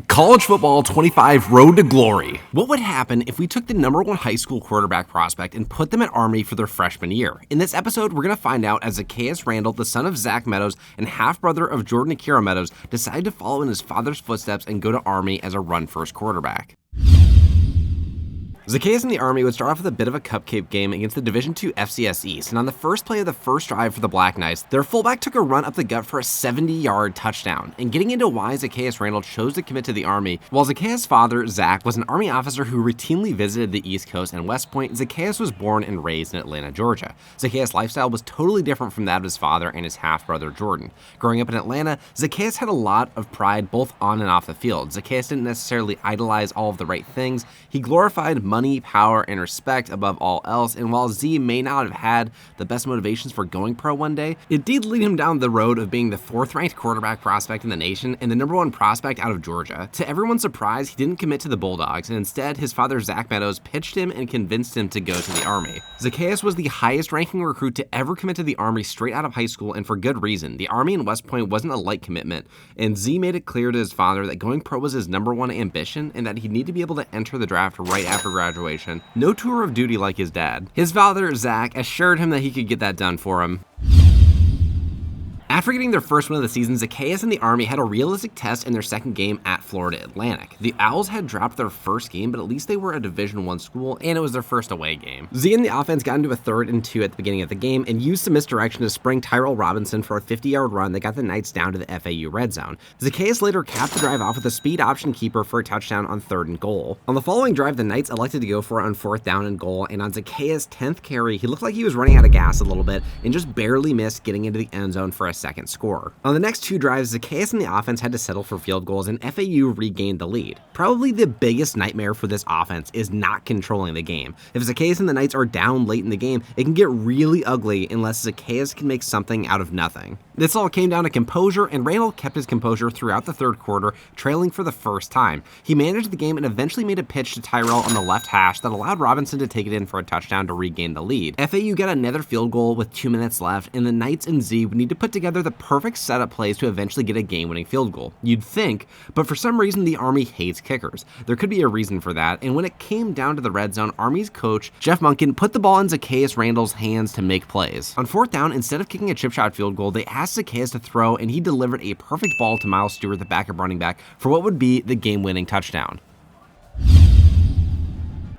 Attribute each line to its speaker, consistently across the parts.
Speaker 1: College Football 25 Road to Glory. What would happen if we took the #1 high school quarterback prospect and put them at Army for their freshman year? In this episode, we're going to find out as Zaccheus Randle, the son of Zach Meadows and half-brother of Jordan Akira Meadows, decided to follow in his father's footsteps and go to Army as a run-first quarterback. Zaccheus and the Army would start off with a bit of a cupcake game against the Division II FCS East, and on the first play of the first drive for the Black Knights, their fullback took a run up the gut for a 70-yard touchdown. And getting into why Zaccheus Randle chose to commit to the Army, while Zaccheus' father, Zach, was an Army officer who routinely visited the East Coast and West Point, Zaccheus was born and raised in Atlanta, Georgia. Zaccheus' lifestyle was totally different from that of his father and his half-brother, Jordan. Growing up in Atlanta, Zaccheus had a lot of pride both on and off the field. Zaccheus didn't necessarily idolize all of the right things. He glorified money, power, and respect above all else, and while Z may not have had the best motivations for going pro one day, it did lead him down the road of being the 4th-ranked quarterback prospect in the nation and the #1 prospect out of Georgia. To everyone's surprise, he didn't commit to the Bulldogs, and instead, his father Zach Meadows pitched him and convinced him to go to the Army. Zaccheus was the highest-ranking recruit to ever commit to the Army straight out of high school, and for good reason. The Army in West Point wasn't a light commitment, and Z made it clear to his father that going pro was his #1 ambition and that he'd need to be able to enter the draft right after graduation. No tour of duty like his dad. His father, Zach, assured him that he could get that done for him. After getting their first win of the season, Zaccheus and the Army had a realistic test in their second game at Florida Atlantic. The Owls had dropped their first game, but at least they were a Division I school, and it was their first away game. Z and the offense got into a 3rd and 2 at the beginning of the game and used some misdirection to spring Tyrell Robinson for a 50-yard run that got the Knights down to the FAU red zone. Zaccheus later capped the drive off with a speed option keeper for a touchdown on 3rd and goal. On the following drive, the Knights elected to go for it on 4th down and goal, and on Zaccheus' 10th carry, he looked like he was running out of gas a little bit and just barely missed getting into the end zone for a second score. On the next 2 drives, Zaccheus and the offense had to settle for field goals, and FAU regained the lead. Probably the biggest nightmare for this offense is not controlling the game. If Zaccheus and the Knights are down late in the game, it can get really ugly unless Zaccheus can make something out of nothing. This all came down to composure, and Randle kept his composure throughout the 3rd quarter, trailing for the first time. He managed the game and eventually made a pitch to Tyrell on the left hash that allowed Robinson to take it in for a touchdown to regain the lead. FAU got another field goal with 2 minutes left, and the Knights and Z would need to put together the perfect setup plays to eventually get a game-winning field goal. You'd think, but for some reason the Army hates kickers. There could be a reason for that, and when it came down to the red zone, Army's coach, Jeff Monken, put the ball in Zaccheus Randle's hands to make plays. On 4th down, instead of kicking a chip shot field goal, they asked Zaccheus to throw, and he delivered a perfect ball to Miles Stewart, the backup running back, for what would be the game-winning touchdown.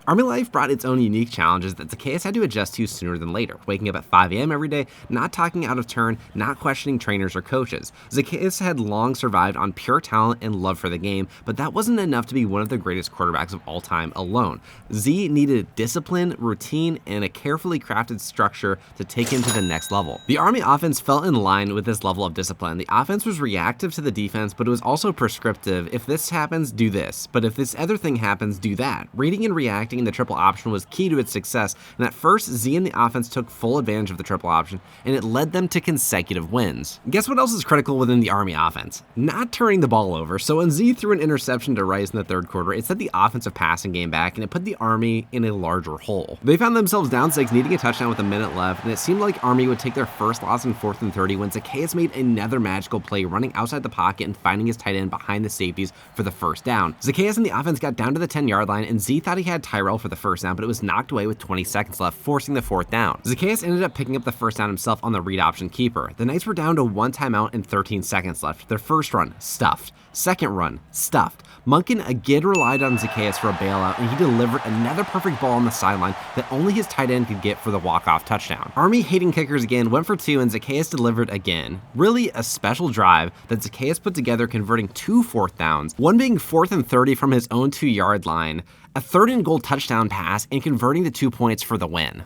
Speaker 1: Army life brought its own unique challenges that Zaccheus had to adjust to sooner than later, waking up at 5 a.m. every day, not talking out of turn, not questioning trainers or coaches. Zaccheus had long survived on pure talent and love for the game, but that wasn't enough to be one of the greatest quarterbacks of all time alone. Z needed discipline, routine, and a carefully crafted structure to take him to the next level. The Army offense fell in line with this level of discipline. The offense was reactive to the defense, but it was also prescriptive. If this happens, do this. But if this other thing happens, do that. Reading and reacting in the triple option was key to its success, and at first, Z and the offense took full advantage of the triple option, and it led them to consecutive wins. Guess what else is critical within the Army offense? Not turning the ball over. So when Z threw an interception to Rice in the 3rd quarter, it set the offensive passing game back, and it put the Army in a larger hole. They found themselves down 6, needing a touchdown with a minute left, and it seemed like Army would take their first loss in 4th and 30 when Zaccheus made another magical play, running outside the pocket and finding his tight end behind the safeties for the first down. Zaccheus and the offense got down to the 10-yard line, and Z thought he had Tyrell for the first down, but it was knocked away with 20 seconds left, forcing the 4th down. Zaccheus ended up picking up the first down himself on the read option keeper. The Knights were down to 1 timeout and 13 seconds left. Their first run, stuffed. Second run, stuffed. Monken again relied on Zaccheus for a bailout, and he delivered another perfect ball on the sideline that only his tight end could get for the walk-off touchdown. Army hating kickers again went for 2, and Zaccheus delivered again. Really a special drive that Zaccheus put together, converting 2 4th downs, one being 4th and 30 from his own 2-yard line, a 3rd and goal touchdown pass, and converting the 2 points for the win.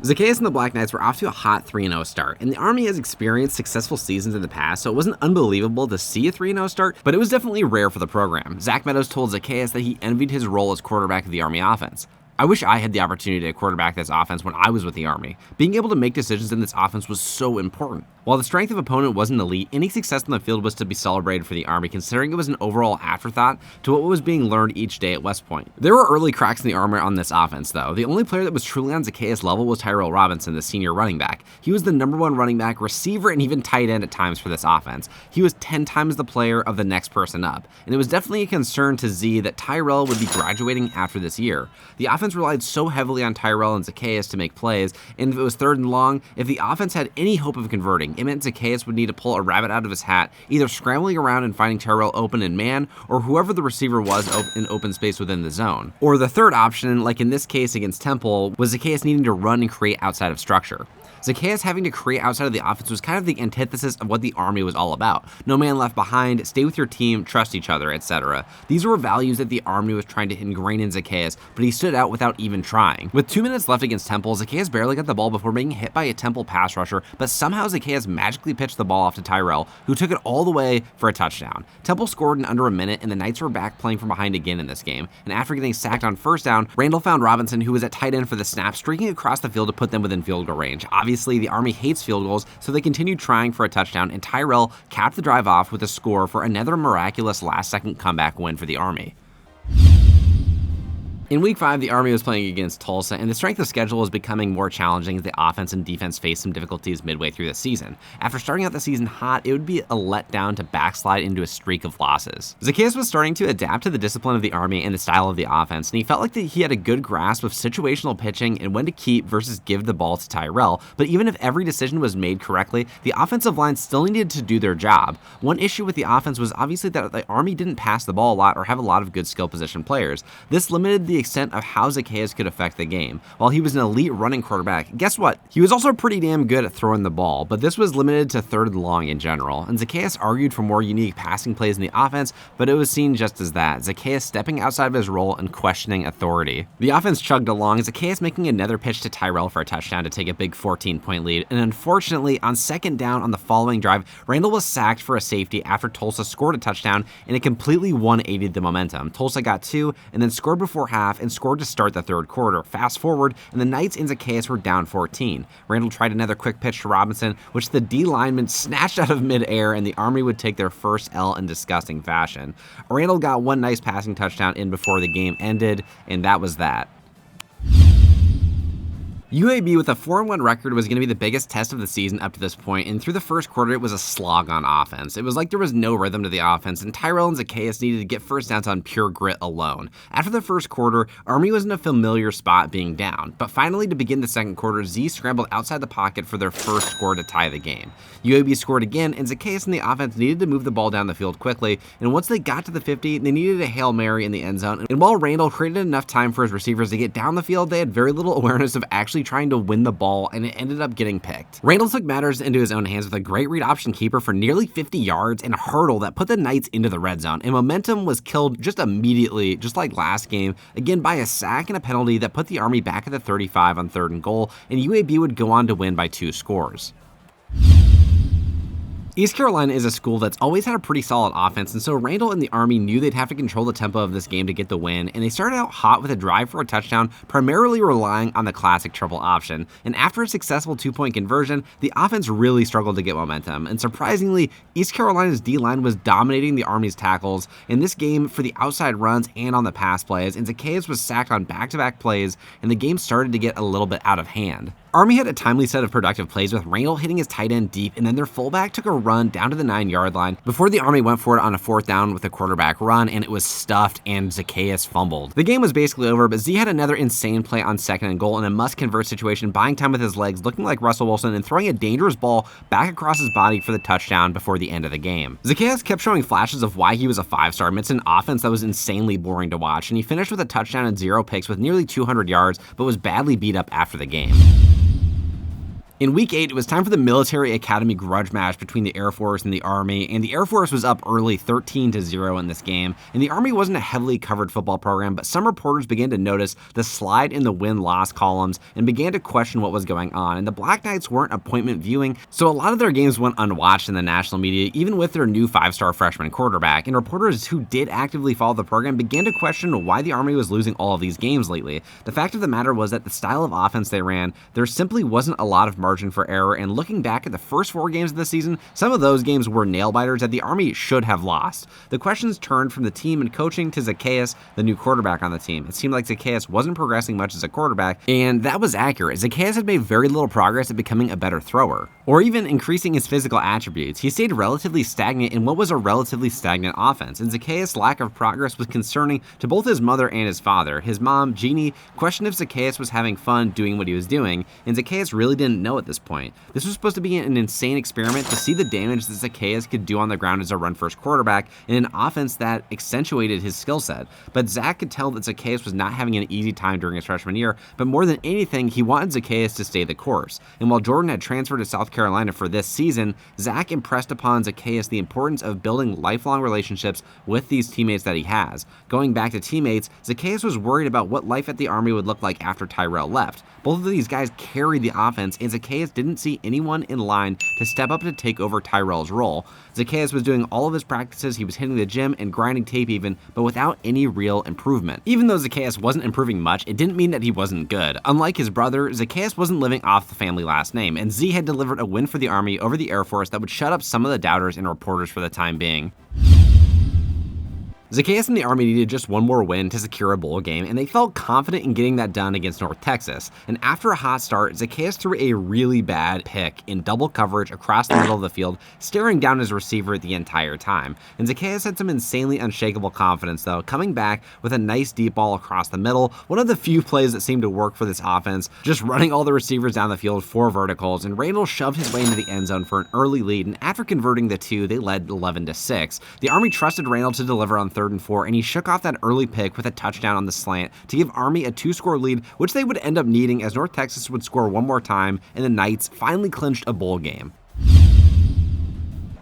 Speaker 1: Zaccheus and the Black Knights were off to a hot 3-0 start, and the Army has experienced successful seasons in the past, so it wasn't unbelievable to see a 3-0 start, but it was definitely rare for the program. Zach Meadows told Zaccheus that he envied his role as quarterback of the Army offense. I wish I had the opportunity to quarterback this offense when I was with the Army. Being able to make decisions in this offense was so important. While the strength of opponent wasn't elite, any success on the field was to be celebrated for the Army, considering it was an overall afterthought to what was being learned each day at West Point. There were early cracks in the armor on this offense, though. The only player that was truly on Zaccheus' level was Tyrell Robinson, the senior running back. He was the #1 running back, receiver, and even tight end at times for this offense. He was 10 times the player of the next person up, and it was definitely a concern to Z that Tyrell would be graduating after this year. The offense relied so heavily on Tyrell and Zaccheus to make plays, and if it was 3rd and long, if the offense had any hope of converting, it meant Zaccheus would need to pull a rabbit out of his hat, either scrambling around and finding Tyrell open in man, or whoever the receiver was in open space within the zone. Or the third option, like in this case against Temple, was Zaccheus needing to run and create outside of structure. Zaccheus having to create outside of the offense was kind of the antithesis of what the Army was all about. No man left behind, stay with your team, trust each other, etc. These were values that the Army was trying to ingrain in Zaccheus, but he stood out without even trying. With 2 minutes left against Temple, Zaccheus barely got the ball before being hit by a Temple pass rusher, but somehow Zaccheus magically pitched the ball off to Tyrell, who took it all the way for a touchdown. Temple scored in under a minute, and the Knights were back playing from behind again in this game, and after getting sacked on 1st down, Randle found Robinson, who was at tight end for the snap, streaking across the field to put them within field goal range. Obviously, the Army hates field goals, so they continued trying for a touchdown, and Tyrell capped the drive off with a score for another miraculous last-second comeback win for the Army. In Week 5, the Army was playing against Tulsa, and the strength of schedule was becoming more challenging as the offense and defense faced some difficulties midway through the season. After starting out the season hot, it would be a letdown to backslide into a streak of losses. Zaccheus was starting to adapt to the discipline of the Army and the style of the offense, and he felt like that he had a good grasp of situational pitching and when to keep versus give the ball to Tyrell, but even if every decision was made correctly, the offensive line still needed to do their job. One issue with the offense was obviously that the Army didn't pass the ball a lot or have a lot of good skill position players. This limited the extent of how Zaccheus could affect the game. While he was an elite running quarterback, guess what? He was also pretty damn good at throwing the ball, but this was limited to 3rd and long in general, and Zaccheus argued for more unique passing plays in the offense, but it was seen just as that, Zaccheus stepping outside of his role and questioning authority. The offense chugged along, Zaccheus making another pitch to Tyrell for a touchdown to take a big 14-point lead, and unfortunately, on 2nd down on the following drive, Randle was sacked for a safety after Tulsa scored a touchdown, and it completely 180'd the momentum. Tulsa got 2, and then scored before half, and scored to start the 3rd quarter. Fast forward, and the Knights and Zaccheus were down 14. Randle tried another quick pitch to Robinson, which the D lineman snatched out of midair, and the Army would take their first L in disgusting fashion. Randle got one nice passing touchdown in before the game ended, and that was that. UAB with a 4-1 record was going to be the biggest test of the season up to this point, and through the 1st quarter it was a slog on offense. It was like there was no rhythm to the offense, and Tyrell and Zaccheus needed to get first downs on pure grit alone. After the 1st quarter, Army was in a familiar spot being down, but finally to begin the 2nd quarter, Z scrambled outside the pocket for their first score to tie the game. UAB scored again, and Zaccheus and the offense needed to move the ball down the field quickly, and once they got to the 50, they needed a Hail Mary in the end zone, and while Randle created enough time for his receivers to get down the field, they had very little awareness of actually trying to win the ball, and it ended up getting picked. Randle took matters into his own hands with a great read option keeper for nearly 50 yards and a hurdle that put the Knights into the red zone, and momentum was killed just immediately, just like last game, again by a sack and a penalty that put the Army back at the 35 on 3rd and goal, and UAB would go on to win by 2 scores. East Carolina is a school that's always had a pretty solid offense, and so Randle and the Army knew they'd have to control the tempo of this game to get the win, and they started out hot with a drive for a touchdown, primarily relying on the classic triple option. And after a successful 2-point conversion, the offense really struggled to get momentum, and surprisingly, East Carolina's D-line was dominating the Army's tackles in this game for the outside runs and on the pass plays, and Zaccheus was sacked on back-to-back plays, and the game started to get a little bit out of hand. Army had a timely set of productive plays with Randle hitting his tight end deep, and then their fullback took a run down to the 9-yard line before the Army went for it on a 4th down with a quarterback run, and it was stuffed and Zaccheus fumbled. The game was basically over, but Z had another insane play on 2nd and goal in a must-convert situation, buying time with his legs, looking like Russell Wilson, and throwing a dangerous ball back across his body for the touchdown before the end of the game. Zaccheus kept showing flashes of why he was a 5-star amidst an offense that was insanely boring to watch, and he finished with a touchdown and 0 picks with nearly 200 yards, but was badly beat up after the game. In week 8, it was time for the military academy grudge match between the Air Force and the Army, and the Air Force was up early 13-0 in this game, and the Army wasn't a heavily covered football program, but some reporters began to notice the slide in the win-loss columns and began to question what was going on, and the Black Knights weren't appointment viewing, so a lot of their games went unwatched in the national media, even with their new 5-star freshman quarterback, and reporters who did actively follow the program began to question why the Army was losing all of these games lately. The fact of the matter was that the style of offense they ran, there simply wasn't a lot of margin for error, and looking back at the first 4 games of the season, some of those games were nail-biters that the Army should have lost. The questions turned from the team and coaching to Zaccheus, the new quarterback on the team. It seemed like Zaccheus wasn't progressing much as a quarterback, and that was accurate. Zaccheus had made very little progress at becoming a better thrower, or even increasing his physical attributes. He stayed relatively stagnant in what was a relatively stagnant offense, and Zaccheus' lack of progress was concerning to both his mother and his father. His mom, Jeannie, questioned if Zaccheus was having fun doing what he was doing, and Zaccheus really didn't know at this point. This was supposed to be an insane experiment to see the damage that Zaccheus could do on the ground as a run-first quarterback in an offense that accentuated his skill set. But Zach could tell that Zaccheus was not having an easy time during his freshman year, but more than anything, he wanted Zaccheus to stay the course. And while Jordan had transferred to South Carolina for this season, Zach impressed upon Zaccheus the importance of building lifelong relationships with these teammates that he has. Going back to teammates, Zaccheus was worried about what life at the Army would look like after Tyrell left. Both of these guys carried the offense, and Zaccheus didn't see anyone in line to step up to take over Tyrell's role. Zaccheus was doing all of his practices, he was hitting the gym and grinding tape even, but without any real improvement. Even though Zaccheus wasn't improving much, it didn't mean that he wasn't good. Unlike his brother, Zaccheus wasn't living off the family last name, and Z had delivered a win for the Army over the Air Force that would shut up some of the doubters and reporters for the time being. Zaccheus and the Army needed just one more win to secure a bowl game, and they felt confident in getting that done against North Texas. And after a hot start, Zaccheus threw a really bad pick in double coverage across the middle of the field, staring down his receiver the entire time. And Zaccheus had some insanely unshakable confidence, though, coming back with a nice deep ball across the middle, one of the few plays that seemed to work for this offense, just running all the receivers down the field 4 verticals, and Randle shoved his way into the end zone for an early lead, and after converting the 2, they led 11-6. The Army trusted Randle to deliver on 3rd and 4, and he shook off that early pick with a touchdown on the slant to give Army a 2-score lead, which they would end up needing as North Texas would score one more time, and the Knights finally clinched a bowl game.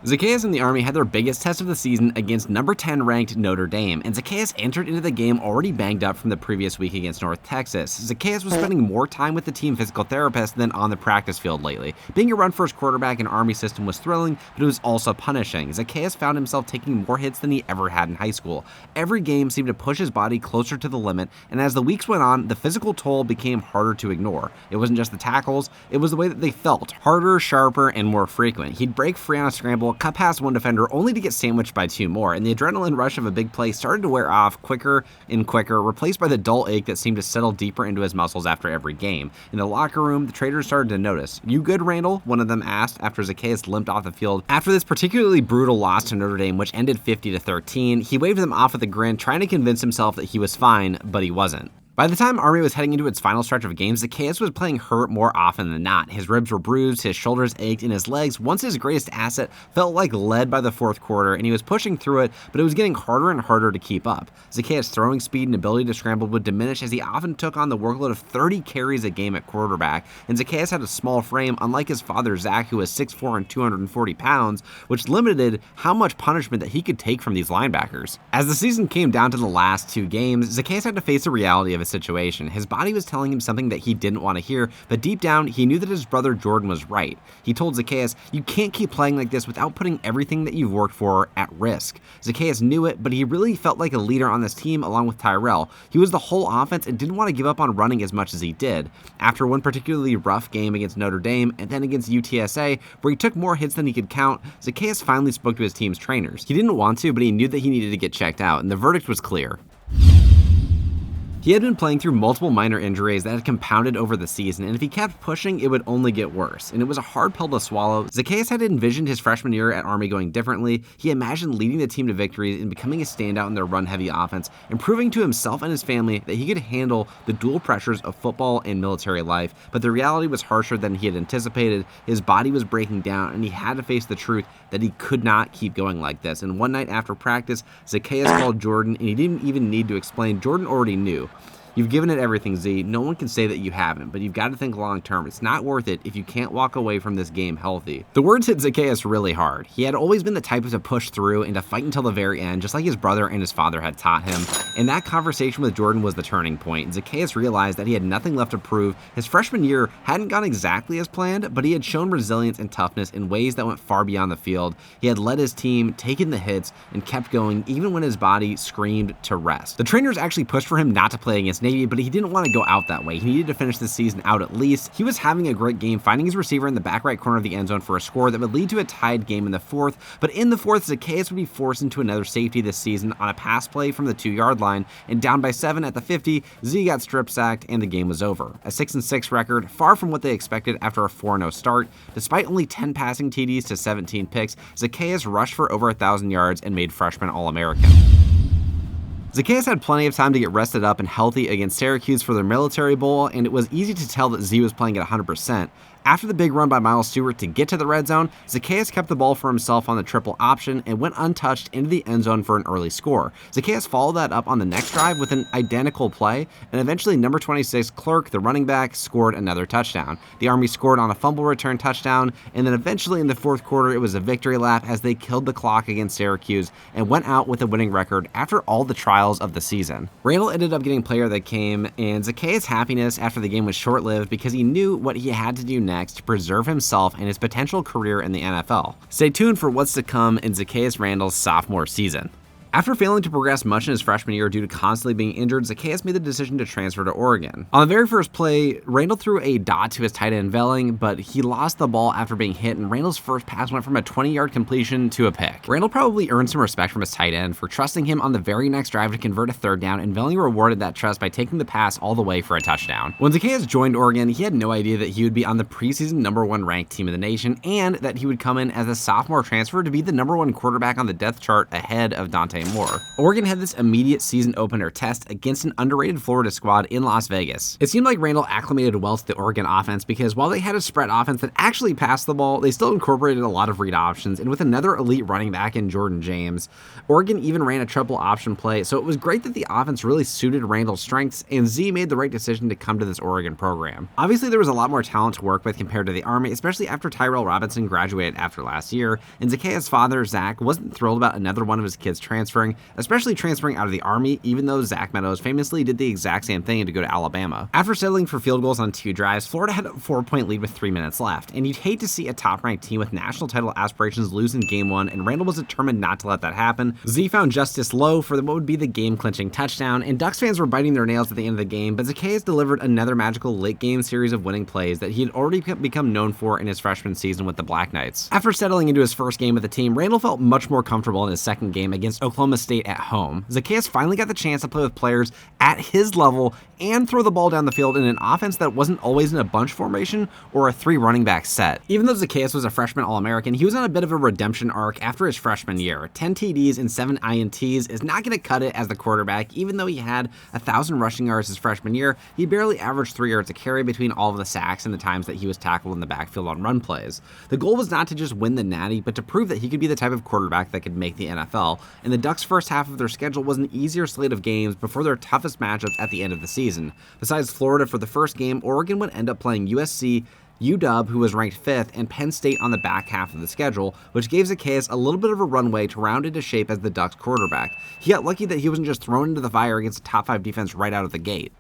Speaker 1: Zaccheus and the Army had their biggest test of the season against number 10 ranked Notre Dame, and Zaccheus entered into the game already banged up from the previous week against North Texas. Zaccheus was spending more time with the team physical therapist than on the practice field lately. Being a run-first quarterback in Army system was thrilling, but it was also punishing. Zaccheus found himself taking more hits than he ever had in high school. Every game seemed to push his body closer to the limit, and as the weeks went on, the physical toll became harder to ignore. It wasn't just the tackles, it was the way that they felt, harder, sharper, and more frequent. He'd break free on a scramble, cut past one defender only to get sandwiched by 2 more, and the adrenaline rush of a big play started to wear off quicker and quicker, replaced by the dull ache that seemed to settle deeper into his muscles after every game. In the locker room, the traders started to notice. "You good, Randle?" one of them asked after Zaccheus limped off the field. After this particularly brutal loss to Notre Dame, which ended 50-13, he waved them off with a grin, trying to convince himself that he was fine, but he wasn't. By the time Army was heading into its final stretch of games, Zaccheus was playing hurt more often than not. His ribs were bruised, his shoulders ached, and his legs, once his greatest asset, felt like lead by the 4th quarter, and he was pushing through it, but it was getting harder and harder to keep up. Zaccheus' throwing speed and ability to scramble would diminish as he often took on the workload of 30 carries a game at quarterback, and Zaccheus had a small frame, unlike his father Zach, who was 6'4" and 240 pounds, which limited how much punishment that he could take from these linebackers. As the season came down to the last 2 games, Zaccheus had to face the reality of his situation. His body was telling him something that he didn't want to hear, but deep down, he knew that his brother Jordan was right. He told Zaccheus, "You can't keep playing like this without putting everything that you've worked for at risk." Zaccheus knew it, but he really felt like a leader on this team along with Tyrell. He was the whole offense and didn't want to give up on running as much as he did. After one particularly rough game against Notre Dame and then against UTSA, where he took more hits than he could count, Zaccheus finally spoke to his team's trainers. He didn't want to, but he knew that he needed to get checked out, and the verdict was clear. He had been playing through multiple minor injuries that had compounded over the season, and if he kept pushing, it would only get worse, and it was a hard pill to swallow. Zaccheus had envisioned his freshman year at Army going differently. He imagined leading the team to victories and becoming a standout in their run-heavy offense, and proving to himself and his family that he could handle the dual pressures of football and military life, but the reality was harsher than he had anticipated. His body was breaking down, and he had to face the truth that he could not keep going like this. And one night after practice, Zaccheus called Jordan, and he didn't even need to explain. Jordan already knew. You've given it everything, Z. No one can say that you haven't, but you've got to think long term. It's not worth it if you can't walk away from this game healthy. The words hit Zaccheus really hard. He had always been the type to push through and to fight until the very end, just like his brother and his father had taught him. And that conversation with Jordan was the turning point. Zaccheus realized that he had nothing left to prove. His freshman year hadn't gone exactly as planned, but he had shown resilience and toughness in ways that went far beyond the field. He had led his team, taken the hits, and kept going even when his body screamed to rest. The trainers actually pushed for him not to play against Navy, but he didn't want to go out that way. He needed to finish the season out at least. He was having a great game, finding his receiver in the back right corner of the end zone for a score that would lead to a tied game in the fourth, but in the fourth, Zaccheus would be forced into another safety this season on a pass play from the 2-yard line, and down by 7 at the 50, Z got strip sacked and the game was over. A 6-6 record, far from what they expected after a 4-0 start. Despite only 10 passing TDs to 17 picks, Zaccheus rushed for over 1,000 yards and made freshman All-American. Zaccheus had plenty of time to get rested up and healthy against Syracuse for their Military Bowl, and it was easy to tell that Z was playing at 100%. After the big run by Miles Stewart to get to the red zone, Zaccheus kept the ball for himself on the triple option and went untouched into the end zone for an early score. Zaccheus followed that up on the next drive with an identical play, and eventually number 26, Clerk, the running back, scored another touchdown. The Army scored on a fumble return touchdown, and then eventually in the fourth quarter it was a victory lap as they killed the clock against Syracuse and went out with a winning record after all the trials of the season. Randle ended up getting player that came, and Zaccheus' happiness after the game was short-lived because he knew what he had to do next to preserve himself and his potential career in the NFL. Stay tuned for what's to come in Zaccheus Randle's sophomore season. After failing to progress much in his freshman year due to constantly being injured, Zaccheus made the decision to transfer to Oregon. On the very first play, Randle threw a dot to his tight end Velling, but he lost the ball after being hit, and Randle's first pass went from a 20-yard completion to a pick. Randle probably earned some respect from his tight end for trusting him on the very next drive to convert a third down, and Velling rewarded that trust by taking the pass all the way for a touchdown. When Zaccheus joined Oregon, he had no idea that he would be on the preseason number 1 ranked team in the nation, and that he would come in as a sophomore transfer to be the number 1 quarterback on the depth chart ahead of Dante Moore. Oregon had this immediate season opener test against an underrated Florida squad in Las Vegas. It seemed like Randle acclimated well to the Oregon offense because while they had a spread offense that actually passed the ball, they still incorporated a lot of read options, and with another elite running back in Jordan James, Oregon even ran a triple option play, so it was great that the offense really suited Randle's strengths, and Z made the right decision to come to this Oregon program. Obviously, there was a lot more talent to work with compared to the Army, especially after Tyrell Robinson graduated after last year, and Zaccheus' father, Zach, wasn't thrilled about another one of his kids transferring, especially transferring out of the Army, even though Zach Meadows famously did the exact same thing to go to Alabama. After settling for field goals on 2 drives, Florida had a 4-point lead with 3 minutes left, and you'd hate to see a top-ranked team with national title aspirations lose in game 1, and Randle was determined not to let that happen. Z found Justice Lowe for what would be the game-clinching touchdown, and Ducks fans were biting their nails at the end of the game, but Zaccheus delivered another magical late-game series of winning plays that he had already become known for in his freshman season with the Black Knights. After settling into his first game with the team, Randle felt much more comfortable in his second game against Oklahoma State at home. Zaccheus finally got the chance to play with players at his level and throw the ball down the field in an offense that wasn't always in a bunch formation or a 3 running back set. Even though Zaccheus was a freshman All-American, he was on a bit of a redemption arc after his freshman year. 10 TDs and 7 INTs is not going to cut it as the quarterback. Even though he had 1,000 rushing yards his freshman year, he barely averaged 3 yards a carry between all of the sacks and the times that he was tackled in the backfield on run plays. The goal was not to just win the Natty, but to prove that he could be the type of quarterback that could make the NFL, and the Ducks' first half of their schedule was an easier slate of games before their toughest matchups at the end of the season. Besides Florida for the first game, Oregon would end up playing USC, UW, who was ranked 5th, and Penn State on the back half of the schedule, which gave Zaccheus a little bit of a runway to round into shape as the Ducks quarterback. He got lucky that he wasn't just thrown into the fire against a top 5 defense right out of the gate.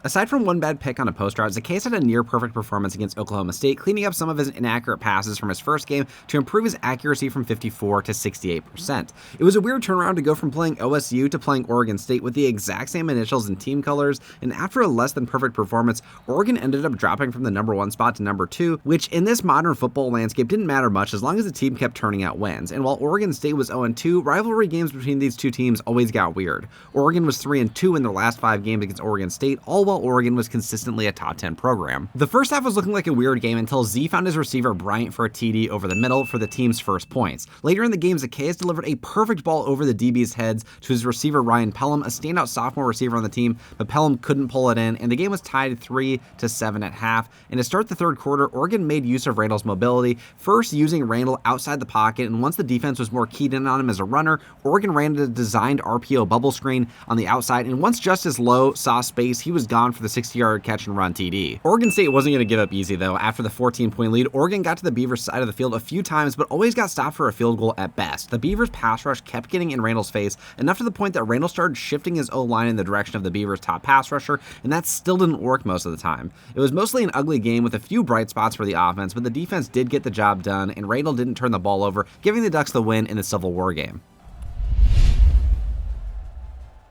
Speaker 1: Aside from one bad pick on a post route, Zaccheus had a near-perfect performance against Oklahoma State, cleaning up some of his inaccurate passes from his first game to improve his accuracy from 54% to 68%. It was a weird turnaround to go from playing OSU to playing Oregon State with the exact same initials and team colors, and after a less than perfect performance, Oregon ended up dropping from the number 1 spot to number 2, which in this modern football landscape didn't matter much as long as the team kept turning out wins. And while Oregon State was 0-2, rivalry games between these two teams always got weird. Oregon was 3-2 in their last 5 games against Oregon State, all while Oregon was consistently a top 10 program. The first half was looking like a weird game until Z found his receiver Bryant for a TD over the middle for the team's first points. Later in the game, Zaccheus delivered a perfect ball over the DB's heads to his receiver Ryan Pelham, a standout sophomore receiver on the team, but Pelham couldn't pull it in, and the game was tied 3-7 at half. And to start the third quarter, Oregon made use of Randle's mobility, first using Randle outside the pocket, and once the defense was more keyed in on him as a runner, Oregon ran a designed RPO bubble screen on the outside, and once Justice Lowe saw space, he was gone for the 60-yard catch and run TD. Oregon State wasn't going to give up easy, though. After the 14-point lead, Oregon got to the Beavers' side of the field a few times, but always got stopped for a field goal at best. The Beavers' pass rush kept getting in Randle's face, enough to the point that Randle started shifting his O-line in the direction of the Beavers' top pass rusher, and that still didn't work most of the time. It was mostly an ugly game with a few bright spots for the offense, but the defense did get the job done, and Randle didn't turn the ball over, giving the Ducks the win in the Civil War game.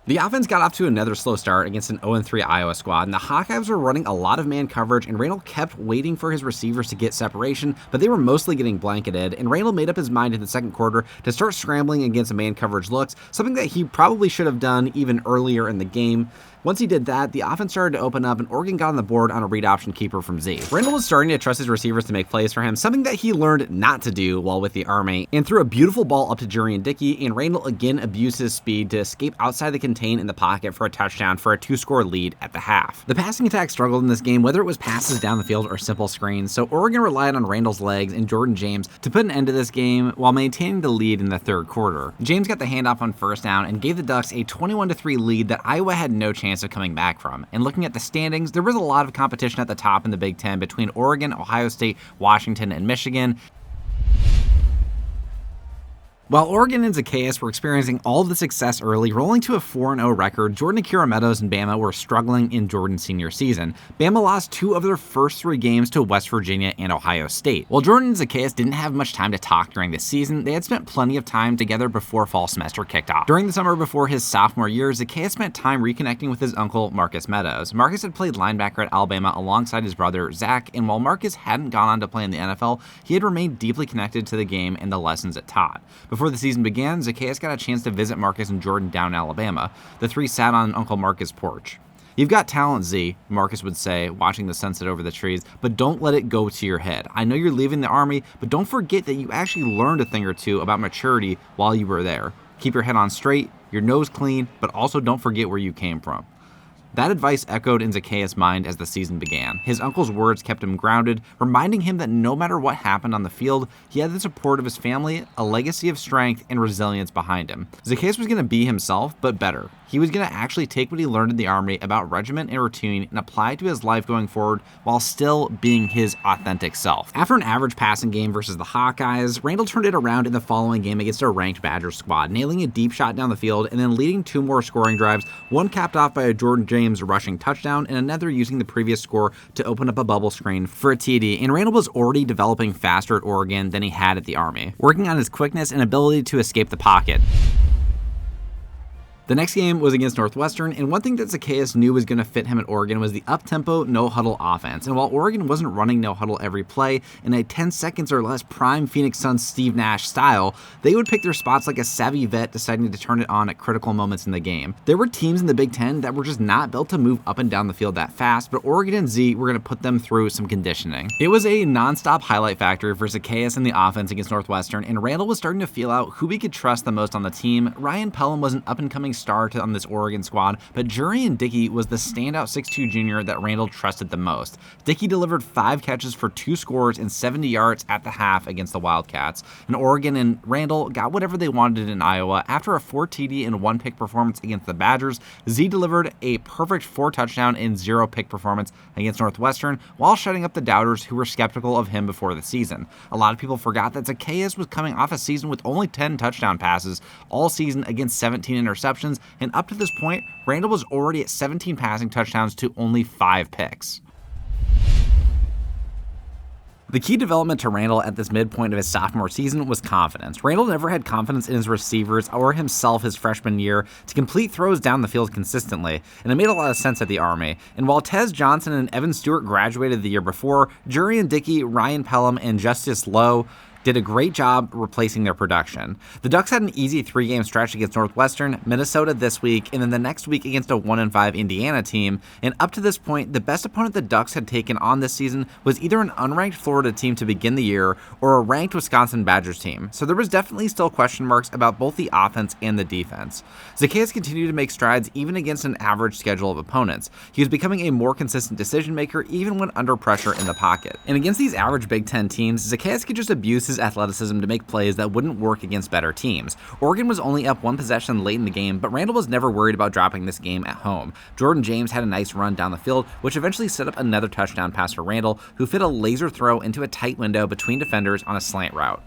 Speaker 1: The offense got off to another slow start against an 0-3 Iowa squad, and the Hawkeyes were running a lot of man coverage, and Randle kept waiting for his receivers to get separation, but they were mostly getting blanketed, and Randle made up his mind in the second quarter to start scrambling against the man coverage looks, something that he probably should have done even earlier in the game. Once he did that, the offense started to open up, and Oregon got on the board on a read option keeper from Z. Randle was starting to trust his receivers to make plays for him, something that he learned not to do while with the Army, and threw a beautiful ball up to Jurian Dickey, and Randle again abused his speed to escape outside the contain in the pocket for a touchdown for a 2-score lead at the half. The passing attack struggled in this game, whether it was passes down the field or simple screens, so Oregon relied on Randle's legs and Jordan James to put an end to this game while maintaining the lead in the third quarter. James got the handoff on first down and gave the Ducks a 21-3 lead that Iowa had no chance of coming back from. And looking at the standings, there was a lot of competition at the top in the Big Ten between Oregon, Ohio State, Washington, and Michigan. While Oregon and Zaccheus were experiencing all the success early, rolling to a 4-0 record, Jordan Akira Meadows and Bama were struggling in Jordan's senior season. Bama lost 2 of their first 3 games to West Virginia and Ohio State. While Jordan and Zaccheus didn't have much time to talk during the season, they had spent plenty of time together before fall semester kicked off. During the summer before his sophomore year, Zaccheus spent time reconnecting with his uncle, Marcus Meadows. Marcus had played linebacker at Alabama alongside his brother, Zach, and while Marcus hadn't gone on to play in the NFL, he had remained deeply connected to the game and the lessons it taught. Before the season began, Zaccheus got a chance to visit Marcus and Jordan down in Alabama. The 3 sat on Uncle Marcus' porch. "You've got talent, Z," Marcus would say, watching the sunset over the trees, "but don't let it go to your head. I know you're leaving the Army, but don't forget that you actually learned a thing or two about maturity while you were there. Keep your head on straight, your nose clean, but also don't forget where you came from." That advice echoed in Zaccheus' mind as the season began. His uncle's words kept him grounded, reminding him that no matter what happened on the field, he had the support of his family, a legacy of strength and resilience behind him. Zaccheus was going to be himself, but better. He was going to actually take what he learned in the Army about regiment and routine and apply it to his life going forward while still being his authentic self. After an average passing game versus the Hawkeyes, Randle turned it around in the following game against a ranked Badgers squad, nailing a deep shot down the field and then leading 2 more scoring drives, one capped off by a Jordan James rushing touchdown and another using the previous score to open up a bubble screen for a TD. And Randle was already developing faster at Oregon than he had at the Army, working on his quickness and ability to escape the pocket. The next game was against Northwestern, and one thing that Zaccheus knew was going to fit him at Oregon was the up-tempo, no-huddle offense. And while Oregon wasn't running no-huddle every play in a 10 seconds or less prime Phoenix Suns Steve Nash style, they would pick their spots like a savvy vet deciding to turn it on at critical moments in the game. There were teams in the Big Ten that were just not built to move up and down the field that fast, but Oregon and Z were going to put them through some conditioning. It was a non-stop highlight factor for Zaccheus in the offense against Northwestern, and Randle was starting to feel out who he could trust the most on the team. Ryan Pelham was an up-and-coming star on this Oregon squad, but Jurian Dickey was the standout 6'2 junior that Randle trusted the most. Dickey delivered 5 catches for 2 scores and 70 yards at the half against the Wildcats, and Oregon and Randle got whatever they wanted in Iowa. After a 4 TD and 1 pick performance against the Badgers, Z delivered a perfect 4 touchdown and 0 pick performance against Northwestern while shutting up the doubters who were skeptical of him before the season. A lot of people forgot that Zaccheus was coming off a season with only 10 touchdown passes all season against 17 interceptions, and up to this point, Randle was already at 17 passing touchdowns to only 5 picks. The key development to Randle at this midpoint of his sophomore season was confidence. Randle never had confidence in his receivers or himself his freshman year to complete throws down the field consistently, and it made a lot of sense at the Army. And while Tez Johnson and Evan Stewart graduated the year before, Jurian Dickey, Ryan Pelham, and Justice Lowe
Speaker 2: did a great job replacing their production. The Ducks had an easy 3-game stretch against Northwestern, Minnesota this week, and then the next week against a 1-5 Indiana team, and up to this point, the best opponent the Ducks had taken on this season was either an unranked Florida team to begin the year or a ranked Wisconsin Badgers team, so there was definitely still question marks about both the offense and the defense. Zaccheus continued to make strides even against an average schedule of opponents. He was becoming a more consistent decision maker even when under pressure in the pocket. And against these average Big Ten teams, Zaccheus could just abuse his athleticism to make plays that wouldn't work against better teams. Oregon was only up one possession late in the game, but Randle was never worried about dropping this game at home. Jordan James had a nice run down the field, which eventually set up another touchdown pass for Randle, who fit a laser throw into a tight window between defenders on a slant route.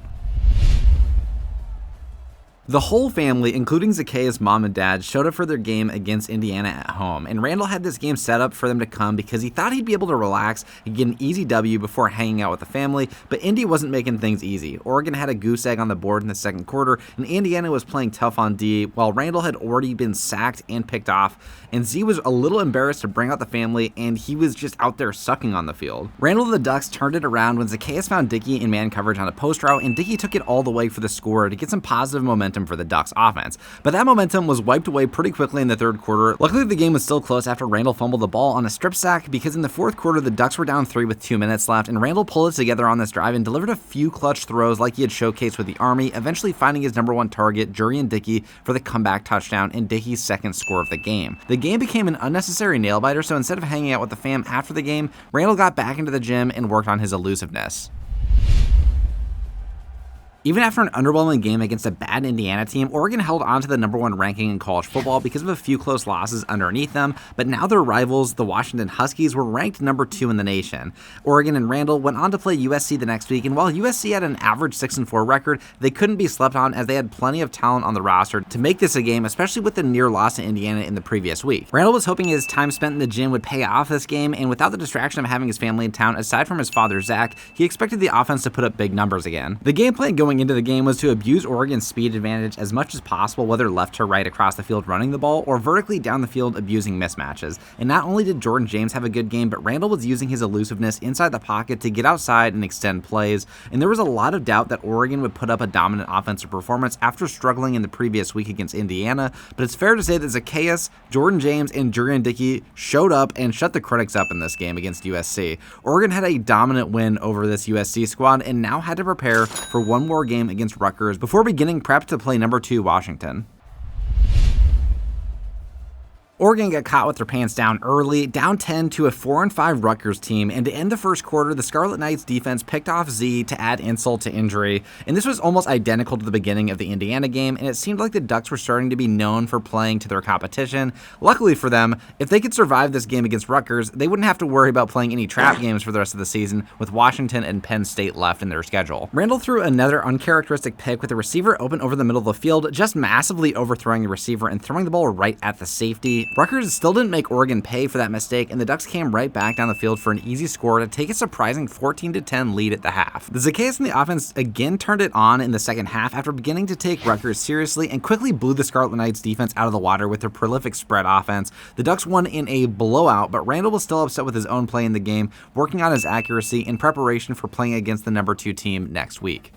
Speaker 2: The whole family, including Zaccheus' mom and dad, showed up for their game against Indiana at home, and Randle had this game set up for them to come because he thought he'd be able to relax and get an easy W before hanging out with the family, but Indy wasn't making things easy. Oregon had a goose egg on the board in the second quarter, and Indiana was playing tough on D, while Randle had already been sacked and picked off, and Z was a little embarrassed to bring out the family, and he was just out there sucking on the field. Randle and the Ducks turned it around when Zaccheus found Dickey in man coverage on a post route, and Dickey took it all the way for the score to get some positive momentum for the Ducks offense. But that momentum was wiped away pretty quickly in the third quarter. Luckily, the game was still close after Randle fumbled the ball on a strip sack, because in the fourth quarter, the Ducks were down 3 with 2 minutes left, and Randle pulled it together on this drive and delivered a few clutch throws like he had showcased with the Army, eventually finding his number one target, Jurian Dickey, for the comeback touchdown and Dickey's second score of the game. The game became an unnecessary nail-biter, so instead of hanging out with the fam after the game, Randle got back into the gym and worked on his elusiveness. Even after an underwhelming game against a bad Indiana team, Oregon held on to the number one ranking in college football because of a few close losses underneath them, but now their rivals, the Washington Huskies, were ranked number 2 in the nation. Oregon and Randle went on to play USC the next week, and while USC had an average 6-4 record, they couldn't be slept on as they had plenty of talent on the roster to make this a game, especially with the near loss to Indiana in the previous week. Randle was hoping his time spent in the gym would pay off this game, and without the distraction of having his family in town, aside from his father Zach, he expected the offense to put up big numbers again. The game plan going into the game was to abuse Oregon's speed advantage as much as possible, whether left to right across the field running the ball or vertically down the field abusing mismatches. And not only did Jordan James have a good game, but Randle was using his elusiveness inside the pocket to get outside and extend plays. And there was a lot of doubt that Oregon would put up a dominant offensive performance after struggling in the previous week against Indiana, but it's fair to say that Zaccheus, Jordan James, and Jurian Dickey showed up and shut the critics up in this game against USC. Oregon had a dominant win over this USC squad and now had to prepare for one more game against Rutgers before beginning prep to play number 2 Washington. Oregon got caught with their pants down early, down 10 to a 4-5 Rutgers team, and to end the first quarter, the Scarlet Knights defense picked off Z to add insult to injury, and this was almost identical to the beginning of the Indiana game, and it seemed like the Ducks were starting to be known for playing to their competition. Luckily for them, if they could survive this game against Rutgers, they wouldn't have to worry about playing any trap games for the rest of the season, with Washington and Penn State left in their schedule. Randle threw another uncharacteristic pick with the receiver open over the middle of the field, just massively overthrowing the receiver and throwing the ball right at the safety. Rutgers still didn't make Oregon pay for that mistake, and the Ducks came right back down the field for an easy score to take a surprising 14-10 lead at the half. The Zaccheus and the offense again turned it on in the second half after beginning to take Rutgers seriously and quickly blew the Scarlet Knights defense out of the water with their prolific spread offense. The Ducks won in a blowout, but Randle was still upset with his own play in the game, working on his accuracy in preparation for playing against the number 2 team next week.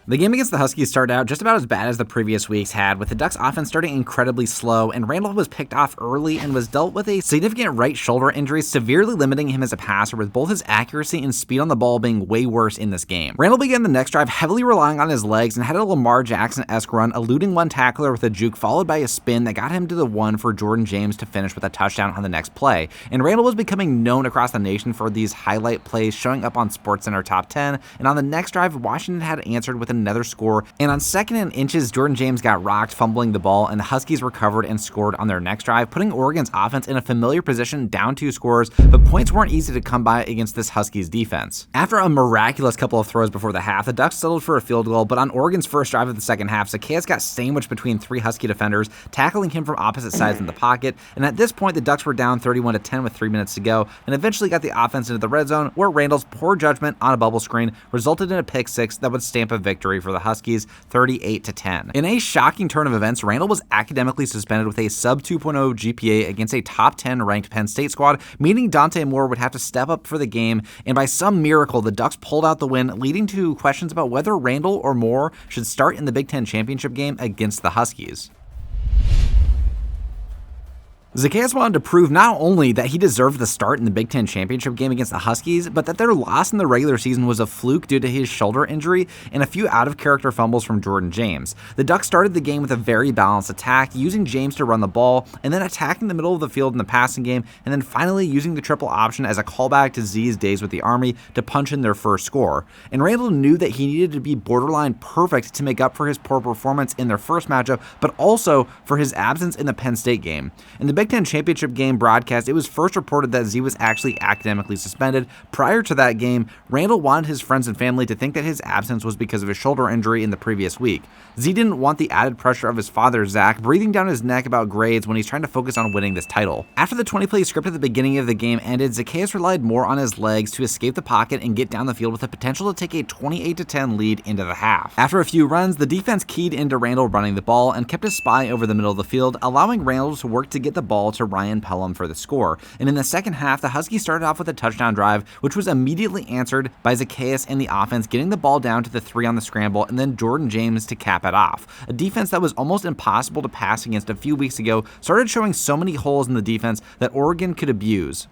Speaker 2: The game against the Huskies started out just about as bad as the previous weeks had, with the Ducks offense starting incredibly slow, and Randle was picked off early and was dealt with a significant right shoulder injury, severely limiting him as a passer, with both his accuracy and speed on the ball being way worse in this game. Randle began the next drive heavily relying on his legs and had a Lamar Jackson-esque run, eluding one tackler with a juke followed by a spin that got him to the 1 for Jordan James to finish with a touchdown on the next play. And Randle was becoming known across the nation for these highlight plays showing up on SportsCenter Top 10, and on the next drive, Washington had answered with another score, and on 2nd and inches, Jordan James got rocked, fumbling the ball, and the Huskies recovered and scored on their next drive, putting Oregon's offense in a familiar position, down 2 scores, but points weren't easy to come by against this Huskies defense. After a miraculous couple of throws before the half, the Ducks settled for a field goal, but on Oregon's first drive of the second half, Zaccheus got sandwiched between 3 Husky defenders, tackling him from opposite sides in the pocket, and at this point, the Ducks were down 31-10 with 3 minutes to go, and eventually got the offense into the red zone, where Randle's poor judgment on a bubble screen resulted in a pick 6 that would stamp a victory victory for the Huskies, 38-10. In a shocking turn of events, Randle was academically suspended with a sub 2.0 GPA against a top 10 ranked Penn State squad, meaning Dante Moore would have to step up for the game, and by some miracle, the Ducks pulled out the win, leading to questions about whether Randle or Moore should start in the Big Ten championship game against the Huskies. Zaccheus wanted to prove not only that he deserved the start in the Big Ten championship game against the Huskies, but that their loss in the regular season was a fluke due to his shoulder injury and a few out-of-character fumbles from Jordan James. The Ducks started the game with a very balanced attack, using James to run the ball, and then attacking the middle of the field in the passing game, and then finally using the triple option as a callback to Z's days with the Army to punch in their first score. And Randle knew that he needed to be borderline perfect to make up for his poor performance in their first matchup, but also for his absence in the Penn State game. In the Big Ten championship game broadcast, it was first reported that Z was actually academically suspended. Prior to that game, Randle wanted his friends and family to think that his absence was because of his shoulder injury in the previous week. Z didn't want the added pressure of his father, Zach, breathing down his neck about grades when he's trying to focus on winning this title. After the 20-play script at the beginning of the game ended, Zaccheus relied more on his legs to escape the pocket and get down the field with the potential to take a 28-10 lead into the half. After a few runs, the defense keyed into Randle running the ball and kept a spy over the middle of the field, allowing Randle to work to get the ball to Ryan Pelham for the score. And in the second half, the Huskies started off with a touchdown drive, which was immediately answered by Zaccheus and the offense getting the ball down to the 3 on the scramble, and then Jordan James to cap it off. A defense that was almost impossible to pass against a few weeks ago started showing so many holes in the defense that Oregon could abuse.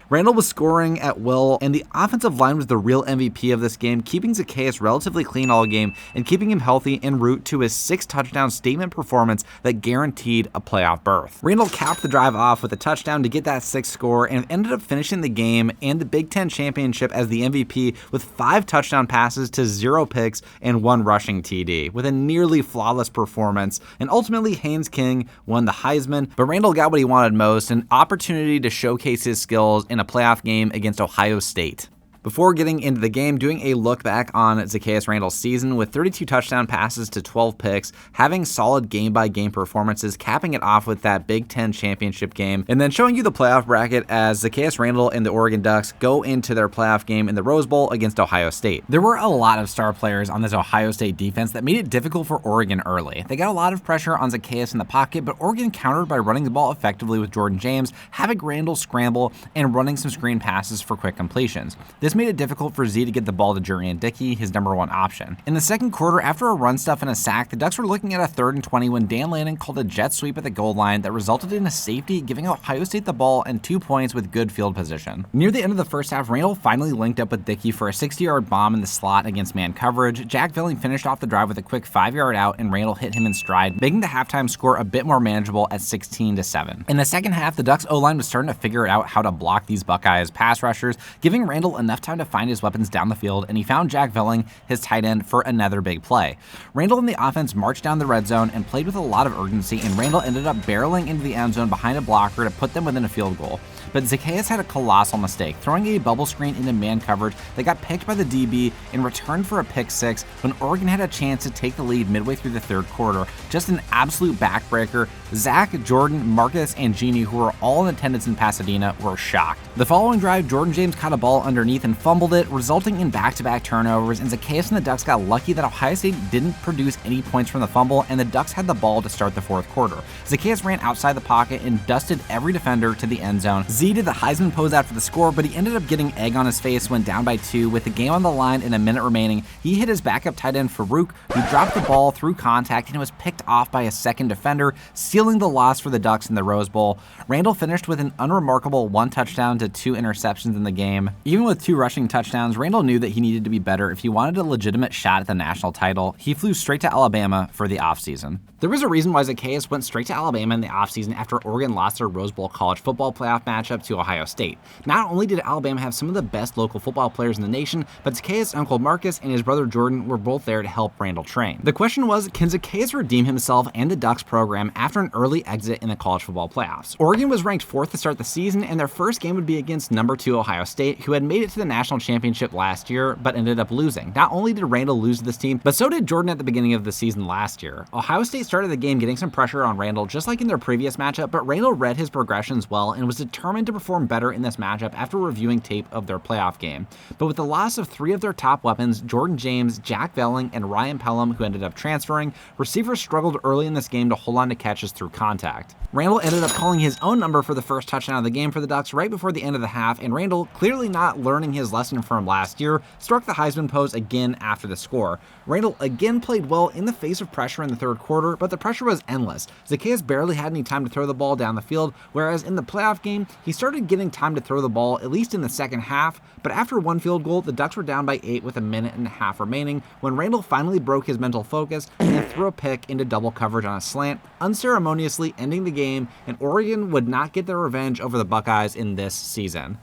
Speaker 2: Randle was scoring at will, and the offensive line was the real MVP of this game, keeping Zaccheus relatively clean all game and keeping him healthy en route to his 6-touchdown statement performance that guaranteed a playoff berth. Randle capped the drive off with a touchdown to get that 6th score and ended up finishing the game and the Big Ten championship as the MVP with 5 touchdown passes to 0 picks and 1 rushing TD, with a nearly flawless performance. And ultimately, Haynes King won the Heisman, but Randle got what he wanted most, an opportunity to showcase his skills in a playoff game against Ohio State. Before getting into the game, doing a look back on Zaccheus Randle's season with 32 touchdown passes to 12 picks, having solid game-by-game performances, capping it off with that Big Ten championship game, and then showing you the playoff bracket as Zaccheus Randle and the Oregon Ducks go into their playoff game in the Rose Bowl against Ohio State. There were a lot of star players on this Ohio State defense that made it difficult for Oregon early. They got a lot of pressure on Zaccheus in the pocket, but Oregon countered by running the ball effectively with Jordan James, having Randle scramble, and running some screen passes for quick completions. This made it difficult for Z to get the ball to Jurian Dickey, his number 1 option. In the second quarter, after a run stuff and a sack, the Ducks were looking at a 3rd and 20 when Dan Lanning called a jet sweep at the goal line that resulted in a safety, giving Ohio State the ball and 2 points with good field position. Near the end of the first half, Randle finally linked up with Dickey for a 60-yard bomb in the slot against man coverage. Jack Villing finished off the drive with a quick 5-yard out, and Randle hit him in stride, making the halftime score a bit more manageable at 16-7. In the second half, the Ducks O-line was starting to figure out how to block these Buckeyes pass rushers, giving Randle enough time to find his weapons down the field, and he found Jack Villing, his tight end, for another big play. Randle and the offense marched down the red zone and played with a lot of urgency, and Randle ended up barreling into the end zone behind a blocker to put them within a field goal. But Zaccheus had a colossal mistake, throwing a bubble screen into man coverage that got picked by the DB and returned for a pick 6 when Oregon had a chance to take the lead midway through the third quarter. Just an absolute backbreaker. Zach, Jordan, Marcus, and Jeannie, who were all in attendance in Pasadena, were shocked. The following drive, Jordan James caught a ball underneath and fumbled it, resulting in back-to-back turnovers, and Zaccheus and the Ducks got lucky that Ohio State didn't produce any points from the fumble, and the Ducks had the ball to start the fourth quarter. Zaccheus ran outside the pocket and dusted every defender to the end zone. Z did the Heisman pose after the score, but he ended up getting egg on his face when down by 2 with the game on the line and a minute remaining. He hit his backup tight end Farouk, who dropped the ball through contact and was picked off by a second defender, sealing the loss for the Ducks in the Rose Bowl. Randle finished with an unremarkable 1 touchdown to 2 interceptions in the game. Even with 2 rushing touchdowns, Randle knew that he needed to be better if he wanted a legitimate shot at the national title. He flew straight to Alabama for the offseason. There was a reason why Zaccheus went straight to Alabama in the offseason after Oregon lost their Rose Bowl college football playoff matchup to Ohio State. Not only did Alabama have some of the best local football players in the nation, but Zaccheus' uncle Marcus and his brother Jordan were both there to help Randle train. The question was, can Zaccheus redeem himself and the Ducks program after an early exit in the college football playoffs? Oregon was ranked 4th to start the season, and their first game would be against number 2 Ohio State, who had made it to the national championship last year, but ended up losing. Not only did Randle lose to this team, but so did Jordan at the beginning of the season last year. Ohio State started the game getting some pressure on Randle, just like in their previous matchup, but Randle read his progressions well and was determined determined to perform better in this matchup after reviewing tape of their playoff game. But with the loss of 3 of their top weapons, Jordan James, Jack Velling, and Ryan Pelham, who ended up transferring, receivers struggled early in this game to hold on to catches through contact. Randle ended up calling his own number for the first touchdown of the game for the Ducks right before the end of the half, and Randle, clearly not learning his lesson from last year, struck the Heisman pose again after the score. Randle again played well in the face of pressure in the third quarter, but the pressure was endless. Zaccheus barely had any time to throw the ball down the field, whereas in the playoff game, he started getting time to throw the ball, at least in the second half, but after one field goal, the Ducks were down by 8 with a minute and a half remaining when Randle finally broke his mental focus and then threw a pick into double coverage on a slant, unceremoniously ending the game, and Oregon would not get their revenge over the Buckeyes in this season.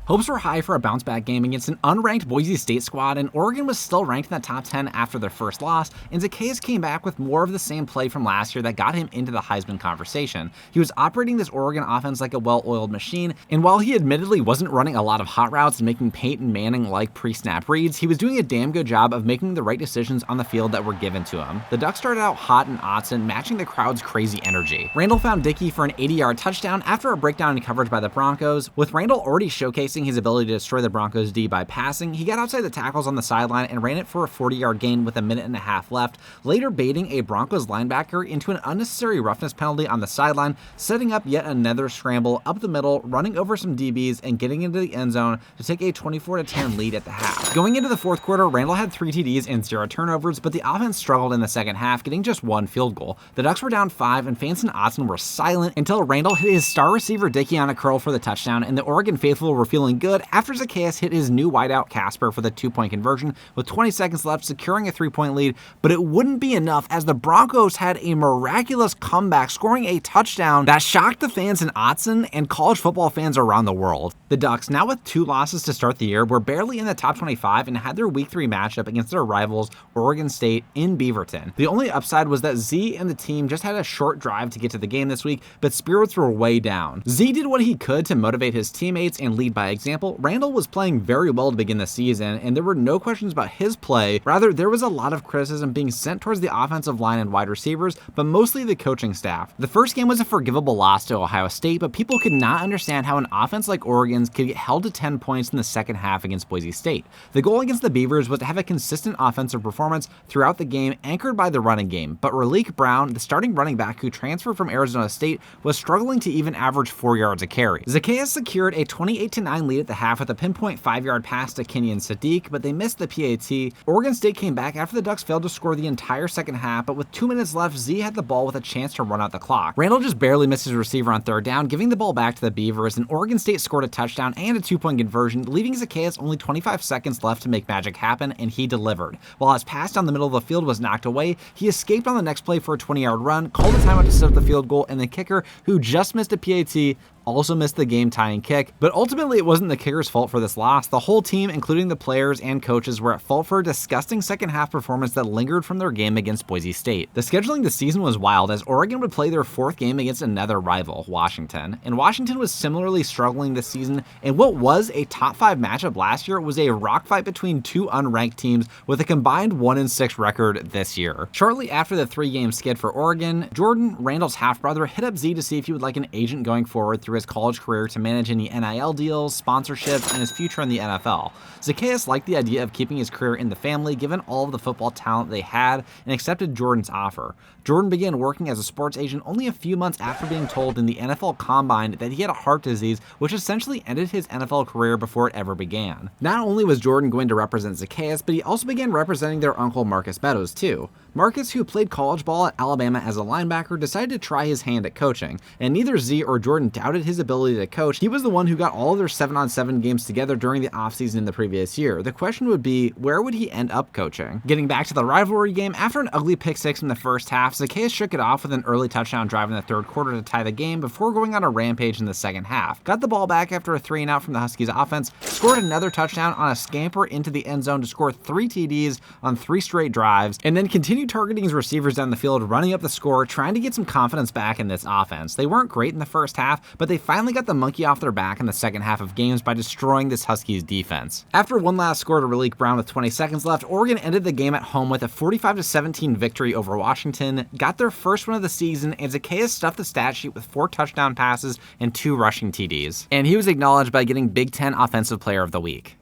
Speaker 2: Hopes were high for a bounce-back game against an unranked Boise State squad, and Oregon was still ranked in the top 10 after their first loss, and Zaccheus came back with more of the same play from last year that got him into the Heisman conversation. He was operating this Oregon offense like a well-oiled machine, and while he admittedly wasn't running a lot of hot routes and making Peyton Manning-like pre-snap reads, he was doing a damn good job of making the right decisions on the field that were given to him. The Ducks started out hot in Autzen, matching the crowd's crazy energy. Randle found Dickey for an 80-yard touchdown after a breakdown in coverage by the Broncos. With Randle already showcasing his ability to destroy the Broncos D by passing, he got outside the tackles on the sideline and ran it for a 40-yard gain with a minute and a half left, later baiting a Broncos linebacker into an unnecessary roughness penalty on the sideline, setting up yet another scramble up the middle, running over some DBs, and getting into the end zone to take a 24-10 lead at the half. Going into the fourth quarter, Randle had 3 TDs and 0 turnovers, but the offense struggled in the second half, getting just 1 field goal. The Ducks were down 5, and fans in Autzen were silent until Randle hit his star receiver Dickey on a curl for the touchdown, and the Oregon faithful were feeling good after Zaccheus hit his new wideout Casper for the 2-point conversion with 20 seconds left, securing a 3-point lead, but it wouldn't be enough as the Broncos had a miraculous comeback, scoring a touchdown that shocked the fans in Autzen and college football fans around the world. The Ducks, now with 2 losses to start the year, were barely in the top 25 and had their Week 3 matchup against their rivals, Oregon State, in Beaverton. The only upside was that Z and the team just had a short drive to get to the game this week, but spirits were way down. Z did what he could to motivate his teammates and lead by example. Randle was playing very well to begin the season, and there were no questions about his play. Rather, there was a lot of criticism being sent towards the offensive line and wide receivers, but mostly the coaching staff. The first game was a forgivable loss to Ohio State, but people could not understand how an offense like Oregon's could get held to 10 points in the second half against Boise State. The goal against the Beavers was to have a consistent offensive performance throughout the game, anchored by the running game, but Raleek Brown, the starting running back who transferred from Arizona State, was struggling to even average 4 yards a carry. Zaccheus secured a 28-9 lead at the half with a pinpoint 5-yard pass to Kenyon Sadiq, but they missed the PAT. Oregon State came back after the Ducks failed to score the entire second half, but with 2 minutes left, Z had the ball with a chance to run out the clock. Randle just barely missed his receiver on third down, giving the ball back to the Beavers, and Oregon State scored a touchdown and a 2-point conversion, leaving Zaccheus only 25 seconds left to make magic happen, and he delivered. While his pass down the middle of the field was knocked away, he escaped on the next play for a 20-yard run, called a timeout to set up the field goal, and the kicker, who just missed a PAT, also missed the game-tying kick. But ultimately, it wasn't the kicker's fault for this loss. The whole team, including the players and coaches, were at fault for a disgusting second-half performance that lingered from their game against Boise State. The scheduling this season was wild, as Oregon would play their 4th game against another rival, Washington. And Washington was similarly struggling this season, and what was a top-5 matchup last year was a rock fight between 2 unranked teams with a combined 1-6 record this year. Shortly after the 3-game skid for Oregon, Jordan, Randle's half-brother, hit up Z to see if he would like an agent going forward through his college career to manage any NIL deals, sponsorships, and his future in the NFL. Zaccheus liked the idea of keeping his career in the family given all of the football talent they had and accepted Jordan's offer. Jordan began working as a sports agent only a few months after being told in the NFL Combine that he had a heart disease, which essentially ended his NFL career before it ever began. Not only was Jordan going to represent Zaccheus, but he also began representing their uncle Marcus Meadows too. Marcus, who played college ball at Alabama as a linebacker, decided to try his hand at coaching, and neither Z or Jordan doubted his ability to coach. He was the one who got all of their 7-on-7 games together during the offseason in the previous year. The question would be, where would he end up coaching? Getting back to the rivalry game, after an ugly pick 6 in the first half, Zaccheus shook it off with an early touchdown drive in the third quarter to tie the game before going on a rampage in the second half. Got the ball back after a 3-and-out from the Huskies offense, scored another touchdown on a scamper into the end zone to score 3 TDs on 3 straight drives, and then continued targeting his receivers down the field, running up the score, trying to get some confidence back in this offense. They weren't great in the first half, but they they finally got the monkey off their back in the second half of games by destroying this Huskies defense. After one last score to Raleek Brown with 20 seconds left, Oregon ended the game at home with a 45-17 victory over Washington, got their first win of the season, and Zaccheus stuffed the stat sheet with 4 touchdown passes and 2 rushing TDs. And he was acknowledged by getting Big Ten Offensive Player of the Week.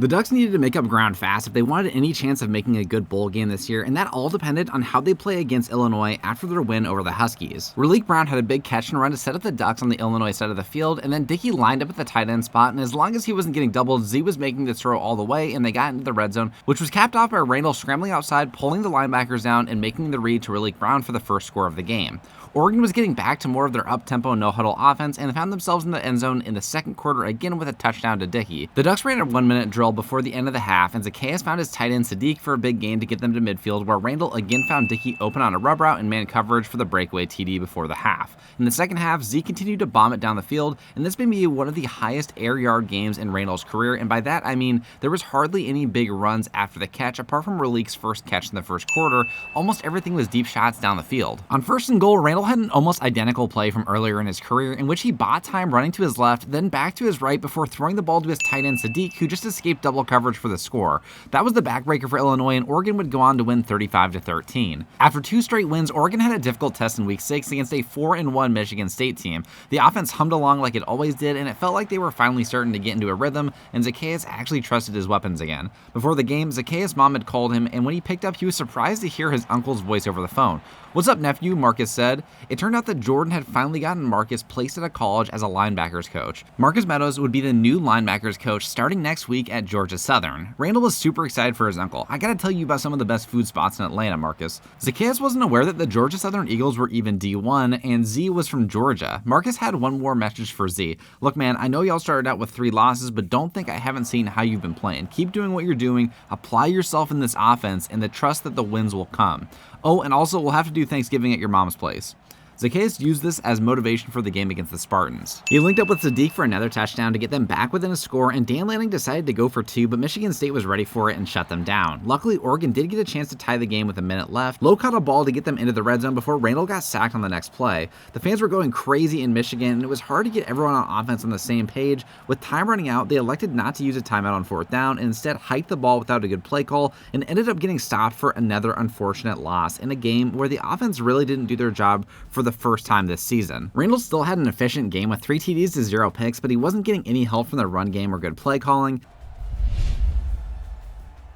Speaker 2: The Ducks needed to make up ground fast if they wanted any chance of making a good bowl game this year, and that all depended on how they play against Illinois after their win over the Huskies. Raleek Brown had a big catch and run to set up the Ducks on the Illinois side of the field, and then Dickey lined up at the tight end spot, and as long as he wasn't getting doubled, Z was making the throw all the way, and they got into the red zone, which was capped off by Randle scrambling outside, pulling the linebackers down, and making the read to Raleek Brown for the first score of the game. Oregon was getting back to more of their up-tempo, no-huddle offense and found themselves in the end zone in the second quarter again with a touchdown to Dickey. The Ducks ran a 1-minute drill before the end of the half, and Zaccheus found his tight end Sadiq for a big gain to get them to midfield, where Randle again found Dickey open on a rub route and man coverage for the breakaway TD before the half. In the second half, Z continued to bomb it down the field, and this may be one of the highest air yard games in Randle's career, and by that I mean there was hardly any big runs after the catch, apart from Raleek's first catch in the first quarter. Almost everything was deep shots down the field. On first and goal, Randle had an almost identical play from earlier in his career, in which he bought time running to his left, then back to his right before throwing the ball to his tight end Sadiq, who just escaped double coverage for the score. That was the backbreaker for Illinois, and Oregon would go on to win 35-13. After 2 straight wins, Oregon had a difficult test in Week 6 against a 4-1 Michigan State team. The offense hummed along like it always did, and it felt like they were finally starting to get into a rhythm, and Zaccheus actually trusted his weapons again. Before the game, Zaccheus' mom had called him, and when he picked up, he was surprised to hear his uncle's voice over the phone. "What's up, nephew?" Marcus said. It turned out that Jordan had finally gotten Marcus placed at a college as a linebackers coach. Marcus Meadows would be the new linebackers coach starting next week at Georgia Southern. Randle was super excited for his uncle. "I gotta tell you about some of the best food spots in Atlanta, Marcus." Zaccheus wasn't aware that the Georgia Southern Eagles were even D1, and Z was from Georgia. Marcus had one more message for Z. "Look, man, I know y'all started out with 3 losses, but don't think I haven't seen how you've been playing. Keep doing what you're doing, apply yourself in this offense, and the trust that the wins will come. Oh, and also, we'll have to do Thanksgiving at your mom's place." Zaccheus used this as motivation for the game against the Spartans. He linked up with Sadiq for another touchdown to get them back within a score, and Dan Lanning decided to go for 2, but Michigan State was ready for it and shut them down. Luckily, Oregon did get a chance to tie the game with a minute left. Lowe caught a ball to get them into the red zone before Randle got sacked on the next play. The fans were going crazy in Michigan, and it was hard to get everyone on offense on the same page. With time running out, they elected not to use a timeout on 4th down and instead hiked the ball without a good play call and ended up getting stopped for another unfortunate loss in a game where the offense really didn't do their job for the first time this season. Randle still had an efficient game with 3 TDs to 0 picks, but he wasn't getting any help from the run game or good play calling.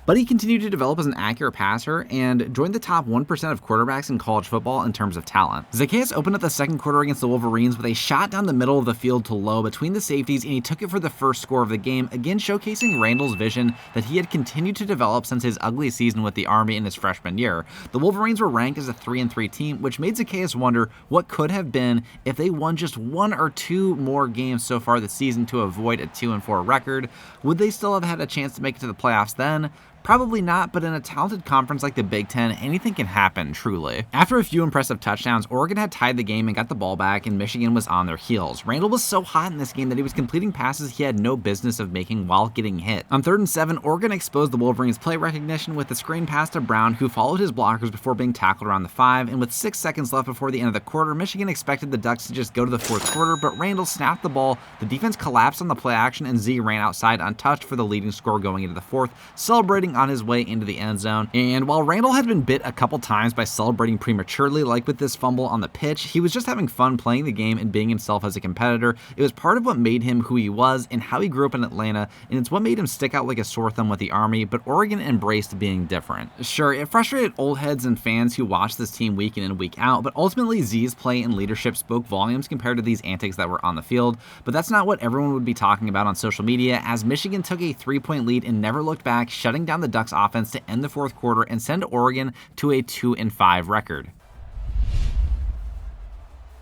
Speaker 2: But he continued to develop as an accurate passer and joined the top 1% of quarterbacks in college football in terms of talent. Zaccheus opened up the second quarter against the Wolverines with a shot down the middle of the field to Lowe between the safeties, and he took it for the first score of the game, again showcasing Randle's vision that he had continued to develop since his ugly season with the Army in his freshman year. The Wolverines were ranked as a 3-3 team, which made Zaccheus wonder what could have been if they won just 1 or 2 more games so far this season to avoid a 2-4 record. Would they still have had a chance to make it to the playoffs then? Probably not, but in a talented conference like the Big Ten, anything can happen, truly. After a few impressive touchdowns, Oregon had tied the game and got the ball back, and Michigan was on their heels. Randle was so hot in this game that he was completing passes he had no business of making while getting hit. On 3rd and 7, Oregon exposed the Wolverines' play recognition with a screen pass to Brown, who followed his blockers before being tackled around the 5, and with 6 seconds left before the end of the quarter, Michigan expected the Ducks to just go to the 4th quarter, but Randle snapped the ball, the defense collapsed on the play action, and Z ran outside untouched for the leading score going into the 4th, celebrating on his way into the end zone. And while Randle had been bit a couple times by celebrating prematurely, like with this fumble on the pitch, he was just having fun playing the game and being himself as a competitor. It was part of what made him who he was and how he grew up in Atlanta, and it's what made him stick out like a sore thumb with the Army, but Oregon embraced being different. Sure, it frustrated old heads and fans who watched this team week in and week out, but ultimately Z's play and leadership spoke volumes compared to these antics that were on the field. But that's not what everyone would be talking about on social media, as Michigan took a 3-point lead and never looked back, shutting down the Ducks offense to end the 4th quarter and send Oregon to a 2-5 record.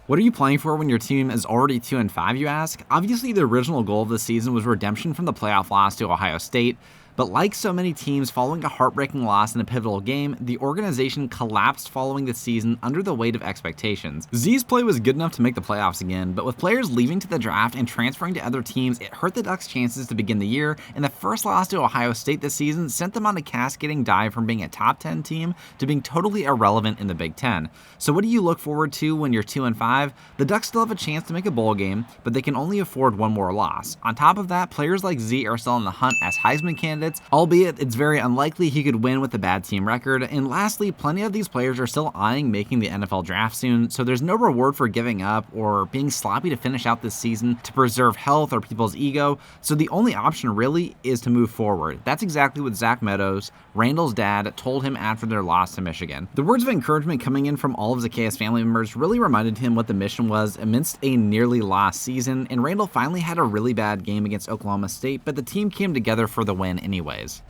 Speaker 2: What are you playing for when your team is already 2-5, you ask? Obviously, the original goal of the season was redemption from the playoff loss to Ohio State, But like so many teams following a heartbreaking loss in a pivotal game, the organization collapsed following the season under the weight of expectations. Z's play was good enough to make the playoffs again, but with players leaving to the draft and transferring to other teams, it hurt the Ducks' chances to begin the year, and the first loss to Ohio State this season sent them on a cascading dive from being a top 10 team to being totally irrelevant in the Big Ten. So what do you look forward to when you're 2-5? The Ducks still have a chance to make a bowl game, but they can only afford one more loss. On top of that, players like Z are still in the hunt as Heisman candidates, albeit it's very unlikely he could win with a bad team record. And lastly, plenty of these players are still eyeing making the NFL draft soon, so there's no reward for giving up or being sloppy to finish out this season to preserve health or people's ego, so the only option really is to move forward. That's exactly what Zach Meadows, Randle's dad, told him after their loss to Michigan. The words of encouragement coming in from all of Zaccheus family members really reminded him what the mission was amidst a nearly lost season, and Randle finally had a really bad game against Oklahoma State, but the team came together for the win anyways.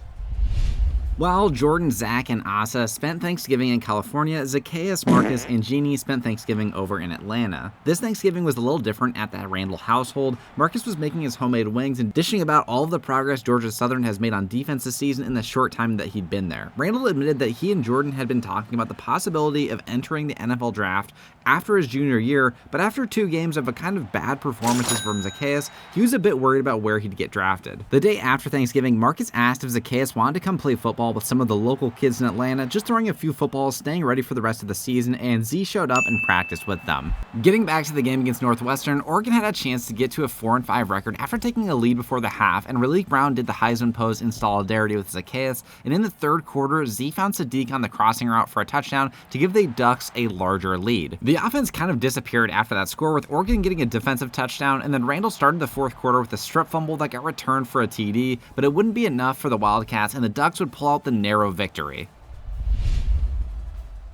Speaker 2: While Jordan, Zach, and Asa spent Thanksgiving in California, Zaccheus, Marcus, and Jeannie spent Thanksgiving over in Atlanta. This Thanksgiving was a little different at the Randle household. Marcus was making his homemade wings and dishing about all of the progress Georgia Southern has made on defense this season in the short time that he'd been there. Randle admitted that he and Jordan had been talking about the possibility of entering the NFL draft after his junior year, but after 2 games of a kind of bad performances from Zaccheus, he was a bit worried about where he'd get drafted. The day after Thanksgiving, Marcus asked if Zaccheus wanted to come play football with some of the local kids in Atlanta, just throwing a few footballs, staying ready for the rest of the season, and Z showed up and practiced with them. Getting back to the game against Northwestern, Oregon had a chance to get to a 4-5 record after taking a lead before the half, and Raleek Brown did the Heisman pose in solidarity with Zaccheus, and in the third quarter, Z found Sadiq on the crossing route for a touchdown to give the Ducks a larger lead. The offense kind of disappeared after that score, with Oregon getting a defensive touchdown, and then Randle started the fourth quarter with a strip fumble that got returned for a TD, but it wouldn't be enough for the Wildcats, and the Ducks would pull out the narrow victory.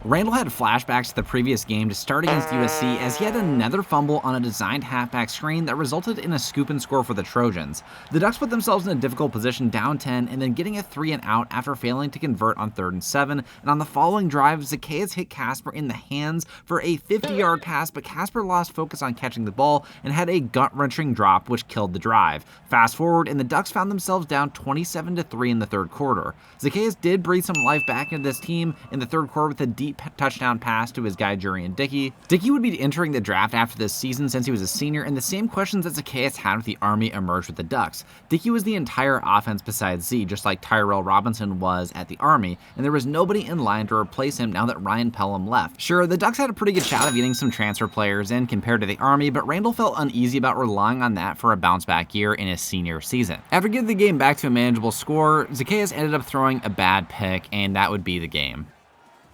Speaker 2: Randle had flashbacks to the previous game to start against USC as he had another fumble on a designed halfback screen that resulted in a scoop and score for the Trojans. The Ducks put themselves in a difficult position down 10 and then getting a 3-and-out after failing to convert on 3rd and 7, and on the following drive, Zaccheus hit Casper in the hands for a 50-yard pass, but Casper lost focus on catching the ball and had a gut-wrenching drop which killed the drive. Fast forward, and the Ducks found themselves down 27-3 in the third quarter. Zaccheus did breathe some life back into this team in the third quarter with a deep touchdown pass to his guy Jurian Dickey. Dickey would be entering the draft after this season since he was a senior, and the same questions that Zaccheus had with the Army emerged with the Ducks. Dickey was the entire offense besides Z, just like Tyrell Robinson was at the Army, and there was nobody in line to replace him now that Ryan Pelham left. Sure, the Ducks had a pretty good shot of getting some transfer players in compared to the Army, but Randle felt uneasy about relying on that for a bounce-back year in his senior season. After getting the game back to a manageable score, Zaccheus ended up throwing a bad pick, and that would be the game.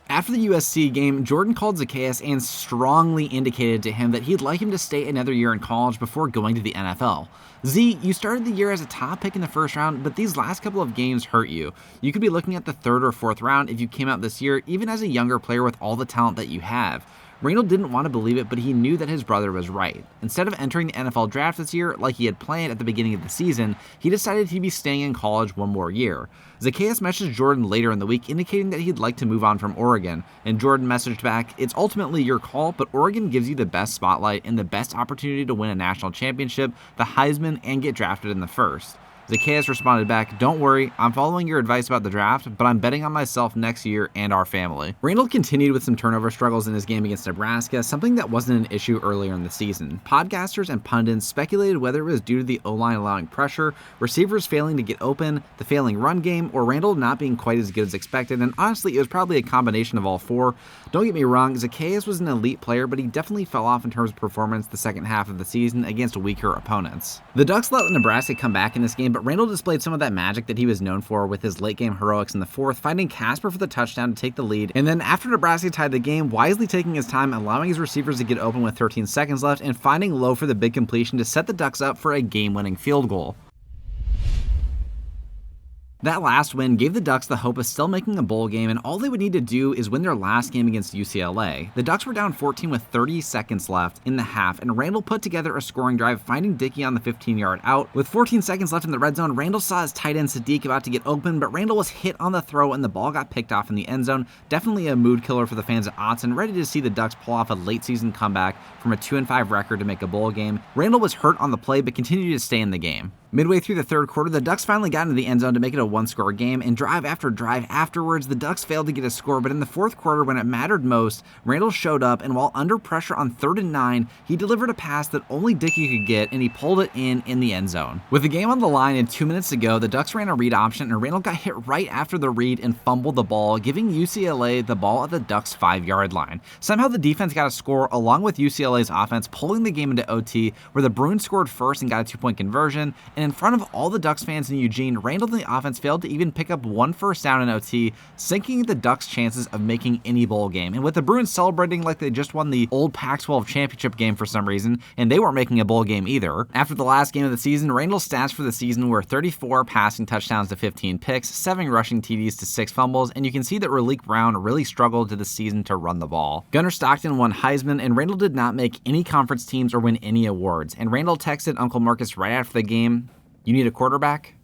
Speaker 2: After the USC game, Jordan called Zaccheus and strongly indicated to him that he'd like him to stay another year in college before going to the NFL. Z, you started the year as a top pick in the first round, but these last couple of games hurt you. You could be looking at the 3rd or 4th round if you came out this year, even as a younger player with all the talent that you have. Randle didn't want to believe it, but he knew that his brother was right. Instead of entering the NFL draft this year like he had planned at the beginning of the season, he decided he'd be staying in college one more year. Zaccheus messaged Jordan later in the week indicating that he'd like to move on from Oregon, and Jordan messaged back, "It's ultimately your call, but Oregon gives you the best spotlight and the best opportunity to win a national championship, the Heisman, and get drafted in the first." Zaccheus responded back, "Don't worry, I'm following your advice about the draft, but I'm betting on myself next year and our family." Randle continued with some turnover struggles in his game against Nebraska, something that wasn't an issue earlier in the season. Podcasters and pundits speculated whether it was due to the O-line allowing pressure, receivers failing to get open, the failing run game, or Randle not being quite as good as expected, and honestly, it was probably a combination of all four. Don't get me wrong, Zaccheus was an elite player, but he definitely fell off in terms of performance the second half of the season against weaker opponents. The Ducks let Nebraska come back in this game, but Randle displayed some of that magic that he was known for with his late game heroics in the fourth, finding Casper for the touchdown to take the lead, and then after Nebraska tied the game, wisely taking his time, allowing his receivers to get open with 13 seconds left, and finding Lowe for the big completion to set the Ducks up for a game-winning field goal. That last win gave the Ducks the hope of still making a bowl game, and all they would need to do is win their last game against UCLA. The Ducks were down 14 with 30 seconds left in the half, and Randle put together a scoring drive, finding Dickey on the 15-yard out. With 14 seconds left in the red zone, Randle saw his tight end Sadiq about to get open, but Randle was hit on the throw and the ball got picked off in the end zone. Definitely a mood killer for the fans at Autzen, ready to see the Ducks pull off a late-season comeback from a 2-5 record to make a bowl game. Randle was hurt on the play, but continued to stay in the game. Midway through the third quarter, the Ducks finally got into the end zone to make it a one-score game, and drive after drive afterwards, the Ducks failed to get a score, but in the fourth quarter, when it mattered most, Randle showed up, and while under pressure on 3rd and 9, he delivered a pass that only Dickey could get, and he pulled it in the end zone. With the game on the line and 2 minutes to go, the Ducks ran a read option, and Randle got hit right after the read and fumbled the ball, giving UCLA the ball at the Ducks' 5-yard line. Somehow the defense got a score along with UCLA's offense, pulling the game into OT, where the Bruins scored first and got a 2-point conversion, and in front of all the Ducks fans in Eugene, Randle and the offense failed to even pick up one first down in OT, sinking the Ducks' chances of making any bowl game. And with the Bruins celebrating like they just won the old Pac-12 championship game for some reason, and they weren't making a bowl game either. After the last game of the season, Randle's stats for the season were 34 passing touchdowns to 15 picks, 7 rushing TDs to 6 fumbles, and you can see that Raleek Brown really struggled this season to run the ball. Gunnar Stockton won Heisman, and Randle did not make any conference teams or win any awards. And Randle texted Uncle Marcus right after the game, "You need a quarterback?"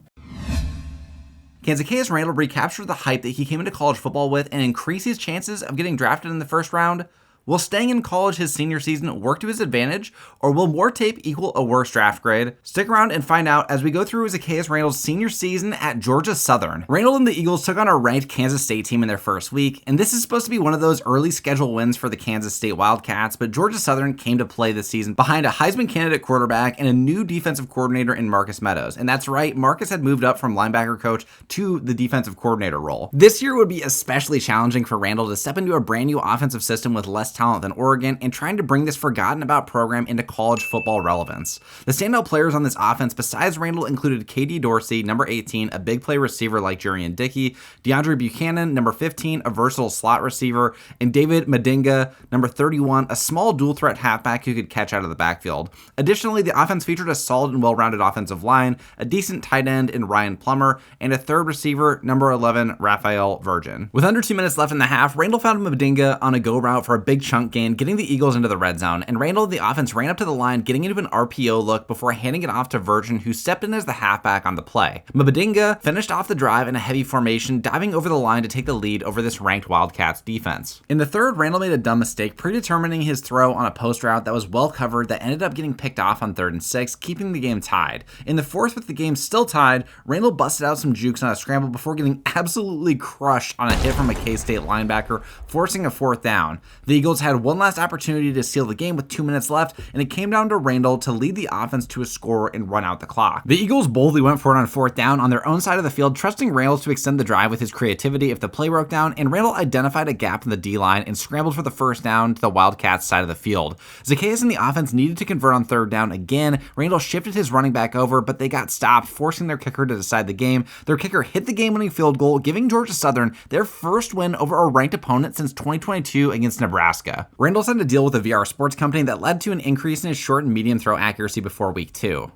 Speaker 2: Can Zaccheus Randle recapture the hype that he came into college football with and increase his chances of getting drafted in the first round? Will staying in college his senior season work to his advantage, or will more tape equal a worse draft grade? Stick around and find out as we go through Zaccheus Randle's senior season at Georgia Southern. Randle and the Eagles took on a ranked Kansas State team in their first week, and this is supposed to be one of those early schedule wins for the Kansas State Wildcats, but Georgia Southern came to play this season behind a Heisman candidate quarterback and a new defensive coordinator in Marcus Meadows. And that's right, Marcus had moved up from linebacker coach to the defensive coordinator role. This year would be especially challenging for Randle to step into a brand new offensive system with less talent than Oregon and trying to bring this forgotten about program into college football relevance. The standout players on this offense besides Randle included KD Dorsey, number 18, a big play receiver like Jurian Dickey, DeAndre Buchanan, number 15, a versatile slot receiver, and David Madinga, number 31, a small dual threat halfback who could catch out of the backfield. Additionally, the offense featured a solid and well-rounded offensive line, a decent tight end in Ryan Plummer, and a third receiver, number 11, Raphael Virgin. With under 2 minutes left in the half, Randle found Madinga on a go route for a big chunk gain, getting the Eagles into the red zone, and Randle, the offense, ran up to the line, getting into an RPO look before handing it off to Virgin, who stepped in as the halfback on the play. Mbadinga finished off the drive in a heavy formation, diving over the line to take the lead over this ranked Wildcats defense. In the third, Randle made a dumb mistake, predetermining his throw on a post route that was well covered that ended up getting picked off on 3rd and 6, keeping the game tied. In the fourth, with the game still tied, Randle busted out some jukes on a scramble before getting absolutely crushed on a hit from a K-State linebacker, forcing a 4th down. The Eagles had one last opportunity to seal the game with 2 minutes left, and it came down to Randle to lead the offense to a score and run out the clock. The Eagles boldly went for it on 4th down on their own side of the field, trusting Randle to extend the drive with his creativity if the play broke down, and Randle identified a gap in the D-line and scrambled for the first down to the Wildcats side of the field. Zaccheus and the offense needed to convert on 3rd down again. Randle shifted his running back over, but they got stopped, forcing their kicker to decide the game. Their kicker hit the game-winning field goal, giving Georgia Southern their first win over a ranked opponent since 2022 against Nebraska. Randle signed a deal with a VR sports company that led to an increase in his short and medium throw accuracy before week 2.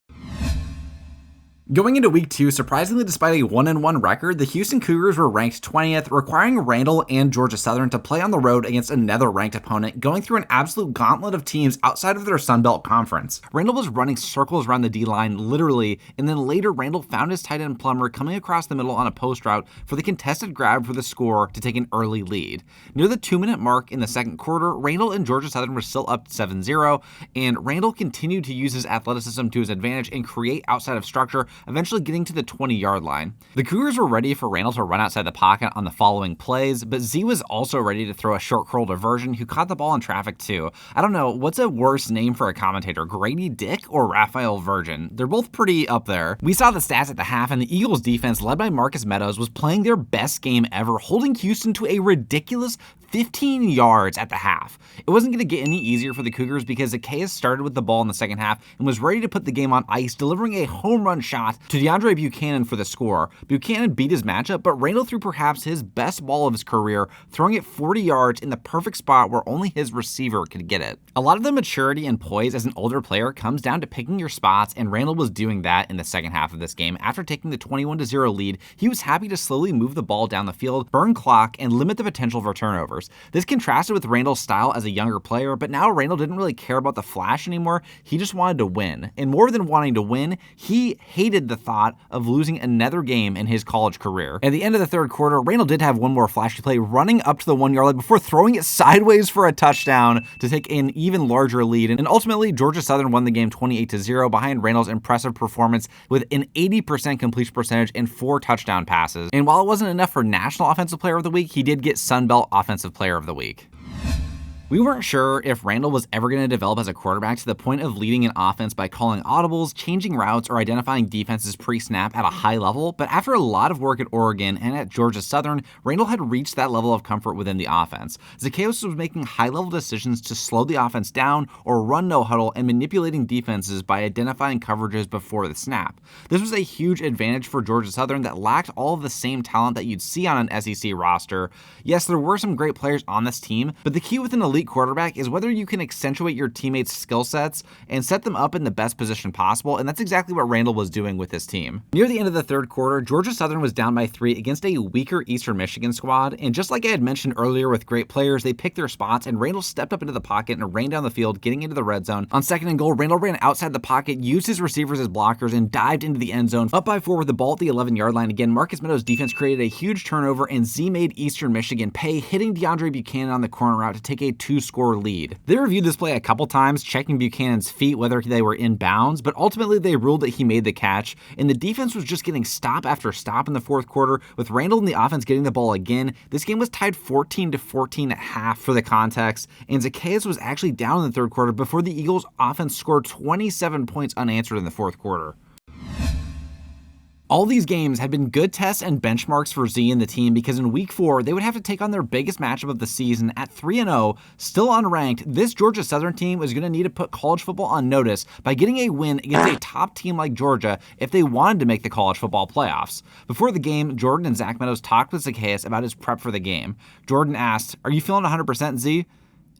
Speaker 2: Going into week 2, surprisingly, despite a 1-1 record, the Houston Cougars were ranked 20th, requiring Randle and Georgia Southern to play on the road against another ranked opponent, going through an absolute gauntlet of teams outside of their Sun Belt conference. Randle was running circles around the D-line, literally, and then later Randle found his tight end Plummer coming across the middle on a post route for the contested grab for the score to take an early lead. Near the 2-minute mark in the second quarter, Randle and Georgia Southern were still up 7-0, and Randle continued to use his athleticism to his advantage and create outside of structure, eventually getting to the 20-yard line. The Cougars were ready for Randle to run outside the pocket on the following plays, but Z was also ready to throw a short curl to Virgin, who caught the ball in traffic too. I don't know, what's a worse name for a commentator, Grady Dick or Raphael Virgin? They're both pretty up there. We saw the stats at the half, and the Eagles defense, led by Marcus Meadows, was playing their best game ever, holding Houston to a ridiculous 15 yards at the half. It wasn't going to get any easier for the Cougars because Zaccheus started with the ball in the second half and was ready to put the game on ice, delivering a home run shot to DeAndre Buchanan for the score. Buchanan beat his matchup, but Randle threw perhaps his best ball of his career, throwing it 40 yards in the perfect spot where only his receiver could get it. A lot of the maturity and poise as an older player comes down to picking your spots, and Randle was doing that in the second half of this game. After taking the 21-0 lead, he was happy to slowly move the ball down the field, burn clock, and limit the potential for turnovers. receivers. This contrasted with Randle's style as a younger player, but now Randle didn't really care about the flash anymore. He just wanted to win. And more than wanting to win, he hated the thought of losing another game in his college career. At the end of the third quarter, Randle did have one more flashy play, running up to the 1 yard line before throwing it sideways for a touchdown to take an even larger lead. And ultimately, Georgia Southern won the game 28-0 behind Randle's impressive performance with an 80% completion percentage and 4 touchdown passes. And while it wasn't enough for National Offensive Player of the Week, he did get Sun Belt Offensive Player of the Week. We weren't sure if Randle was ever going to develop as a quarterback to the point of leading an offense by calling audibles, changing routes, or identifying defenses pre-snap at a high level, but after a lot of work at Oregon and at Georgia Southern, Randle had reached that level of comfort within the offense. Zaccheus was making high-level decisions to slow the offense down or run no huddle and manipulating defenses by identifying coverages before the snap. This was a huge advantage for Georgia Southern that lacked all of the same talent that you'd see on an SEC roster. Yes, there were some great players on this team, but the key with an elite quarterback is whether you can accentuate your teammates' skill sets and set them up in the best position possible, and that's exactly what Randle was doing with this team. Near the end of the third quarter, Georgia Southern was down by 3 against a weaker Eastern Michigan squad, and just like I had mentioned earlier with great players, they picked their spots, and Randle stepped up into the pocket and ran down the field, getting into the red zone. On 2nd and goal, Randle ran outside the pocket, used his receivers as blockers, and dived into the end zone. Up by 4 with the ball at the 11-yard line. Again, Marcus Meadows' defense created a huge turnover, and Z made Eastern Michigan pay, hitting DeAndre Buchanan on the corner route to take a 2-score lead. They reviewed this play a couple times, checking Buchanan's feet whether they were in bounds, but ultimately they ruled that he made the catch, and the defense was just getting stop after stop in the fourth quarter, with Randle and the offense getting the ball again. This game was tied 14-14 at half for the context, and Zaccheus was actually down in the third quarter before the Eagles' offense scored 27 points unanswered in the fourth quarter. All these games had been good tests and benchmarks for Z and the team because in week 4, they would have to take on their biggest matchup of the season at 3-0, still unranked. This Georgia Southern team was going to need to put college football on notice by getting a win against a top team like Georgia if they wanted to make the college football playoffs. Before the game, Jordan and Zach Meadows talked with Zaccheus about his prep for the game. Jordan asked, "Are you feeling 100%, Z?"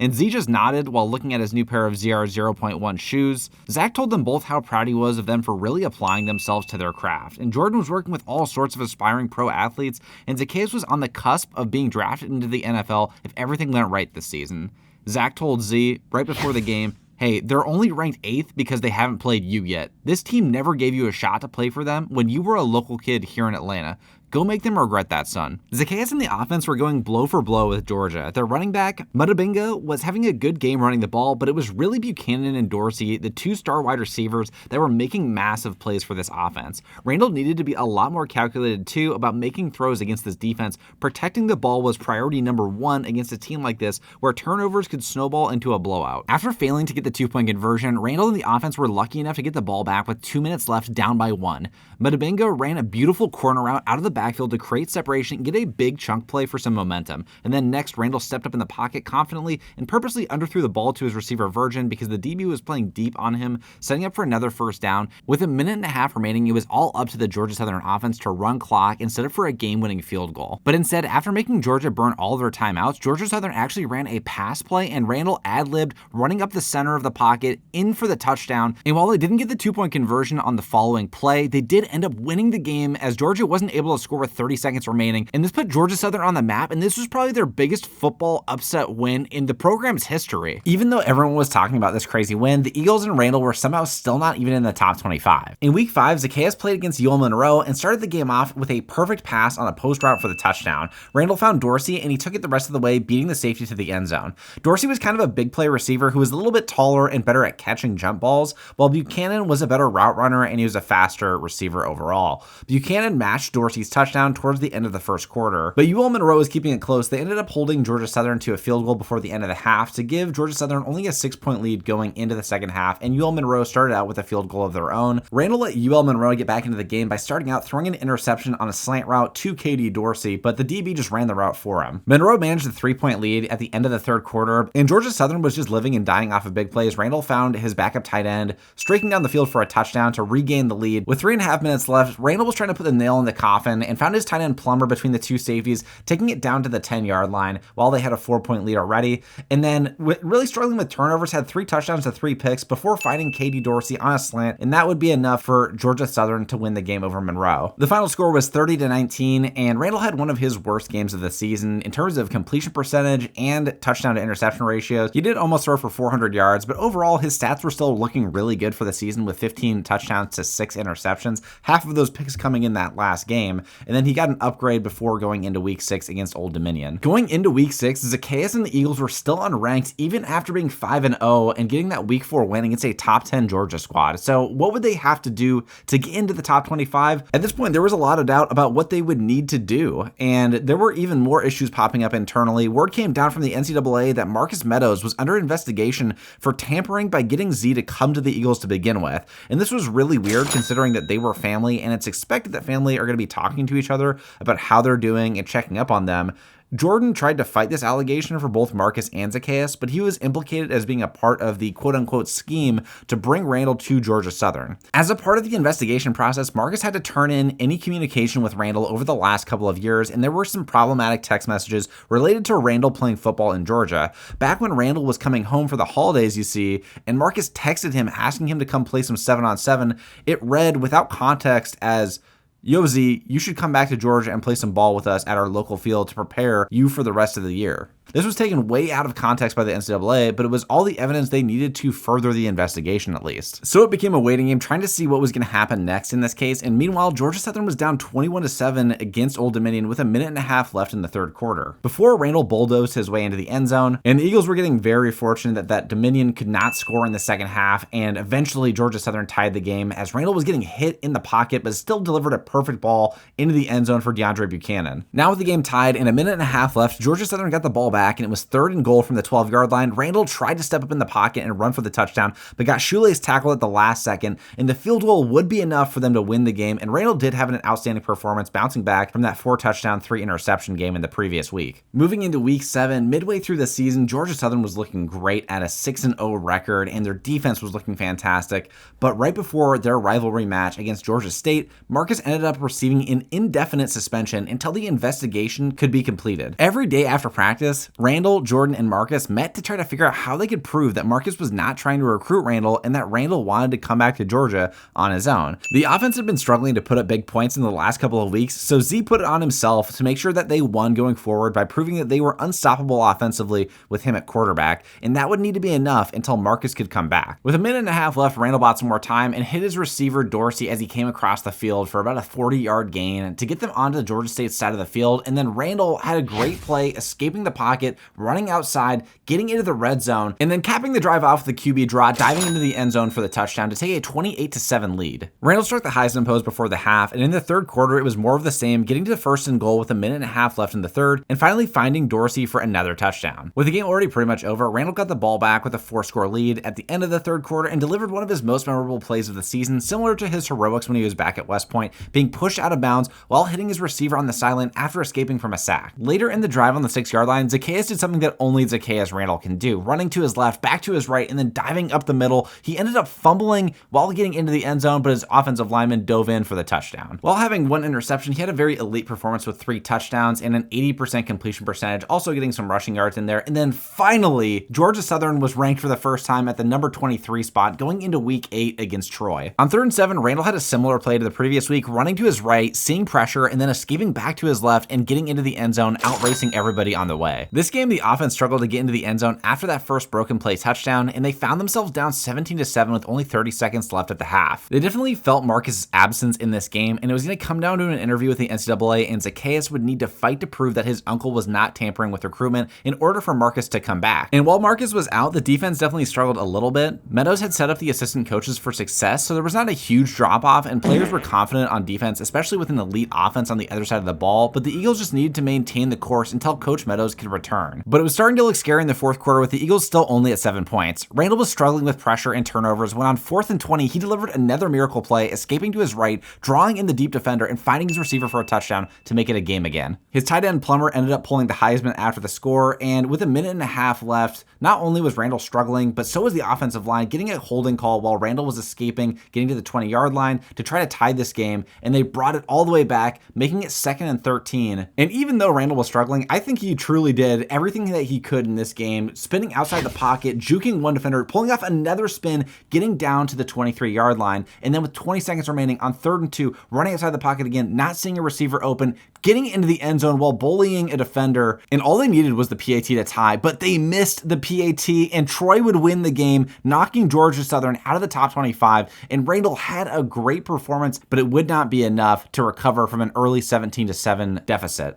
Speaker 2: And Z just nodded while looking at his new pair of ZR 0.1 shoes. Zach told them both how proud he was of them for really applying themselves to their craft. And Jordan was working with all sorts of aspiring pro athletes, and Zaccheus was on the cusp of being drafted into the NFL if everything went right this season. Zach told Z right before the game, "Hey, they're only ranked 8th because they haven't played you yet. This team never gave you a shot to play for them when you were a local kid here in Atlanta. Go make them regret that, son." Zaccheus and the offense were going blow for blow with Georgia. Their running back, Mudabinga, was having a good game running the ball, but it was really Buchanan and Dorsey, the 2-star wide receivers, that were making massive plays for this offense. Randle needed to be a lot more calculated, too, about making throws against this defense. Protecting the ball was priority number 1 against a team like this, where turnovers could snowball into a blowout. After failing to get the 2-point conversion, Randle and the offense were lucky enough to get the ball back with 2 minutes left, down by 1. Mudabinga ran a beautiful corner route out of the backfield to create separation and get a big chunk play for some momentum. And then next, Randle stepped up in the pocket confidently and purposely underthrew the ball to his receiver Virgin because the DB was playing deep on him, setting up for another first down. With a minute and a half remaining, it was all up to the Georgia Southern offense to run clock and set up for a game-winning field goal. But instead, after making Georgia burn all of their timeouts, Georgia Southern actually ran a pass play, and Randle ad-libbed, running up the center of the pocket in for the touchdown. And while they didn't get the 2-point conversion on the following play, they did end up winning the game as Georgia wasn't able to score with 30 seconds remaining, and this put Georgia Southern on the map, and this was probably their biggest football upset win in the program's history. Even though everyone was talking about this crazy win, the Eagles and Randle were somehow still not even in the top 25. In week 5, Zaccheus played against UL Monroe and started the game off with a perfect pass on a post route for the touchdown. Randle found Dorsey, and he took it the rest of the way, beating the safety to the end zone. Dorsey was kind of a big play receiver who was a little bit taller and better at catching jump balls, while Buchanan was a better route runner and he was a faster receiver overall. Buchanan matched Dorsey's touchdown towards the end of the first quarter, but UL Monroe was keeping it close. They ended up holding Georgia Southern to a field goal before the end of the half to give Georgia Southern only a 6-point lead going into the second half, and UL Monroe started out with a field goal of their own. Randle let UL Monroe get back into the game by starting out throwing an interception on a slant route to KD Dorsey, but the DB just ran the route for him. Monroe managed a 3-point lead at the end of the third quarter, and Georgia Southern was just living and dying off of big plays. Randle found his backup tight end, streaking down the field for a touchdown to regain the lead. With 3.5 minutes left, Randle was trying to put the nail in the coffin Jordan and found his tight end Plummer between the two safeties, taking it down to the 10-yard line while they had a 4-point lead already. And then really struggling with turnovers, had 3 touchdowns to 3 picks before finding Katie Dorsey on a slant, and that would be enough for Georgia Southern to win the game over Monroe. The final score was 30-19, and Randle had one of his worst games of the season in terms of completion percentage and touchdown to interception ratios. He did almost throw for 400 yards, but overall his stats were still looking really good for the season with 15 touchdowns to 6 interceptions, half of those picks coming in that last game, and then he got an upgrade before going into week 6 against Old Dominion. Going into week 6, Zaccheus and the Eagles were still unranked even after being 5-0 and getting that week 4 win against a top 10 Georgia squad. So what would they have to do to get into the top 25? At this point, there was a lot of doubt about what they would need to do, and there were even more issues popping up internally. Word came down from the NCAA that Marcus Meadows was under investigation for tampering by getting Z to come to the Eagles to begin with, and this was really weird considering that they were family, and it's expected that family are going to be talking to each other about how they're doing and checking up on them. Jordan tried to fight this allegation for both Marcus and Zaccheus, but he was implicated as being a part of the quote-unquote scheme to bring Randle to Georgia Southern. As a part of the investigation process, Marcus had to turn in any communication with Randle over the last couple of years, and there were some problematic text messages related to Randle playing football in Georgia. Back when Randle was coming home for the holidays, you see, and Marcus texted him asking him to come play some 7-on-7, it read without context as, "Yo, Z, you should come back to Georgia and play some ball with us at our local field to prepare you for the rest of the year." This was taken way out of context by the NCAA, but it was all the evidence they needed to further the investigation at least. So it became a waiting game trying to see what was going to happen next in this case, and meanwhile, Georgia Southern was down 21-7 against Old Dominion with a minute and a half left in the third quarter. Before Randle bulldozed his way into the end zone, and the Eagles were getting very fortunate that Dominion could not score in the second half, and eventually Georgia Southern tied the game as Randle was getting hit in the pocket, but still delivered a perfect ball into the end zone for DeAndre Buchanan. Now with the game tied and a minute and a half left, Georgia Southern got the ball back, and it was 3rd and goal from the 12-yard line. Randle tried to step up in the pocket and run for the touchdown, but got shoelace tackled at the last second, and the field goal would be enough for them to win the game, and Randle did have an outstanding performance bouncing back from that 4-touchdown, 3-interception game in the previous week. Moving into week 7, midway through the season, Georgia Southern was looking great at a 6-0 record, and their defense was looking fantastic, but right before their rivalry match against Georgia State, Marcus ended up receiving an indefinite suspension until the investigation could be completed. Every day after practice, Randle, Jordan, and Marcus met to try to figure out how they could prove that Marcus was not trying to recruit Randle and that Randle wanted to come back to Georgia on his own. The offense had been struggling to put up big points in the last couple of weeks, so Z put it on himself to make sure that they won going forward by proving that they were unstoppable offensively with him at quarterback, and that would need to be enough until Marcus could come back. With a minute and a half left, Randle bought some more time and hit his receiver Dorsey as he came across the field for about a 40-yard gain to get them onto the Georgia State side of the field, and then Randle had a great play escaping the pocket, running outside, getting into the red zone, and then capping the drive off with the QB draw, diving into the end zone for the touchdown to take a 28-7 lead. Randle struck the Heisman pose before the half, and in the third quarter, it was more of the same, getting to the 1st and goal with a minute and a half left in the third, and finally finding Dorsey for another touchdown. With the game already pretty much over, Randle got the ball back with a 4-score lead at the end of the third quarter and delivered one of his most memorable plays of the season, similar to his heroics when he was back at West Point, being pushed out of bounds while hitting his receiver on the sideline after escaping from a sack. Later in the drive on the 6-yard line, Zaccheus did something that only Zaccheus Randle can do, running to his left, back to his right, and then diving up the middle. He ended up fumbling while getting into the end zone, but his offensive lineman dove in for the touchdown. While having 1 interception, he had a very elite performance with 3 touchdowns and an 80% completion percentage, also getting some rushing yards in there. And then finally, Georgia Southern was ranked for the first time at the number 23 spot going into week 8 against Troy. On 3rd and 7, Randle had a similar play to the previous week, running to his right, seeing pressure, and then escaping back to his left and getting into the end zone, outracing everybody on the way. This game, the offense struggled to get into the end zone after that first broken play touchdown, and they found themselves down 17-7 with only 30 seconds left at the half. They definitely felt Marcus' absence in this game, and it was going to come down to an interview with the NCAA, and Zaccheus would need to fight to prove that his uncle was not tampering with recruitment in order for Marcus to come back. And while Marcus was out, the defense definitely struggled a little bit. Meadows had set up the assistant coaches for success, so there was not a huge drop-off, and players were confident on defense, especially with an elite offense on the other side of the ball, but the Eagles just needed to maintain the course until Coach Meadows could return. But it was starting to look scary in the fourth quarter with the Eagles still only at 7 points. Randle was struggling with pressure and turnovers when on 4th and 20, he delivered another miracle play, escaping to his right, drawing in the deep defender, and finding his receiver for a touchdown to make it a game again. His tight end Plummer ended up pulling the Heisman after the score, and with a minute and a half left, not only was Randle struggling, but so was the offensive line, getting a holding call while Randle was escaping, getting to the 20-yard line to try to tie this game, and they brought it all the way back, making it 2nd and 13. And even though Randle was struggling, I think he truly did everything that he could in this game, spinning outside the pocket, juking one defender, pulling off another spin, getting down to the 23-yard line, and then with 20 seconds remaining on 3rd and 2, running outside the pocket again, not seeing a receiver open, getting into the end zone while bullying a defender, and all they needed was the PAT to tie, but they missed the PAT, and Troy would win the game, knocking Georgia Southern out of the top 25, and Randle had a great performance, but it would not be enough to recover from an early 17-7 deficit.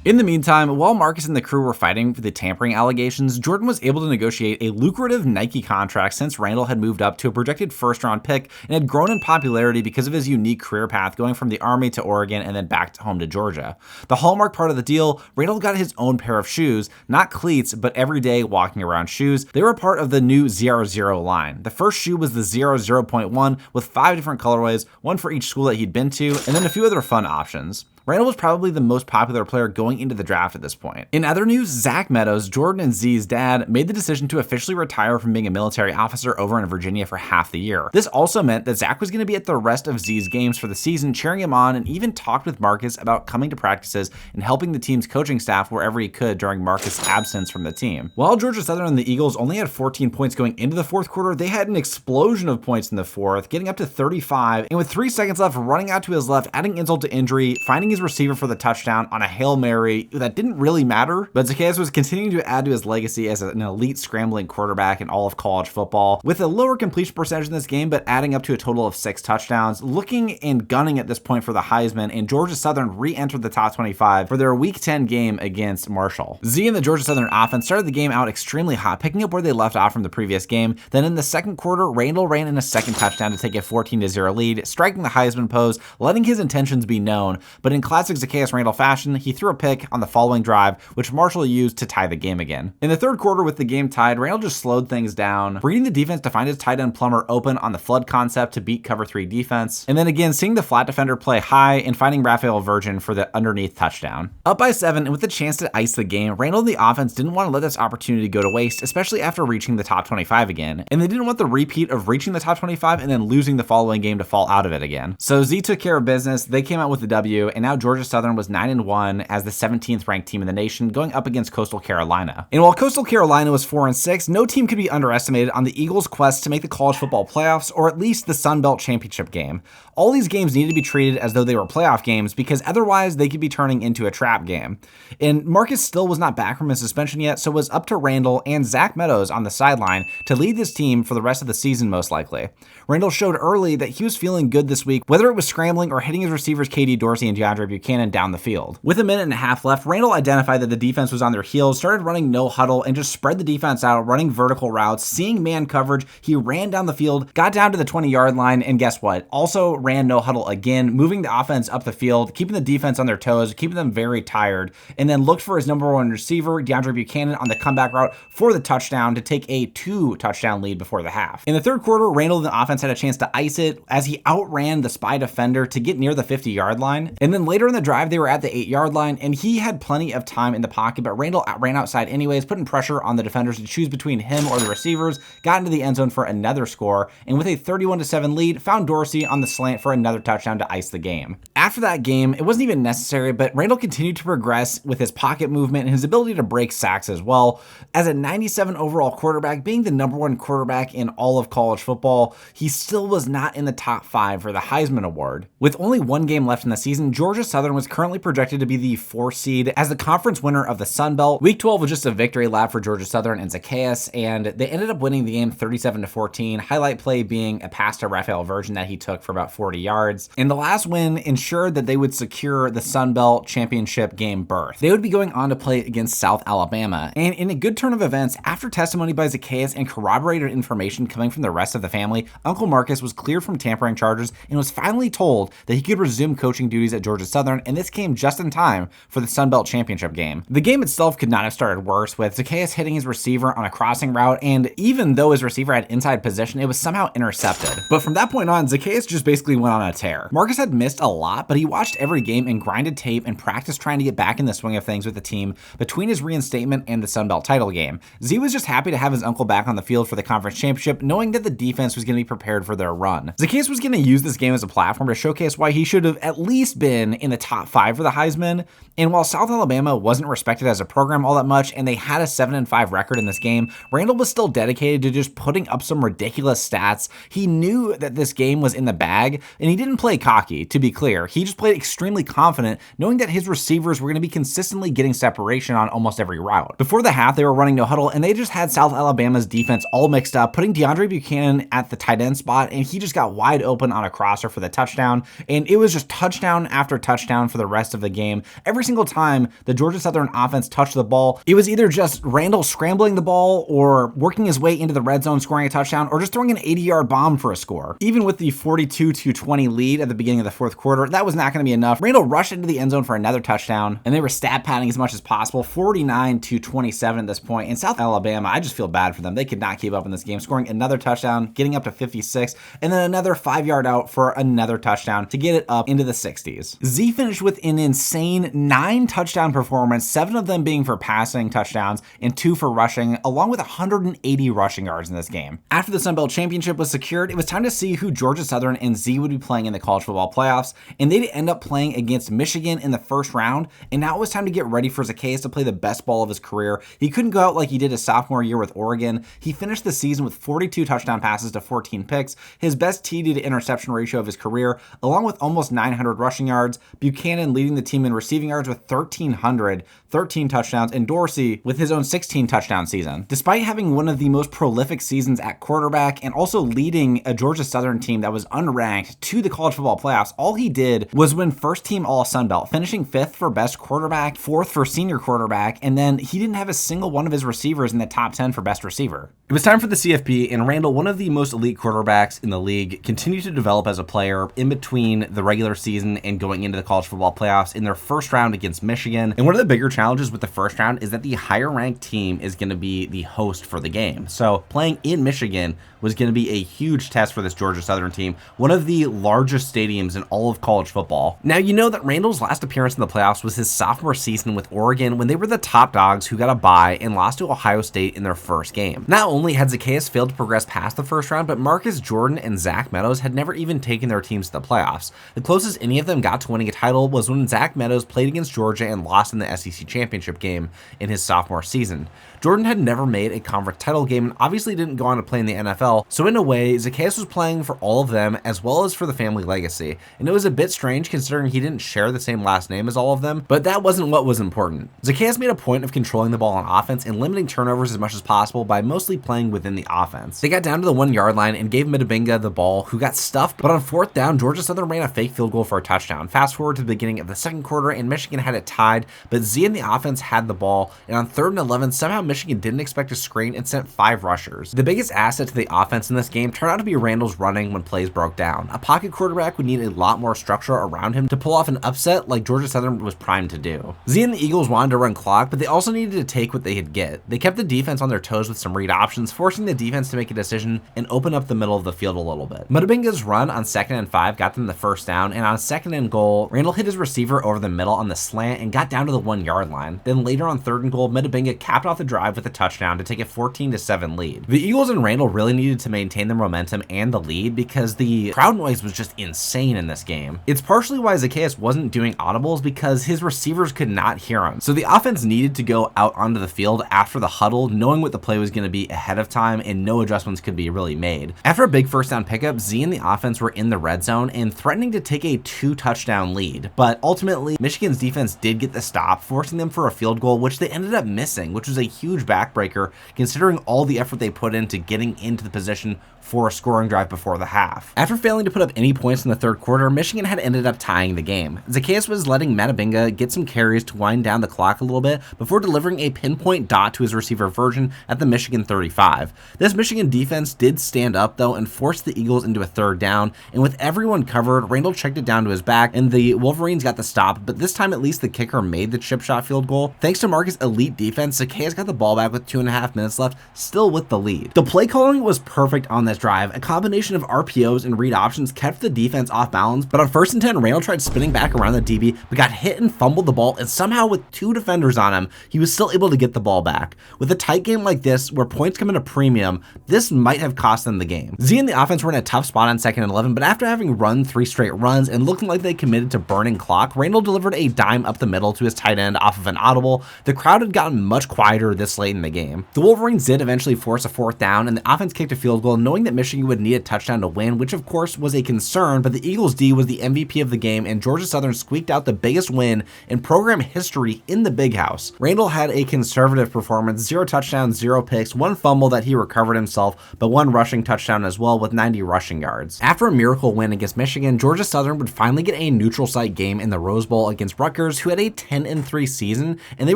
Speaker 2: In the meantime, while Marcus and the crew were fighting for the tampering allegations, Jordan was able to negotiate a lucrative Nike contract since Randle had moved up to a projected first-round pick and had grown in popularity because of his unique career path going from the Army to Oregon and then back home to Georgia. The hallmark part of the deal, Randle got his own pair of shoes, not cleats, but everyday walking around shoes. They were part of the new 00 line. The first shoe was the 00.1 with 5 different colorways, one for each school that he'd been to, and then a few other fun options. Randle was probably the most popular player going into the draft at this point. In other news, Zach Meadows, Jordan and Z's dad, made the decision to officially retire from being a military officer over in Virginia for half the year. This also meant that Zach was going to be at the rest of Z's games for the season, cheering him on, and even talked with Marcus about coming to practices and helping the team's coaching staff wherever he could during Marcus' absence from the team. While Georgia Southern and the Eagles only had 14 points going into the fourth quarter, they had an explosion of points in the fourth, getting up to 35, and with 3 seconds left, running out to his left, adding insult to injury, finding his receiver for the touchdown on a Hail Mary that didn't really matter, but Zaccheus was continuing to add to his legacy as an elite scrambling quarterback in all of college football, with a lower completion percentage in this game, but adding up to a total of 6 touchdowns, looking and gunning at this point for the Heisman, and Georgia Southern re-entered the top 25 for their Week 10 game against Marshall. Z and the Georgia Southern offense started the game out extremely hot, picking up where they left off from the previous game. Then in the second quarter, Randle ran in a second touchdown to take a 14-0 lead, striking the Heisman pose, letting his intentions be known, but in classic Zaccheus Randle fashion, he threw a pick on the following drive, which Marshall used to tie the game again. In the third quarter, with the game tied, Randle just slowed things down, reading the defense to find his tight end Plummer open on the flood concept to beat cover 3 defense, and then again seeing the flat defender play high and finding Raphael Virgin for the underneath touchdown. Up by 7 and with the chance to ice the game, Randle and the offense didn't want to let this opportunity go to waste, especially after reaching the top 25 again, and they didn't want the repeat of reaching the top 25 and then losing the following game to fall out of it again. So Z took care of business, they came out with the W, and now Georgia Southern was 9-1 as the 17th ranked team in the nation, going up against Coastal Carolina. And while Coastal Carolina was 4-6, no team could be underestimated on the Eagles' quest to make the college football playoffs, or at least the Sun Belt Championship game. All these games needed to be treated as though they were playoff games, because otherwise they could be turning into a trap game. And Marcus still was not back from his suspension yet, so it was up to Randle and Zach Meadows on the sideline to lead this team for the rest of the season, most likely. Randle showed early that he was feeling good this week, whether it was scrambling or hitting his receivers KD Dorsey and DeAndre Buchanan down the field. With a minute and a half left, Randle identified that the defense was on their heels, started running no huddle, and just spread the defense out, running vertical routes, seeing man coverage. He ran down the field, got down to the 20-yard line, and guess what? Also ran no huddle again, moving the offense up the field, keeping the defense on their toes, keeping them very tired, and then looked for his number 1 receiver, DeAndre Buchanan, on the comeback route for the touchdown to take a 2-touchdown lead before the half. In the third quarter, Randle and the offense had a chance to ice it as he outran the spy defender to get near the 50-yard line. And then later in the drive, they were at the 8-yard line, and he had plenty of time in the pocket, but Randle ran outside anyways, putting pressure on the defenders to choose between him or the receivers, got into the end zone for another score, and with a 31-7 lead, found Dorsey on the slant for another touchdown to ice the game. After that game, it wasn't even necessary, but Randle continued to progress with his pocket movement and his ability to break sacks as well. As a 97 overall quarterback, being the number 1 quarterback in all of college football, he still was not in the top 5 for the Heisman Award. With only 1 game left in the season, Georgia Southern was currently projected to be the 4th seed as the conference winner of the Sun Belt. Week 12 was just a victory lap for Georgia Southern and Zaccheus, and they ended up winning the game 37-14, highlight play being a pass to Raphael Virgin that he took for about 40 yards. And the last win ensured that they would secure the Sun Belt Championship game berth. They would be going on to play against South Alabama, and in a good turn of events, after testimony by Zaccheus and corroborated information coming from the rest of the family, Uncle Marcus was cleared from tampering charges and was finally told that he could resume coaching duties at Georgia Georgia Southern, and this came just in time for the Sun Belt Championship game. The game itself could not have started worse, with Zaccheus hitting his receiver on a crossing route, and even though his receiver had inside position, it was somehow intercepted. But from that point on, Zaccheus just basically went on a tear. Marcus had missed a lot, but he watched every game and grinded tape and practiced trying to get back in the swing of things with the team between his reinstatement and the Sun Belt title game. Z was just happy to have his uncle back on the field for the conference championship, knowing that the defense was going to be prepared for their run. Zaccheus was going to use this game as a platform to showcase why he should have at least been in the top 5 for the Heisman. And while South Alabama wasn't respected as a program all that much, and they had a 7-5 record in this game, Randle was still dedicated to just putting up some ridiculous stats. He knew that this game was in the bag, and he didn't play cocky, to be clear. He just played extremely confident, knowing that his receivers were going to be consistently getting separation on almost every route. Before the half, they were running no huddle, and they just had South Alabama's defense all mixed up, putting DeAndre Buchanan at the tight end spot, and he just got wide open on a crosser for the touchdown, and it was just touchdown after touchdown for the rest of the game. Every single time the Georgia Southern offense touched the ball, it was either just Randle scrambling the ball or working his way into the red zone, scoring a touchdown, or just throwing an 80-yard bomb for a score. Even with the 42-20 lead at the beginning of the fourth quarter, that was not going to be enough. Randle rushed into the end zone for another touchdown, and they were stat padding as much as possible, 49-27 at this point. In South Alabama, I just feel bad for them. They could not keep up in this game, scoring another touchdown, getting up to 56, and then another 5-yard out for another touchdown to get it up into the 60s. Z finished with an insane 9 touchdown performance, 7 of them being for passing touchdowns and 2 for rushing, along with 180 rushing yards in this game. After the Sun Belt Championship was secured, it was time to see who Georgia Southern and Z would be playing in the college football playoffs, and they'd end up playing against Michigan in the first round, and now it was time to get ready for Zaccheus to play the best ball of his career. He couldn't go out like he did his sophomore year with Oregon. He finished the season with 42 touchdown passes to 14 picks, his best TD to interception ratio of his career, along with almost 900 rushing yards. Buchanan leading the team in receiving yards with 1,300, 13 touchdowns, and Dorsey with his own 16 touchdown season. Despite having one of the most prolific seasons at quarterback and also leading a Georgia Southern team that was unranked to the college football playoffs, all he did was win first team all Sun Belt, finishing 5th for best quarterback, 4th for senior quarterback, and then he didn't have a single one of his receivers in the top 10 for best receiver. It was time for the CFP, and Randle, one of the most elite quarterbacks in the league, continued to develop as a player in between the regular season and going into the college football playoffs in their first round against Michigan. And one of the bigger challenges with the first round is that the higher ranked team is going to be the host for the game. So playing in Michigan was going to be a huge test for this Georgia Southern team, one of the largest stadiums in all of college football. Now, you know that Randle's last appearance in the playoffs was his sophomore season with Oregon, when they were the top dogs who got a bye and lost to Ohio State in their first game. Not only had Zaccheus failed to progress past the first round, but Marcus Jordan and Zach Meadows had never even taken their teams to the playoffs. The closest any of them got to winning a title was when Zach Meadows played against Georgia and lost in the SEC championship game in his sophomore season. Jordan had never made a conference title game and obviously didn't go on to play in the NFL, so in a way, Zaccheus was playing for all of them as well as for the family legacy, and it was a bit strange considering he didn't share the same last name as all of them, but that wasn't what was important. Zaccheus made a point of controlling the ball on offense and limiting turnovers as much as possible by mostly playing within the offense. They got down to the 1-yard line and gave Meadows the ball, who got stuffed, but on 4th down, Georgia Southern ran a fake field goal for a touchdown. Fast forward to the beginning of the second quarter, and Michigan had it tied, but Z and the offense had the ball, and on 3rd and 11, somehow Michigan didn't expect a screen and sent 5 rushers. The biggest asset to the offense in this game turned out to be Randle's running when plays broke down. A pocket quarterback would need a lot more structure around him to pull off an upset like Georgia Southern was primed to do. Z and the Eagles wanted to run clock, but they also needed to take what they could get. They kept the defense on their toes with some read options, forcing the defense to make a decision and open up the middle of the field a little bit. Meadows' run on 2nd and 5 got them the first down, and on 2nd and goal, Randle hit his receiver over the middle on the slant and got down to the 1-yard line. Then later on 3rd and goal, Meadows capped off the drive with a touchdown to take a 14-7 lead. The Eagles and Randle really needed to maintain their momentum and the lead because the crowd noise was just insane in this game. It's partially why Zaccheus wasn't doing audibles, because his receivers could not hear him. So the offense needed to go out onto the field after the huddle, knowing what the play was going to be ahead of time, and no adjustments could be really made. After a big first down pickup, Z and the offense were in the red zone and threatening to take a 2-touchdown lead, but ultimately Michigan's defense did get the stop, forcing them for a field goal, which they ended up missing, which was a huge backbreaker considering all the effort they put into getting into the position for a scoring drive before the half. After failing to put up any points in the 3rd quarter, Michigan had ended up tying the game. Zaccheus was letting Meadows get some carries to wind down the clock a little bit before delivering a pinpoint dot to his receiver Virgin at the Michigan 35. This Michigan defense did stand up though and forced the Eagles into a 3rd down, and with everyone covered, Randle checked it down to his back, and the Wolverines got the stop, but this time at least the kicker made the chip shot field goal. Thanks to Marcus' elite defense, Zaccheus got the ball back with 2.5 minutes left, still with the lead. The play calling was perfect on this drive. A combination of RPOs and read options kept the defense off balance, but on 1st and 10, Randle tried spinning back around the DB, but got hit and fumbled the ball, and somehow with 2 defenders on him, he was still able to get the ball back. With a tight game like this, where points come at a premium, this might have cost them the game. Z and the offense were in a tough spot on 2nd and 11, but after having run 3 straight runs and looking like they committed to burning clock, Randle delivered a dime up the middle to his tight end off of an audible. The crowd had gotten much quieter this late in the game. The Wolverines did eventually force a 4th down, and the offense kicked a field goal, knowing that Michigan would need a touchdown to win, which of course was a concern, but the Eagles D was the MVP of the game, and Georgia Southern squeaked out the biggest win in program history in the Big House. Randle had a conservative performance, 0 touchdowns, 0 picks, 1 fumble that he recovered himself, but 1 rushing touchdown as well with 90 rushing yards. After a miracle win against Michigan, Georgia Southern would finally get a neutral site game in the Rose Bowl against Rutgers, who had a 10-3 season, and they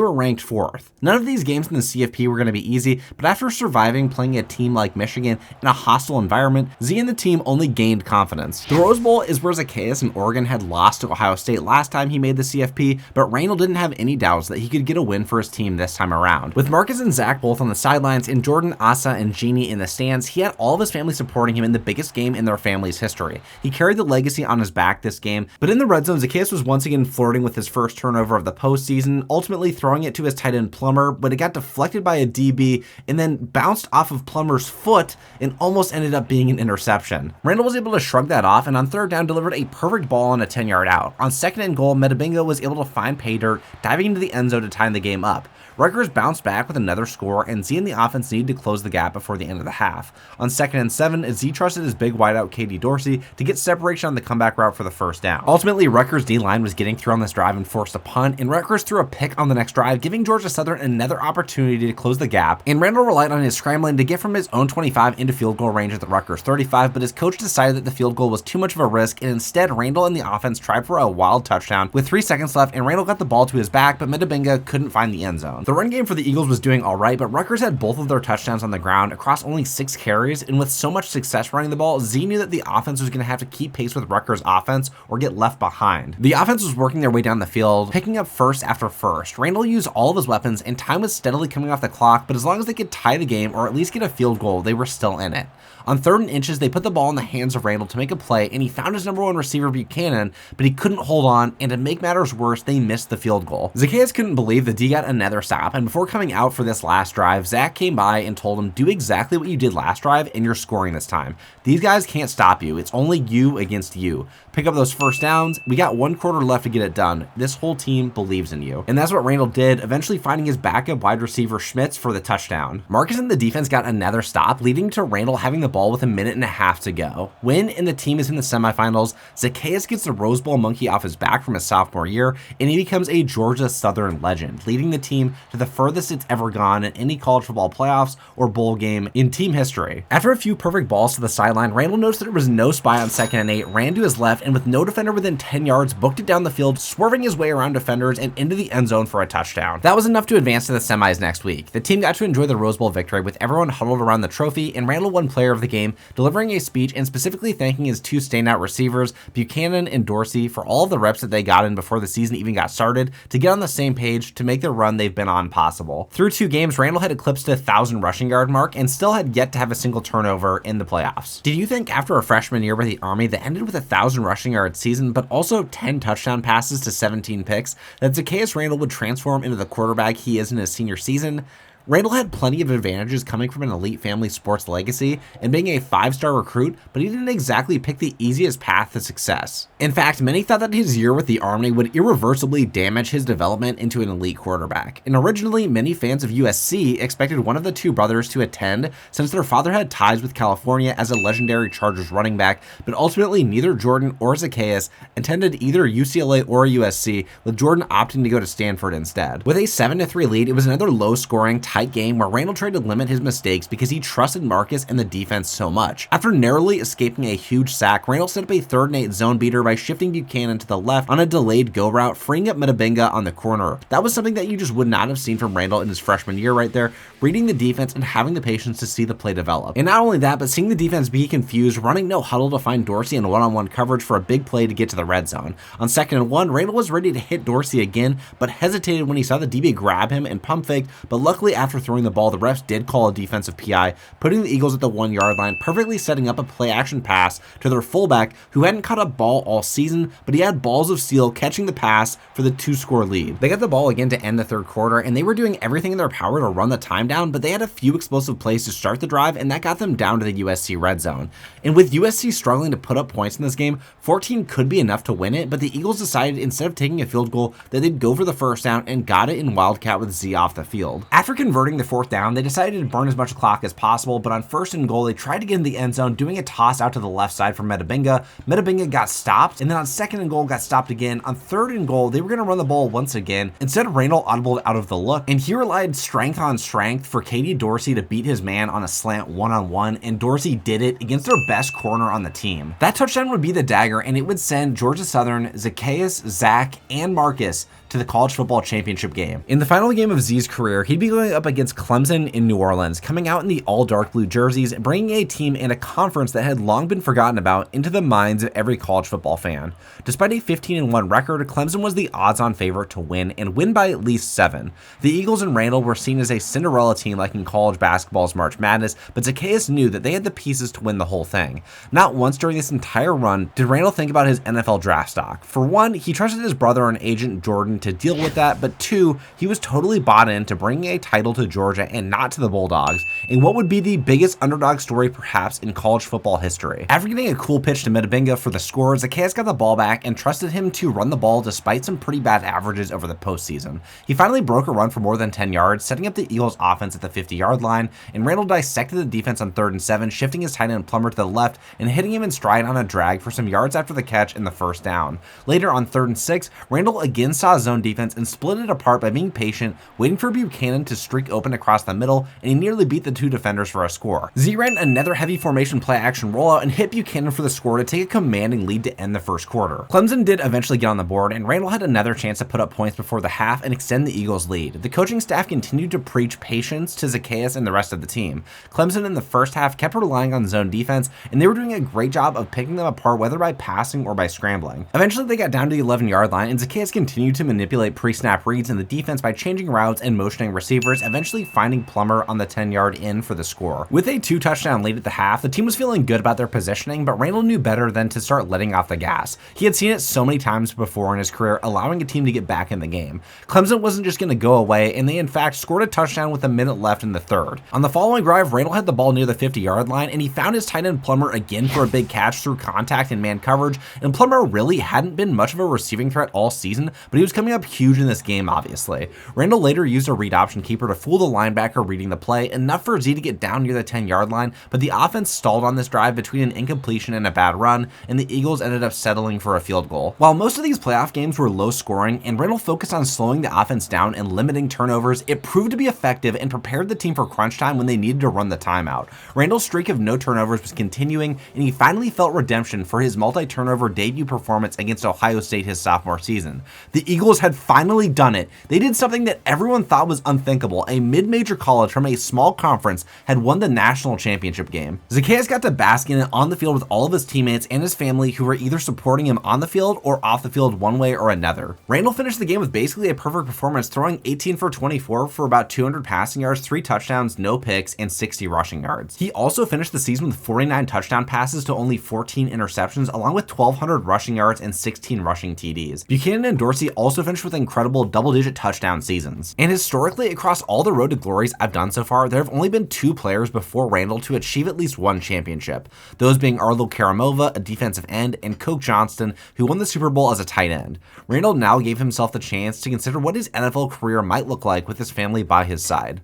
Speaker 2: were ranked 4th. None of these games in the CFP were going to be easy, but after surviving playing a team like Michigan in a hostile environment, Z and the team only gained confidence. The Rose Bowl is where Zaccheus and Oregon had lost to Ohio State last time he made the CFP, but Randle didn't have any doubts that he could get a win for his team this time around. With Marcus and Zach both on the sidelines and Jordan, Asa, and Jeannie in the stands, he had all of his family supporting him in the biggest game in their family's history. He carried the legacy on his back this game, but in the red zone, Zaccheus was once again flirting with his first turnover of the postseason, ultimately throwing it to his tight end Plummer, but it got deflected by a DB and then bounced off of Plummer's foot and almost ended up being an interception. Randle was able to shrug that off and on 3rd down delivered a perfect ball on a 10-yard out. On 2nd and goal, Metabingo was able to find pay dirt, diving into the end zone to tie the game up. Rutgers bounced back with another score, and Z and the offense needed to close the gap before the end of the half. On 2nd and 7, Z trusted his big wideout Katie Dorsey to get separation on the comeback route for the 1st down. Ultimately, Rutgers D-line was getting through on this drive and forced a punt, and Rutgers threw a pick on the next drive, giving Georgia Southern another opportunity to close the gap, and Randle relied on his scrambling to get from his own 25 into field goal range at the Rutgers 35, but his coach decided that the field goal was too much of a risk, and instead Randle and the offense tried for a wild touchdown with 3 seconds left, and Randle got the ball to his back, but Metabinga couldn't find the end zone. The run game for the Eagles was doing alright, but Rutgers had both of their touchdowns on the ground across only 6 carries, and with so much success running the ball, Z knew that the offense was going to have to keep pace with Rutgers' offense or get left behind. The offense was working their way down the field, picking up first after first. Randle used all of his weapons, and time was steadily coming off the clock, but as long as they could tie the game or at least get a field goal, they were still in it. On 3rd and inches, they put the ball in the hands of Randle to make a play, and he found his number 1 receiver Buchanan, but he couldn't hold on, and to make matters worse, they missed the field goal. Zaccheus couldn't believe the D got another stop, and before coming out for this last drive, Zach came by and told him, do exactly what you did last drive, and you're scoring this time. These guys can't stop you. It's only you against you. Pick up those 1st downs. We got 1 quarter left to get it done. This whole team believes in you. And that's what Randle did, eventually finding his backup wide receiver Schmitz for the touchdown. Marcus and the defense got another stop, leading to Randle having the ball with 1.5 minutes to go. When and the team is in the semifinals, Zaccheus gets the Rose Bowl monkey off his back from his sophomore year, and he becomes a Georgia Southern legend, leading the team to the furthest it's ever gone in any college football playoffs or bowl game in team history. After a few perfect balls to the sideline, Randle noticed that there was no spy on 2nd and 8, ran to his left, and with no defender within 10 yards, booked it down the field, swerving his way around defenders and into the end zone for a touchdown. That was enough to advance to the semis next week. The team got to enjoy the Rose Bowl victory with everyone huddled around the trophy, and Randle won player of the game, delivering a speech and specifically thanking his 2 standout receivers, Buchanan and Dorsey, for all of the reps that they got in before the season even got started to get on the same page to make the run they've been on possible. Through 2 games, Randle had eclipsed the 1,000 rushing yard mark and still had yet to have a single turnover in the playoffs. Did you think after a freshman year with the Army that ended with a 1,000 rushing yard season, but also 10 touchdown passes to 17 picks, that Zaccheus Randle would transform into the quarterback he is in his senior season? Randle had plenty of advantages coming from an elite family sports legacy and being a 5-star recruit, but he didn't exactly pick the easiest path to success. In fact, many thought that his year with the Army would irreversibly damage his development into an elite quarterback. And originally, many fans of USC expected one of the 2 brothers to attend since their father had ties with California as a legendary Chargers running back, but ultimately neither Jordan or Zaccheus attended either UCLA or USC, with Jordan opting to go to Stanford instead. With a 7-3 lead, it was another low-scoring, tight tight game where Randle tried to limit his mistakes because he trusted Marcus and the defense so much. After narrowly escaping a huge sack, Randle set up a 3rd and 8 zone beater by shifting Buchanan to the left on a delayed go route, freeing up Meadows on the corner. That was something that you just would not have seen from Randle in his freshman year right there, reading the defense and having the patience to see the play develop. And not only that, but seeing the defense be confused, running no huddle to find Dorsey in one-on-one coverage for a big play to get to the red zone. On 2nd and 1, Randle was ready to hit Dorsey again, but hesitated when he saw the DB grab him and pump faked, but luckily after throwing the ball, the refs did call a defensive PI, putting the Eagles at the 1-yard line, perfectly setting up a play-action pass to their fullback, who hadn't caught a ball all season, but he had balls of steel catching the pass for the 2-score lead. They got the ball again to end the 3rd quarter, and they were doing everything in their power to run the time down, but they had a few explosive plays to start the drive, and that got them down to the USC red zone. And with USC struggling to put up points in this game, 14 could be enough to win it, but the Eagles decided instead of taking a field goal that they'd go for the 1st down and got it in Wildcat with Z off the field. After converting the 4th down, they decided to burn as much clock as possible, but on 1st and goal, they tried to get in the end zone, doing a toss out to the left side for Meadows. Meadows got stopped, and then on 2nd and goal got stopped again. On 3rd and goal, they were going to run the ball once again. Instead, Randle audibled out of the look, and he relied strength on strength for Katie Dorsey to beat his man on a slant one-on-one, and Dorsey did it against their best corner on the team. That touchdown would be the dagger, and it would send Georgia Southern, Zaccheus, Zach, and Marcus to the college football championship game. In the final game of Z's career, he'd be going up against Clemson in New Orleans, coming out in the all dark blue jerseys, bringing a team and a conference that had long been forgotten about into the minds of every college football fan. Despite a 15-1 record, Clemson was the odds-on favorite to win and win by at least 7. The Eagles and Randle were seen as a Cinderella team like in college basketball's March Madness, but Zaccheus knew that they had the pieces to win the whole thing. Not once during this entire run did Randle think about his NFL draft stock. For one, he trusted his brother and agent Jordan to deal with that, but 2, he was totally bought into bringing a title to Georgia and not to the Bulldogs, in what would be the biggest underdog story perhaps in college football history. After getting a cool pitch to Meadows for the score, Zaccheus got the ball back and trusted him to run the ball despite some pretty bad averages over the postseason. He finally broke a run for more than 10 yards, setting up the Eagles offense at the 50-yard line, and Randle dissected the defense on 3rd and 7, shifting his tight end Plummer to the left and hitting him in stride on a drag for some yards after the catch in the 1st down. Later on 3rd and 6, Randle again saw zone defense and split it apart by being patient, waiting for Buchanan to streak open across the middle, and he nearly beat the 2 defenders for a score. Z ran another heavy formation play action rollout and hit Buchanan for the score to take a commanding lead to end the 1st quarter. Clemson did eventually get on the board, and Randle had another chance to put up points before the half and extend the Eagles' lead. The coaching staff continued to preach patience to Zaccheus and the rest of the team. Clemson in the 1st half kept relying on zone defense, and they were doing a great job of picking them apart whether by passing or by scrambling. Eventually they got down to the 11-yard line, and Zaccheus continued to manipulate pre-snap reads in the defense by changing routes and motioning receivers, eventually finding Plummer on the 10-yard in for the score. With a 2-touchdown lead at the half, the team was feeling good about their positioning, but Randle knew better than to start letting off the gas. He had seen it so many times before in his career, allowing a team to get back in the game. Clemson wasn't just going to go away, and they in fact scored a touchdown with a minute left in the 3rd. On the following drive, Randle had the ball near the 50-yard line, and he found his tight end Plummer again for a big catch through contact and man coverage, and Plummer really hadn't been much of a receiving threat all season, but he was coming up huge in this game, obviously. Randle later used a read option keeper to fool the linebacker reading the play, enough for Z to get down near the 10-yard line, but the offense stalled on this drive between an incompletion and a bad run, and the Eagles ended up settling for a field goal. While most of these playoff games were low scoring, and Randle focused on slowing the offense down and limiting turnovers, it proved to be effective and prepared the team for crunch time when they needed to run the timeout. Randle's streak of no turnovers was continuing, and he finally felt redemption for his multi-turnover debut performance against Ohio State his sophomore season. The Eagles had finally done it. They did something that everyone thought was unthinkable. A mid-major college from a small conference had won the national championship game. Zaccheus got to bask in it on the field with all of his teammates and his family, who were either supporting him on the field or off the field one way or another. Randle finished the game with basically a perfect performance, throwing 18 for 24 for about 200 passing yards, 3 touchdowns, no picks, and 60 rushing yards. He also finished the season with 49 touchdown passes to only 14 interceptions, along with 1,200 rushing yards and 16 rushing TDs. Buchanan and Dorsey also finished with incredible double-digit touchdown seasons. And historically, across all the road to glories I've done so far, there have only been 2 players before Randle to achieve at least 1 championship. Those being Arlo Karamova, a defensive end, and Coke Johnston, who won the Super Bowl as a tight end. Randle now gave himself the chance to consider what his NFL career might look like with his family by his side.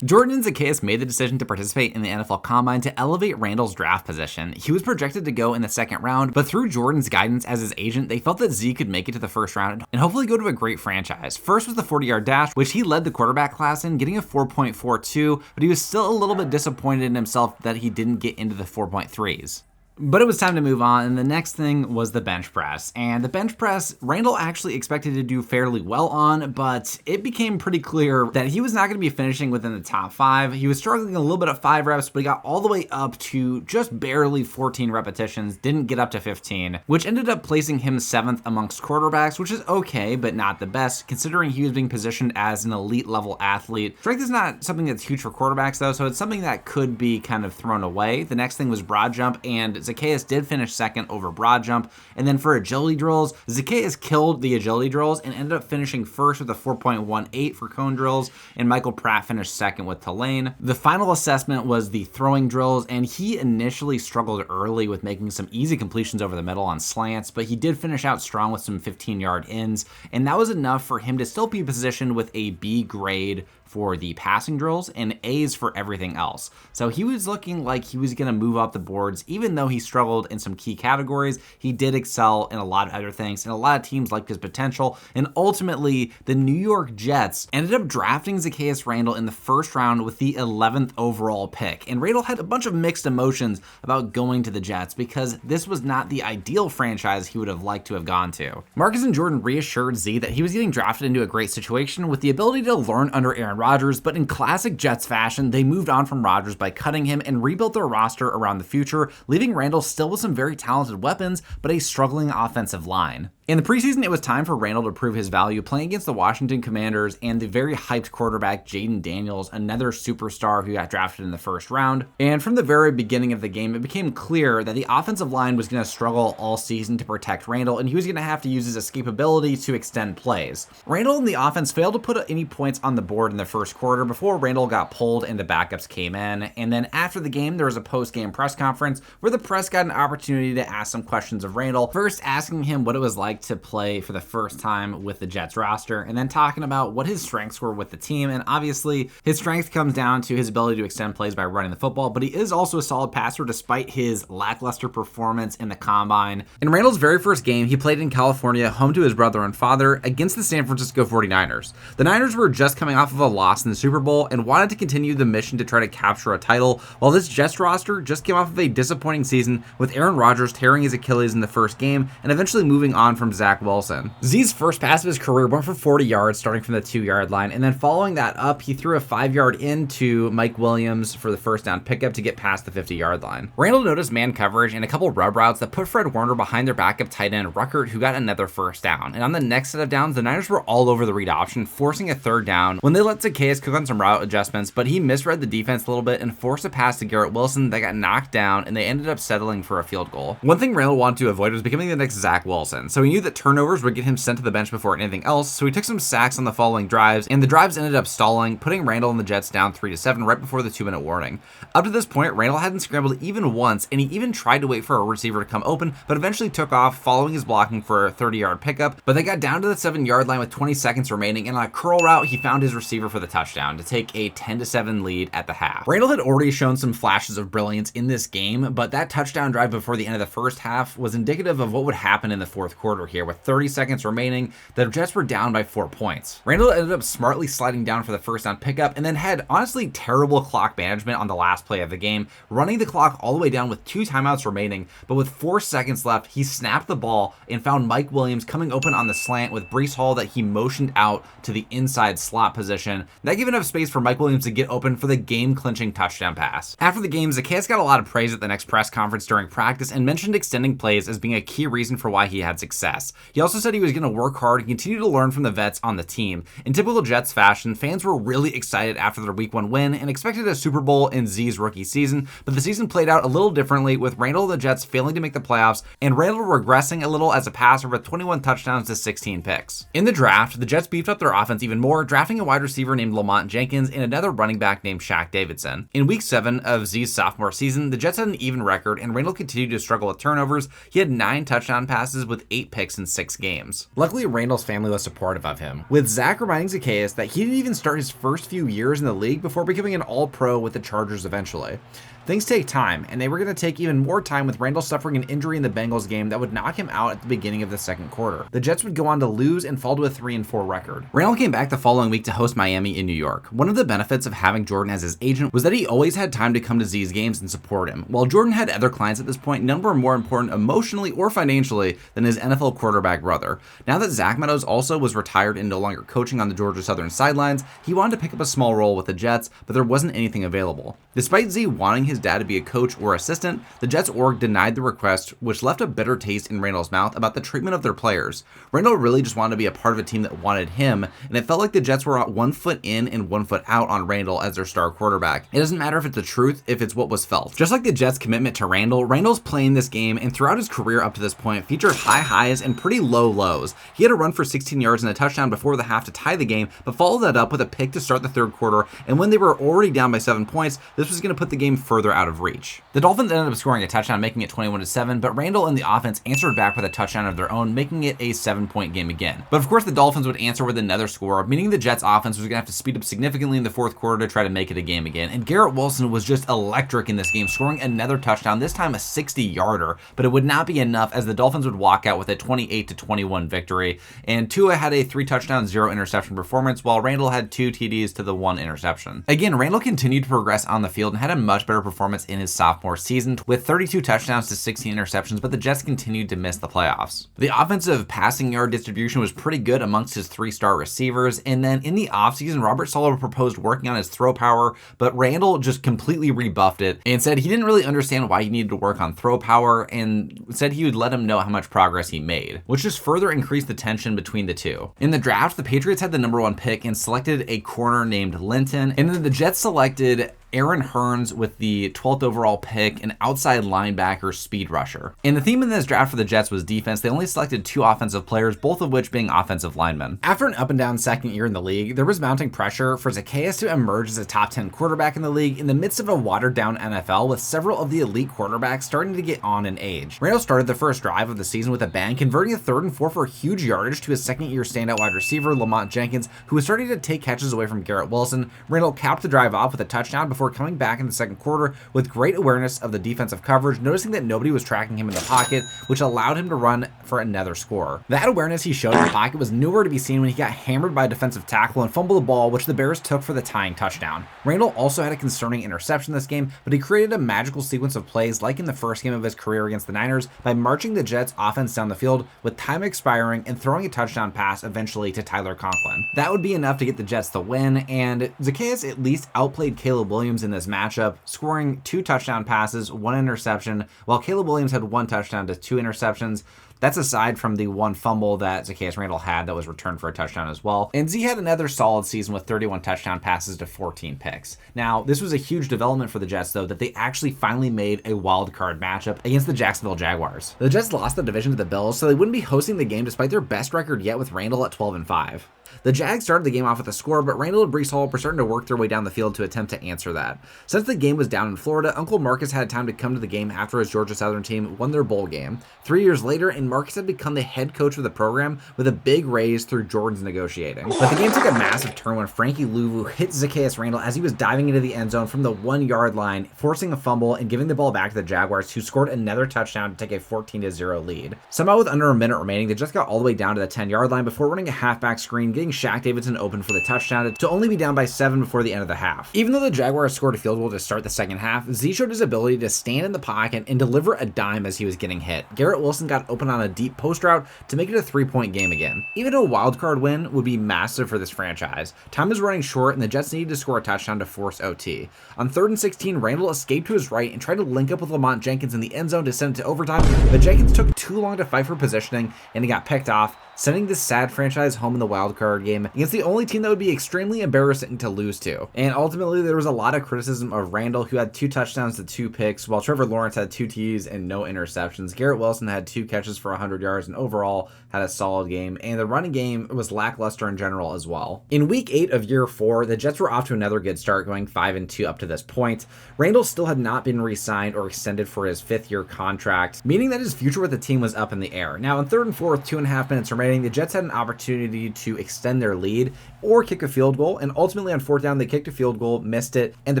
Speaker 2: Jordan and Zaccheus made the decision to participate in the NFL Combine to elevate Randle's draft position. He was projected to go in the second round, but through Jordan's guidance as his agent, they felt that Z could make it to the first round and hopefully go to a great franchise. First was the 40-yard dash, which he led the quarterback class in, getting a 4.42, but he was still a little bit disappointed in himself that he didn't get into the 4.3s. But it was time to move on, and the next thing was the bench press. And the bench press, Randle actually expected to do fairly well on, but it became pretty clear that he was not going to be finishing within the top 5. He was struggling a little bit at 5 reps, but he got all the way up to just barely 14 repetitions, didn't get up to 15, which ended up placing him 7th amongst quarterbacks, which is okay, but not the best, considering he was being positioned as an elite level athlete. Strength is not something that's huge for quarterbacks, though, so it's something that could be kind of thrown away. The next thing was broad jump, and Zaccheus did finish second over broad jump. And then for agility drills, Zaccheus killed the agility drills and ended up finishing first with a 4.18 for cone drills, and Michael Pratt finished second with Tulane. The final assessment was the throwing drills, and he initially struggled early with making some easy completions over the middle on slants, but he did finish out strong with some 15-yard ins, and that was enough for him to still be positioned with a B grade for the passing drills and A's for everything else. So he was looking like he was going to move up the boards. Even though he struggled in some key categories, he did excel in a lot of other things, and a lot of teams liked his potential. And ultimately, the New York Jets ended up drafting Zaccheus Randle in the first round with the 11th overall pick. And Randle had a bunch of mixed emotions about going to the Jets because this was not the ideal franchise he would have liked to have gone to. Marcus and Jordan reassured Z that he was getting drafted into a great situation with the ability to learn under Aaron Rodgers, but in classic Jets fashion, they moved on from Rodgers by cutting him and rebuilt their roster around the future, leaving Randle still with some very talented weapons, but a struggling offensive line. In the preseason, it was time for Randle to prove his value, playing against the Washington Commanders and the very hyped quarterback Jaden Daniels, another superstar who got drafted in the first round. And from the very beginning of the game, it became clear that the offensive line was going to struggle all season to protect Randle, and he was going to have to use his escapability to extend plays. Randle and the offense failed to put any points on the board in the first quarter before Randle got pulled and the backups came in. And then after the game, there was a post-game press conference where the press got an opportunity to ask some questions of Randle, first asking him what it was like to play for the first time with the Jets roster, and then talking about what his strengths were with the team. And obviously his strength comes down to his ability to extend plays by running the football, but he is also a solid passer despite his lackluster performance in the combine. In Randle's very first game, he played in California, home to his brother and father, against the San Francisco 49ers. The Niners were just coming off of a loss in the Super Bowl and wanted to continue the mission to try to capture a title, while this Jets roster just came off of a disappointing season with Aaron Rodgers tearing his Achilles in the first game and eventually moving on from Zach Wilson. Z's first pass of his career went for 40 yards starting from the 2-yard line, and then following that up, he threw a 5-yard into Mike Williams for the first down pickup to get past the 50-yard line. Randle noticed man coverage and a couple rub routes that put Fred Warner behind their backup tight end Ruckert, who got another first down. And on the next set of downs, the Niners were all over the read option, forcing a third down when they let Zaccheus cook on some route adjustments, but he misread the defense a little bit and forced a pass to Garrett Wilson that got knocked down, and they ended up settling for a field goal. One thing Randle wanted to avoid was becoming the next Zach Wilson, so he knew that turnovers would get him sent to the bench before anything else, so he took some sacks on the following drives, and the drives ended up stalling, putting Randle and the Jets down 3-7 right before the 2-minute warning. Up to this point, Randle hadn't scrambled even once, and he even tried to wait for a receiver to come open, but eventually took off following his blocking for a 30-yard pickup, but they got down to the 7-yard line with 20 seconds remaining, and on a curl route, he found his receiver for the touchdown to take a 10-7 lead at the half. Randle had already shown some flashes of brilliance in this game, but that touchdown drive before the end of the first half was indicative of what would happen in the fourth quarter here. With 30 seconds remaining, the Jets were down by 4 points. Randle ended up smartly sliding down for the first down pickup and then had honestly terrible clock management on the last play of the game, running the clock all the way down with 2 timeouts remaining, but with 4 seconds left, he snapped the ball and found Mike Williams coming open on the slant with Breece Hall that he motioned out to the inside slot position. That gave enough space for Mike Williams to get open for the game-clinching touchdown pass. After the game, Zaccheus got a lot of praise at the next press conference during practice and mentioned extending plays as being a key reason for why he had success. He also said he was going to work hard and continue to learn from the vets on the team. In typical Jets fashion, fans were really excited after their Week 1 win and expected a Super Bowl in Z's rookie season, but the season played out a little differently, with Randle and the Jets failing to make the playoffs and Randle regressing a little as a passer with 21 touchdowns to 16 picks. In the draft, the Jets beefed up their offense even more, drafting a wide receiver named Lamont Jenkins and another running back named Shaq Davidson. In Week 7 of Z's sophomore season, the Jets had an even record and Randle continued to struggle with turnovers. He had 9 touchdown passes with 8 picks in 6 games.
Speaker 1: Luckily, Randle's family was supportive of him, with Zach reminding Zaccheus that he didn't even start his first few years in the league before becoming an all-pro with the Chargers eventually. Things take time, and they were going to take even more time with Randle suffering an injury in the Bengals game that would knock him out at the beginning of the second quarter. The Jets would go on to lose and fall to a 3-4 record.
Speaker 2: Randle came back the following week to host Miami in New York. One of the benefits of having Jordan as his agent was that he always had time to come to Z's games and support him. While Jordan had other clients at this point, none were more important emotionally or financially than his NFL quarterback brother. Now that Zach Meadows also was retired and no longer coaching on the Georgia Southern sidelines, he wanted to pick up a small role with the Jets, but there wasn't anything available. Despite Z wanting his dad to be a coach or assistant, the Jets org denied the request, which left a bitter taste in Randle's mouth about the treatment of their players. Randle really just wanted to be a part of a team that wanted him, and it felt like the Jets were 1 foot in and 1 foot out on Randle as their star quarterback. It doesn't matter if it's the truth, if it's what was felt. Just like the Jets' commitment to Randle, Randle's playing this game and throughout his career up to this point featured high highs and pretty low lows. He had a run for 16 yards and a touchdown before the half to tie the game, but followed that up with a pick to start the third quarter, and when they were already down by 7 points, this was going to put the game further out of reach. The Dolphins ended up scoring a touchdown, making it 21-7, but Randle and the offense answered back with a touchdown of their own, making it a 7-point game again. But of course, the Dolphins would answer with another score, meaning the Jets offense was going to have to speed up significantly in the fourth quarter to try to make it a game again. And Garrett Wilson was just electric in this game, scoring another touchdown, this time a 60-yarder, but it would not be enough as the Dolphins would walk out with a 28-21 victory. And Tua had a 3-touchdown, 0-interception performance, while Randle had 2 TDs to the 1 interception. Again, Randle continued to progress on the field and had a much better performance in his sophomore season with 32 touchdowns to 16 interceptions, but the Jets continued to miss the playoffs. The offensive passing yard distribution was pretty good amongst his 3-star receivers, and then in the offseason, Robert Saleh proposed working on his throw power, but Randle just completely rebuffed it and said he didn't really understand why he needed to work on throw power and said he would let him know how much progress he made, which just further increased the tension between the two. In the draft, the Patriots had the number 1 pick and selected a corner named Linton, and then the Jets selected Aaron Hearns with the 12th overall pick, an outside linebacker speed rusher. And the theme in this draft for the Jets was defense. They only selected 2 offensive players, both of which being offensive linemen. After an up and down second year in the league, there was mounting pressure for Zaccheus to emerge as a top 10 quarterback in the league in the midst of a watered down NFL with several of the elite quarterbacks starting to get on in age. Randle started the first drive of the season with a bang, converting a 3rd and 4 for huge yardage to his second year standout wide receiver, Lamont Jenkins, who was starting to take catches away from Garrett Wilson. Randle capped the drive off with a touchdown before coming back in the second quarter with great awareness of the defensive coverage, noticing that nobody was tracking him in the pocket, which allowed him to run for another score. That awareness he showed in the pocket was nowhere to be seen when he got hammered by a defensive tackle and fumbled the ball, which the Bears took for the tying touchdown. Randle also had a concerning interception this game, but he created a magical sequence of plays like in the first game of his career against the Niners by marching the Jets offense down the field with time expiring and throwing a touchdown pass eventually to Tyler Conklin. That would be enough to get the Jets the win, and Zaccheus at least outplayed Caleb Williams in this matchup, scoring 2 touchdown passes, 1 interception, while Caleb Williams had 1 touchdown to 2 interceptions. That's aside from the 1 fumble that Zaccheus Randle had that was returned for a touchdown as well. And Z had another solid season with 31 touchdown passes to 14 picks. Now, this was a huge development for the Jets, though, that they actually finally made a wild card matchup against the Jacksonville Jaguars. The Jets lost the division to the Bills, so they wouldn't be hosting the game despite their best record yet with Randle at 12-5. The Jags started the game off with a score, but Randle and Breece Hall were starting to work their way down the field to attempt to answer that. Since the game was down in Florida, Uncle Marcus had time to come to the game after his Georgia Southern team won their bowl game. 3 years later, and Marcus had become the head coach of the program with a big raise through Jordan's negotiating. But the game took a massive turn when Frankie Louvu hit Zaccheus Randle as he was diving into the end zone from the 1-yard line, forcing a fumble and giving the ball back to the Jaguars, who scored another touchdown to take a 14-0 lead. Somehow, with under a minute remaining, they just got all the way down to the 10-yard line before running a halfback screen, getting Shaq Davidson open for the touchdown to only be down by 7 before the end of the half. Even though the Jaguars scored a field goal to start the second half, Z showed his ability to stand in the pocket and deliver a dime as he was getting hit. Garrett Wilson got open on a deep post route to make it a 3-point game again. Even a wildcard win would be massive for this franchise. Time was running short and the Jets needed to score a touchdown to force OT. On 3rd and 16, Randle escaped to his right and tried to link up with Lamont Jenkins in the end zone to send it to overtime, but Jenkins took too long to fight for positioning and he got picked off. sending this sad franchise home in the wildcard game against the only team that would be extremely embarrassing to lose to. And ultimately, there was a lot of criticism of Randle, who had 2 touchdowns to 2 picks, while Trevor Lawrence had 2 TDs and no interceptions. Garrett Wilson had 2 catches for 100 yards and overall had a solid game, and the running game was lackluster in general as well. In week 8 of year 4, the Jets were off to another good start, going 5-2 up to this point. Randle still had not been re-signed or extended for his 5th-year contract, meaning that his future with the team was up in the air. Now, in 3rd and 4 with 2.5 minutes remaining, the Jets had an opportunity to extend their lead or kick a field goal, and ultimately on 4th down, they kicked a field goal, missed it, and the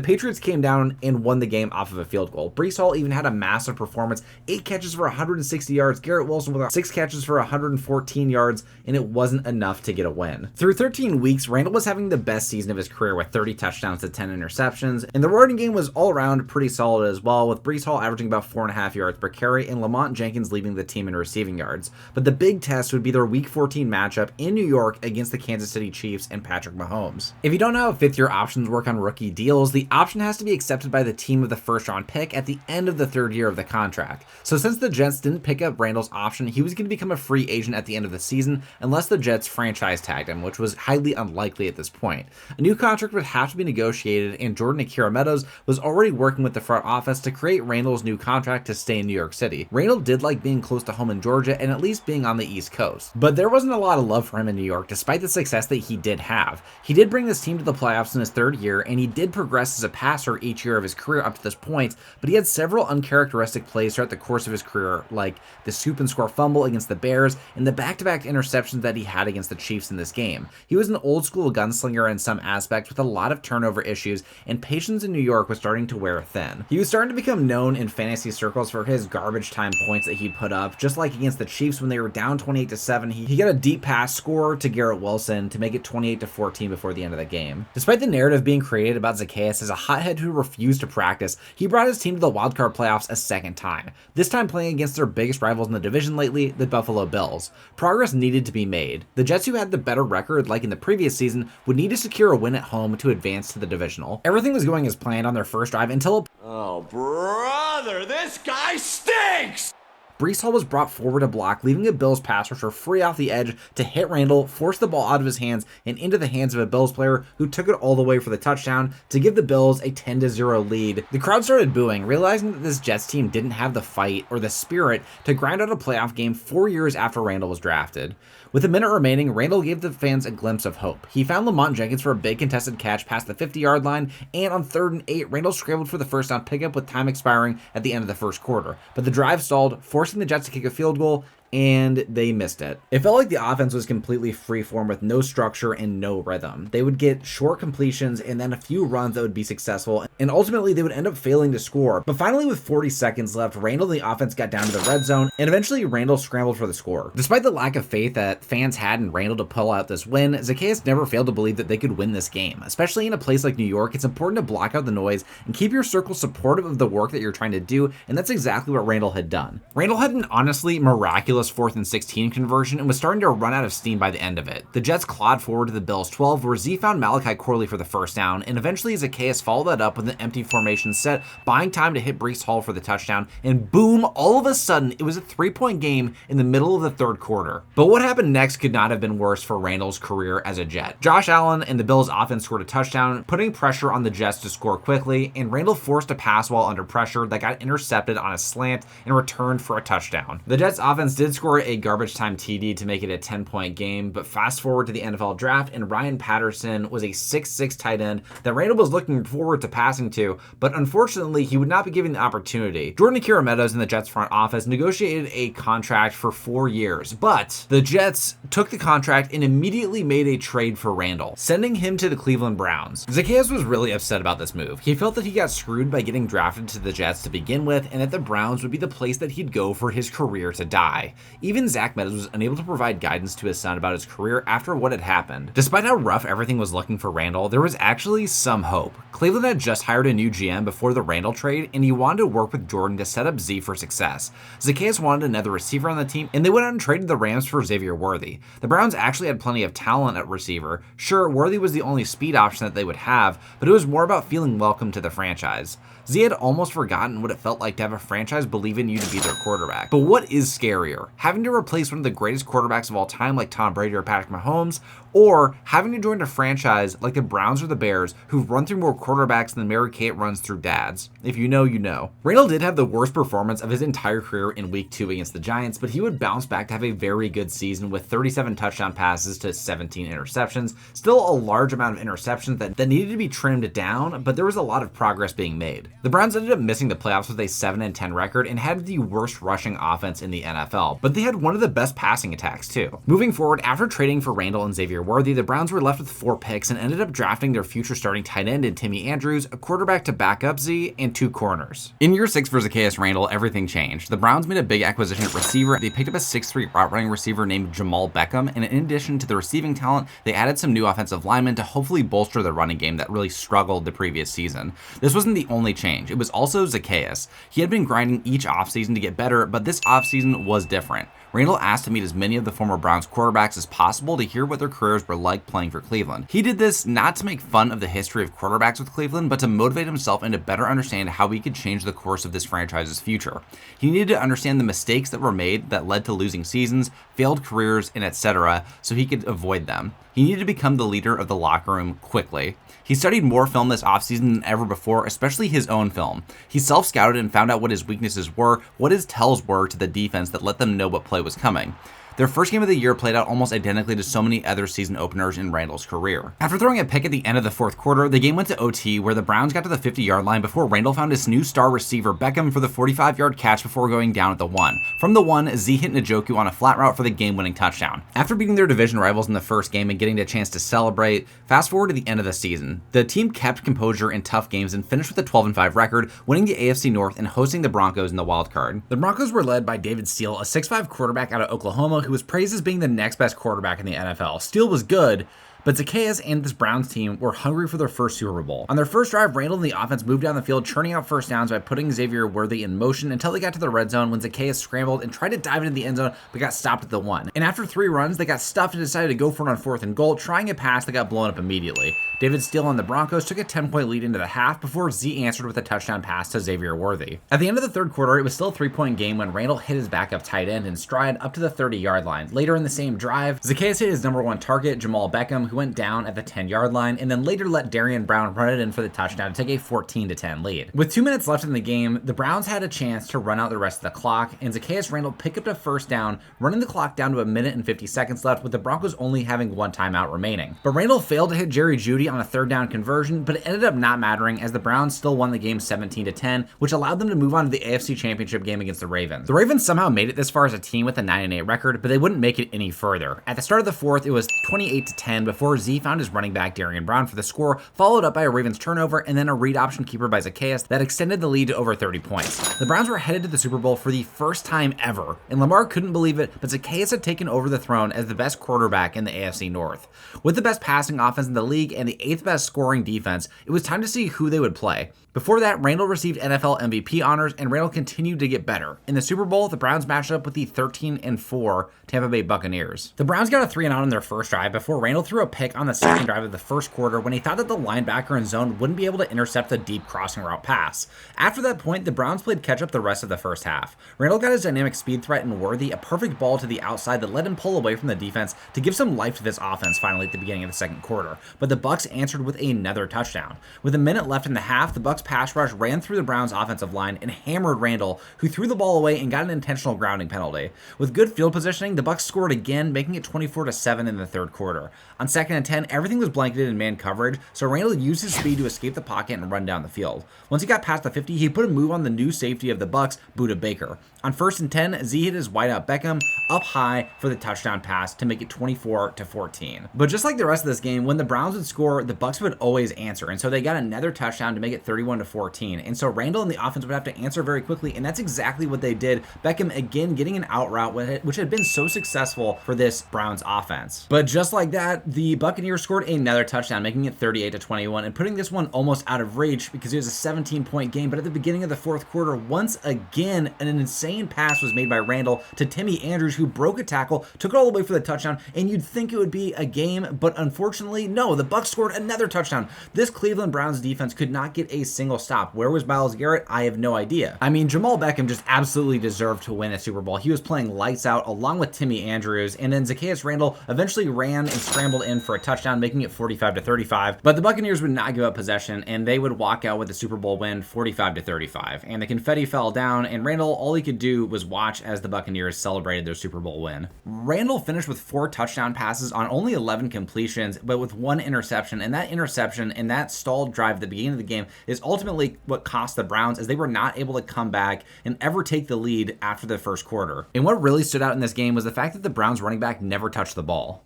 Speaker 2: Patriots came down and won the game off of a field goal. Breece Hall even had a massive performance, 8 catches for 160 yards, Garrett Wilson with 6 catches for 114 yards, and it wasn't enough to get a win. Through 13 weeks, Randle was having the best season of his career with 30 touchdowns to 10 interceptions, and the running game was all around pretty solid as well, with Breece Hall averaging about 4.5 yards per carry and Lamont Jenkins leading the team in receiving yards. But the big test would be their week 14 matchup in New York against the Kansas City Chiefs and Patrick Mahomes. If you don't know how 5th-year options work on rookie deals, the option has to be accepted by the team of the 1st-round pick at the end of the 3rd year of the contract. So since the Jets didn't pick up Randle's option, he was going to become a free agent at the end of the season unless the Jets franchise tagged him, which was highly unlikely at this point. A new contract would have to be negotiated, and Jordan Meadows was already working with the front office to create Randle's new contract to stay in New York City. Randle did like being close to home in Georgia and at least being on the East Coast, but there wasn't a lot of love for him in New York despite the success that he did have. He did bring this team to the playoffs in his 3rd year, and he did progress as a passer each year of his career up to this point, but he had several uncharacteristic plays throughout the course of his career, like the scoop and score fumble against the Bears and the back-to-back interceptions that he had against the Chiefs in this game. He was an old-school gunslinger in some aspects with a lot of turnover issues, and patience in New York was starting to wear thin. He was starting to become known in fantasy circles for his garbage time points that he put up, just like against the Chiefs when they were down 28-7. He got a deep pass score to Garrett Wilson to make it 28-14 before the end of the game. Despite the narrative being created about Zaccheus as a hothead who refused to practice, he brought his team to the wildcard playoffs a 2nd time, this time playing against their biggest rivals in the division lately, the Buffalo Bills. Progress needed to be made. The Jets, who had the better record like in the previous season, would need to secure a win at home to advance to the divisional. Everything was going as planned on their first drive until
Speaker 3: Oh, brother, this guy stinks!
Speaker 2: Breece Hall was brought forward to block, leaving a Bills pass rusher free off the edge to hit Randle, force the ball out of his hands and into the hands of a Bills player who took it all the way for the touchdown to give the Bills a 10-0 lead. The crowd started booing, realizing that this Jets team didn't have the fight or the spirit to grind out a playoff game 4 years after Randle was drafted. With a minute remaining, Randle gave the fans a glimpse of hope. He found Lamont Jenkins for a big contested catch past the 50-yard line, and on 3rd and 8, Randle scrambled for the 1st down pickup with time expiring at the end of the 1st quarter. But the drive stalled, forcing the Jets to kick a field goal, and they missed it. It felt like the offense was completely freeform with no structure and no rhythm. They would get short completions and then a few runs that would be successful, and ultimately they would end up failing to score. But finally, with 40 seconds left, Randle and the offense got down to the red zone, and eventually Randle scrambled for the score. Despite the lack of faith that fans had in Randle to pull out this win, Zaccheus never failed to believe that they could win this game. Especially in a place like New York, it's important to block out the noise and keep your circle supportive of the work that you're trying to do, and that's exactly what Randle had done. Randle had an honestly miraculous 4th and 16 conversion and was starting to run out of steam by the end of it. The Jets clawed forward to the Bills 12, where Z found Malachi Corley for the 1st down, and eventually Zaccheus followed that up with an empty formation set, buying time to hit Breece Hall for the touchdown, and boom, all of a sudden, it was a 3-point game in the middle of the 3rd quarter. But what happened next could not have been worse for Randle's career as a Jet. Josh Allen and the Bills offense scored a touchdown, putting pressure on the Jets to score quickly, and Randle forced a pass while under pressure that got intercepted on a slant and returned for a touchdown. The Jets offense did score a garbage time TD to make it a 10-point game, but fast forward to the NFL draft, and Ryan Patterson was a 6'6" tight end that Randle was looking forward to passing to, but unfortunately he would not be given the opportunity. Jordan Meadows in the Jets front office negotiated a contract for 4 years, but the Jets took the contract and immediately made a trade for Randle, sending him to the Cleveland Browns. Zaccheus was really upset about this move. He felt that he got screwed by getting drafted to the Jets to begin with, and that the Browns would be the place that he'd go for his career to die. Even Zach Meadows was unable to provide guidance to his son about his career after what had happened. Despite how rough everything was looking for Randle, there was actually some hope. Cleveland had just hired a new GM before the Randle trade, and he wanted to work with Jordan to set up Z for success. Zaccheus wanted another receiver on the team, and they went out and traded the Rams for Xavier Worthy. The Browns actually had plenty of talent at receiver. Sure, Worthy was the only speed option that they would have, but it was more about feeling welcome to the franchise. Z had almost forgotten what it felt like to have a franchise believe in you to be their quarterback. But what is scarier?
Speaker 1: failure, having to replace one of the greatest quarterbacks of all time like Tom Brady or Patrick Mahomes, or having to join a franchise like the Browns or the Bears who've run through more quarterbacks than Mary Kate runs through dads. If you know, you know. Randle did have the worst performance of his entire career in week 2 against the Giants, but he would bounce back to have a very good season with 37 touchdown passes to 17 interceptions. Still a large amount of interceptions that needed to be trimmed down, but there was a lot of progress being made. The Browns ended up missing the playoffs with a 7-10 record and had the worst rushing offense in the NFL, but they had one of the best passing attacks too. Moving forward, after trading for Randle and Xavier Worthy, the Browns were left with 4 picks and ended up drafting their future starting tight end in Timmy Andrews, a quarterback to back up Z, and 2 corners. In year 6 for Zaccheus Randle, everything changed. The Browns made a big acquisition at receiver. They picked up a 6'3" route running receiver named Jamal Beckham, and in addition to the receiving talent, they added some new offensive linemen to hopefully bolster the running game that really struggled the previous season. This wasn't the only change. It was also Zaccheus. He had been grinding each offseason to get better, but this offseason was different. Randle asked to meet as many of the former Browns quarterbacks as possible to hear what their careers were like playing for Cleveland. He did this not to make fun of the history of quarterbacks with Cleveland, but to motivate himself and to better understand how he could change the course of this franchise's future. He needed to understand the mistakes that were made that led to losing seasons, failed careers, and etc., so he could avoid them. He needed to become the leader of the locker room quickly. He studied more film this offseason than ever before, especially his own film. He self-scouted and found out what his weaknesses were, what his tells were to the defense that let them know what play was coming. Their first game of the year played out almost identically to so many other season openers in Randle's career. After throwing a pick at the end of the 4th quarter, the game went to OT where the Browns got to the 50-yard line before Randle found his new star receiver Beckham for the 45-yard catch before going down at the 1. From the 1, Z hit Njoku on a flat route for the game-winning touchdown. After beating their division rivals in the first game and getting a chance to celebrate, fast forward to the end of the season. The team kept composure in tough games and finished with a 12-5 record, winning the AFC North and hosting the Broncos in the wild card. The Broncos were led by David Steele, a 6'5" quarterback out of Oklahoma who was praised as being the next best quarterback in the NFL. Steele was good, but Zaccheus and this Browns team were hungry for their first Super Bowl. On their first drive, Randle and the offense moved down the field, churning out first downs by putting Xavier Worthy in motion until they got to the red zone when Zaccheus scrambled and tried to dive into the end zone but got stopped at the 1. And after 3 runs, they got stuffed and decided to go for it on 4th and goal, trying a pass that got blown up immediately. David Steele and the Broncos took a 10-point lead into the half before Z answered with a touchdown pass to Xavier Worthy. At the end of the 3rd quarter, it was still a 3-point game when Randle hit his backup tight end in stride up to the 30-yard line. Later in the same drive, Zaccheus hit his number 1 target, Jamal Beckham, who went down at the 10-yard line, and then later let Darian Brown run it in for the touchdown to take a 14-10 lead. With 2 minutes left in the game, the Browns had a chance to run out the rest of the clock, and Zaccheus Randle picked up a first down, running the clock down to 1 minute and 50 seconds left, with the Broncos only having 1 timeout remaining. But Randle failed to hit Jerry Jeudy on a 3rd down conversion, but it ended up not mattering as the Browns still won the game 17-10, which allowed them to move on to the AFC Championship game against the Ravens. The Ravens somehow made it this far as a team with a 9-8 record, but they wouldn't make it any further. At the start of the 4th, it was 28-10 before Z found his running back Darian Brown for the score, followed up by a Ravens turnover and then a read option keeper by Zaccheus that extended the lead to over 30 points. The Browns were headed to the Super Bowl for the first time ever, and Lamar couldn't believe it, but Zaccheus had taken over the throne as the best quarterback in the AFC North. With the best passing offense in the league and the 8th best scoring defense, it was time to see who they would play. Before that, Randle received NFL MVP honors, and Randle continued to get better. In the Super Bowl, the Browns matched up with the 13-4 Tampa Bay Buccaneers. The Browns got a 3-and-out on their first drive before Randle threw a pick on the second drive of the first quarter when he thought that the linebacker in zone wouldn't be able to intercept the deep crossing route pass. After that point, the Browns played catch-up the rest of the first half. Randle got his dynamic speed threat in Worthy, a perfect ball to the outside that let him pull away from the defense to give some life to this offense finally at the beginning of the second quarter. But the Bucs answered with another touchdown. With a minute left in the half, the Bucs pass rush ran through the Browns offensive line and hammered Randle, who threw the ball away and got an intentional grounding penalty. With good field positioning, the Bucs scored again, making it 24-7 in the third quarter. On 2nd and 10, everything was blanketed in man coverage, so Randle used his speed to escape the pocket and run down the field. Once he got past the 50, he put a move on the new safety of the Bucs, Budda Baker. On 1st and 10, Z hit his wideout Beckham up high for the touchdown pass to make it 24-14. But just like the rest of this game, when the Browns would score, the Bucs would always answer, and so they got another touchdown to make it 31-14. And so Randle and the offense would have to answer very quickly, and that's exactly what they did. Beckham again getting an out route, which had been so successful for this Browns offense. But just like that, the
Speaker 2: The Buccaneers scored another touchdown, making it 38-21, and putting this one almost out of reach because it was a 17-point game. But at the beginning of the fourth quarter, once again, an insane pass was made by Randle to Timmy Andrews, who broke a tackle, took it all the way for the touchdown, and you'd think it would be a game, but unfortunately, no. The Bucs scored another touchdown. This Cleveland Browns defense could not get a single stop. Where was Myles Garrett? I have no idea. I mean, Jamal Beckham just absolutely deserved to win a Super Bowl. He was playing lights out along with Timmy Andrews, and then Zaccheus Randle eventually ran and scrambled in for a touchdown, making it 45-35. But the Buccaneers would not give up possession, and they would walk out with a Super Bowl win, 45-35. And the confetti fell down, and Randle, all he could do was watch as the Buccaneers celebrated their Super Bowl win. Randle finished with 4 touchdown passes on only 11 completions, but with 1 interception, and that interception and that stalled drive at the beginning of the game is ultimately what cost the Browns, as they were not able to come back and ever take the lead after the first quarter. And what really stood out in this game was the fact that the Browns running back never touched the ball.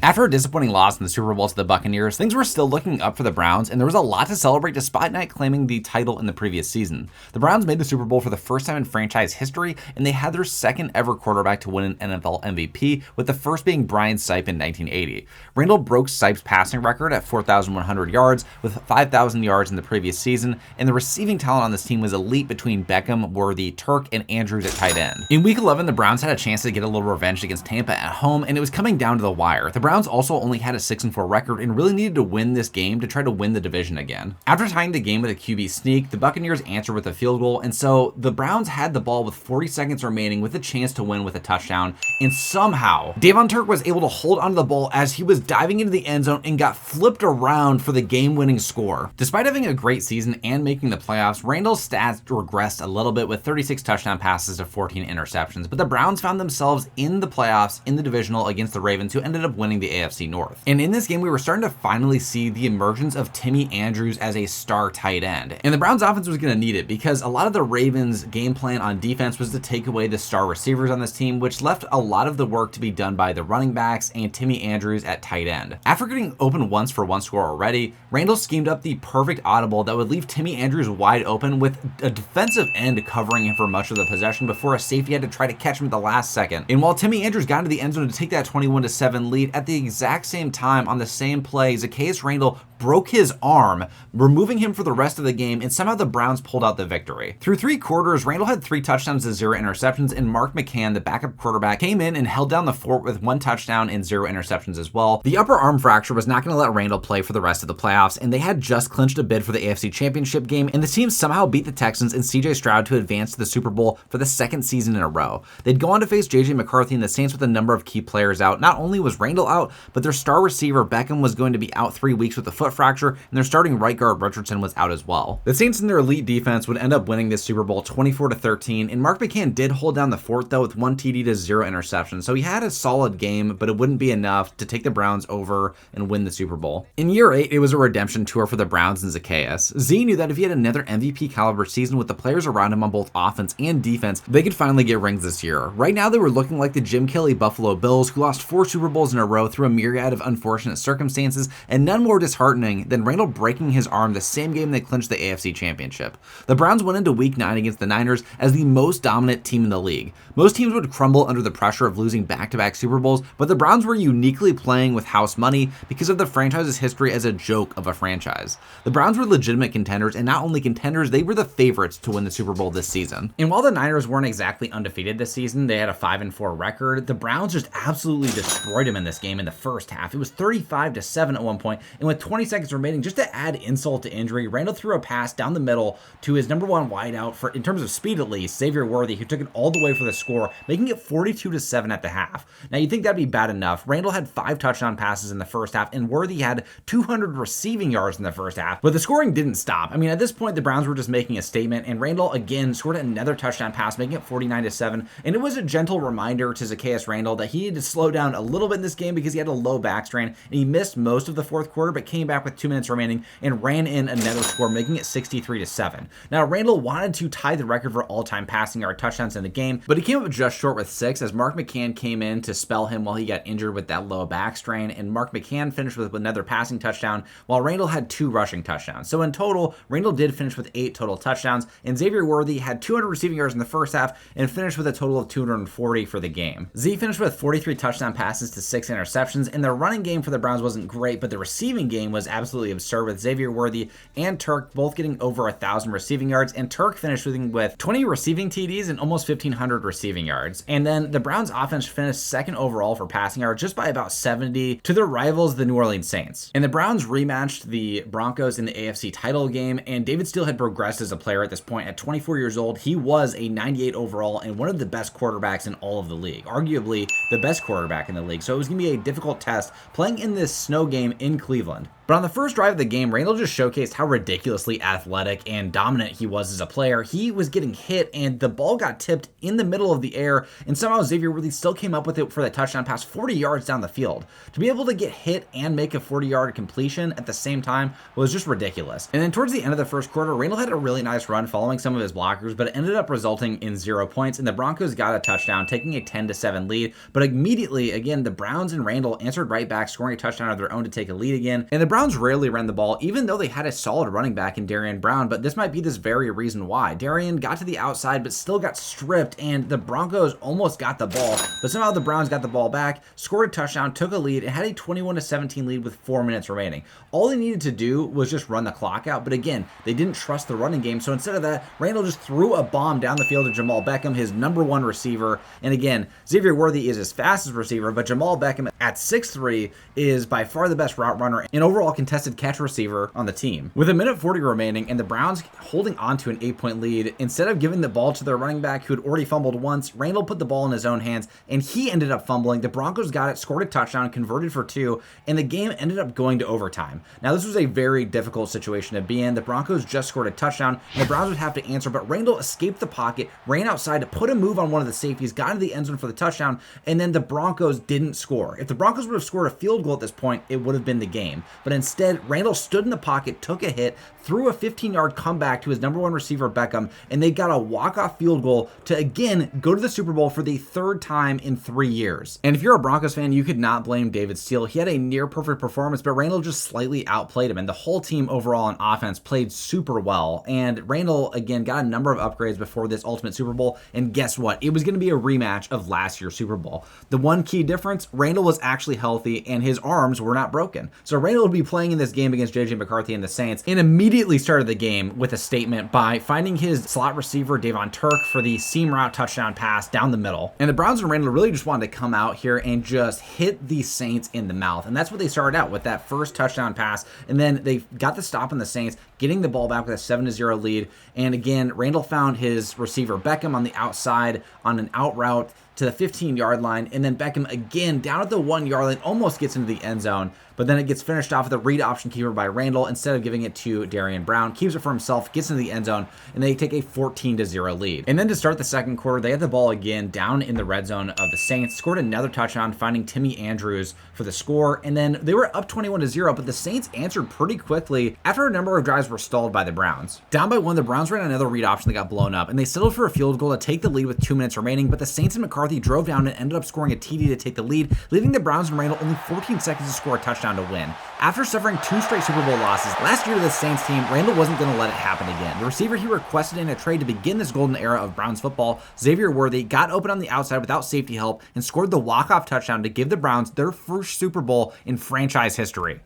Speaker 2: After a disappointing loss in the Super Bowl to the Buccaneers, things were still looking up for the Browns, and there was a lot to celebrate despite not claiming the title in the previous season. The Browns made the Super Bowl for the first time in franchise history, and they had their second ever quarterback to win an NFL MVP, with the first being Brian Sipe in 1980. Randle broke Sipe's passing record at 4,100 yards, with 5,000 yards in the previous season, and the receiving talent on this team was elite between Beckham, Worthy, Turk, and Andrews at tight end. In Week 11, the Browns had a chance to get a little revenge against Tampa at home, and it was coming down to the wire. The Browns also only had a 6-4 record and really needed to win this game to try to win the division again. After tying the game with a QB sneak, the Buccaneers answered with a field goal, and so the Browns had the ball with 40 seconds remaining with a chance to win with a touchdown, and somehow Davon Turk was able to hold onto the ball as he was diving into the end zone and got flipped around for the game-winning score. Despite having a great season and making the playoffs, Randle's stats regressed a little bit with 36 touchdown passes to 14 interceptions, but the Browns found themselves in the playoffs in the divisional against the Ravens, who ended up winning the AFC North. And in this game, we were starting to finally see the emergence of Timmy Andrews as a star tight end. And the Browns offense was going to need it because a lot of the Ravens' game plan on defense was to take away the star receivers on this team, which left a lot of the work to be done by the running backs and Timmy Andrews at tight end. After getting open once for one score already, Randle schemed up the perfect audible that would leave Timmy Andrews wide open with a defensive end covering him for much of the possession before a safety had to try to catch him at the last second. And while Timmy Andrews got into the end zone to take that 21-7 lead, at the exact same time on the same play, Zaccheus Randle broke his arm, removing him for the rest of the game, and somehow the Browns pulled out the victory. Through 3 quarters, Randle had 3 touchdowns and 0 interceptions, and Mark McCann, the backup quarterback, came in and held down the fort with 1 touchdown and 0 interceptions as well. The upper arm fracture was not going to let Randle play for the rest of the playoffs, and they had just clinched a bid for the AFC Championship game, and the team somehow beat the Texans and CJ Stroud to advance to the Super Bowl for the 2nd season in a row. They'd go on to face JJ McCarthy and the Saints with a number of key players out. Not only was Randle out, but their star receiver Beckham was going to be out 3 weeks with a foot fracture, and their starting right guard Richardson was out as well. The Saints and their elite defense would end up winning this Super Bowl 24-13, and Mark McCann did hold down the fort though with 1 TD to 0 interceptions, so he had a solid game, but it wouldn't be enough to take the Browns over and win the Super Bowl. In year 8, it was a redemption tour for the Browns and Zaccheus. Z knew that if he had another MVP caliber season with the players around him on both offense and defense, they could finally get rings this year. Right now, they were looking like the Jim Kelly Buffalo Bills, who lost 4 Super Bowls in a row through a myriad of unfortunate circumstances, and none more disheartening than Randle breaking his arm the same game they clinched the AFC Championship. The Browns went into Week 9 against the Niners as the most dominant team in the league. Most teams would crumble under the pressure of losing back-to-back Super Bowls, but the Browns were uniquely playing with house money because of the franchise's history as a joke of a franchise. The Browns were legitimate contenders, and not only contenders, they were the favorites to win the Super Bowl this season. And while the Niners weren't exactly undefeated this season, they had a 5-4 record, the Browns just absolutely destroyed them in this game in the first half. It was 35-7 at one point, and with 20 seconds remaining, just to add insult to injury, Randle threw a pass down the middle to his number 1 wideout, in terms of speed at least, Xavier Worthy, who took it all the way for the score, making it 42-7 at the half. Now you'd think that'd be bad enough. Randle had 5 touchdown passes in the first half, and Worthy had 200 receiving yards in the first half, but the scoring didn't stop. I mean, at this point, the Browns were just making a statement, and Randle again scored another touchdown pass, making it 49-7, and it was a gentle reminder to Zaccheus Randle that he needed to slow down a little bit in this game because he had a low back strain, and he missed most of the fourth quarter, but came back back with 2 minutes remaining and ran in another score, making it 63-7. Now, Randle wanted to tie the record for all-time passing yard touchdowns in the game, but he came up just short with 6 as Mark McCann came in to spell him while he got injured with that low back strain, and Mark McCann finished with another passing touchdown, while Randle had 2 rushing touchdowns. So in total, Randle did finish with 8 total touchdowns, and Xavier Worthy had 200 receiving yards in the first half and finished with a total of 240 for the game. Z finished with 43 touchdown passes to 6 interceptions, and the running game for the Browns wasn't great, but the receiving game was absolutely absurd, with Xavier Worthy and Turk both getting over 1,000 receiving yards, and Turk finished with 20 receiving TDs and almost 1,500 receiving yards. And then the Browns offense finished second overall for passing yards, just by about 70 to their rivals, the New Orleans Saints. And the Browns rematched the Broncos in the AFC title game, and David Steele had progressed as a player at this point. At 24 years old, he was a 98 overall and one of the best quarterbacks in all of the league, arguably the best quarterback in the league. So it was going to be a difficult test playing in this snow game in Cleveland. But on the first drive of the game, Randle just showcased how ridiculously athletic and dominant he was as a player. He was getting hit, and the ball got tipped in the middle of the air, and somehow Xavier Worthy still came up with it for that touchdown pass 40 yards down the field. To be able to get hit and make a 40-yard completion at the same time was just ridiculous. And then towards the end of the first quarter, Randle had a really nice run following some of his blockers, but it ended up resulting in 0 points, and the Broncos got a touchdown, taking a 10-7 lead. But immediately, again, the Browns and Randle answered right back, scoring a touchdown of their own to take a lead again. And the Browns rarely ran the ball, even though they had a solid running back in Darian Brown, but this might be this very reason why. Darian got to the outside, but still got stripped, and the Broncos almost got the ball, but somehow the Browns got the ball back, scored a touchdown, took a lead, and had a 21-17 lead with 4 minutes remaining. All they needed to do was just run the clock out, but again, they didn't trust the running game, so instead of that, Randle just threw a bomb down the field to Jamal Beckham, his number 1 receiver, and again, Xavier Worthy is his fastest receiver, but Jamal Beckham at 6'3" is by far the best route runner and overall contested catch receiver on the team. With 1:40 remaining and the Browns holding on to an 8-point lead, instead of giving the ball to their running back who had already fumbled once, Randle put the ball in his own hands and he ended up fumbling. The Broncos got it, scored a touchdown, converted for 2, and the game ended up going to overtime. Now this was a very difficult situation to be in. The Broncos just scored a touchdown and the Browns would have to answer, but Randle escaped the pocket, ran outside to put a move on one of the safeties, got into the end zone for the touchdown, and then the Broncos didn't score. If the Broncos would have scored a field goal at this point, it would have been the game. But instead, Randle stood in the pocket, took a hit, threw a 15-yard comeback to his number 1 receiver, Beckham, and they got a walk-off field goal to, again, go to the Super Bowl for the 3rd time in 3 years. And if you're a Broncos fan, you could not blame David Steele. He had a near-perfect performance, but Randle just slightly outplayed him, and the whole team overall on offense played super well. And Randle, again, got a number of upgrades before this ultimate Super Bowl, and guess what? It was going to be a rematch of last year's Super Bowl. The one key difference, Randle was actually healthy, and his arms were not broken. So Randle would be playing in this game against J.J. McCarthy and the Saints, and immediately started the game with a statement by finding his slot receiver Davon Turk for the seam route touchdown pass down the middle. And the Browns and Randle really just wanted to come out here and just hit the Saints in the mouth, and that's what they started out with, that first touchdown pass, and then they got the stop on the Saints, getting the ball back with a 7-0 lead. And again, Randle found his receiver Beckham on the outside on an out route to the 15-yard line, and then Beckham again down at the 1-yard line, almost gets into the end zone, but then it gets finished off with a read option keeper by Randle instead of giving it to Darian Brown. Keeps it for himself, gets into the end zone, and they take a 14-0 lead. And then to start the second quarter, they had the ball again down in the red zone of the Saints, scored another touchdown, finding Timmy Andrews for the score, and then they were up 21-0, but the Saints answered pretty quickly after a number of drives were stalled by the Browns. Down by 1, the Browns ran another read option that got blown up, and they settled for a field goal to take the lead with 2 minutes remaining, but the Saints and McCarthy drove down and ended up scoring a TD to take the lead, leaving the Browns and Randle only 14 seconds to score a touchdown to win. After suffering 2 straight Super Bowl losses last year to the Saints team, Randle wasn't going to let it happen again. The receiver he requested in a trade to begin this golden era of Browns football, Xavier Worthy, got open on the outside without safety help and scored the walk-off touchdown to give the Browns their first Super Bowl in franchise history.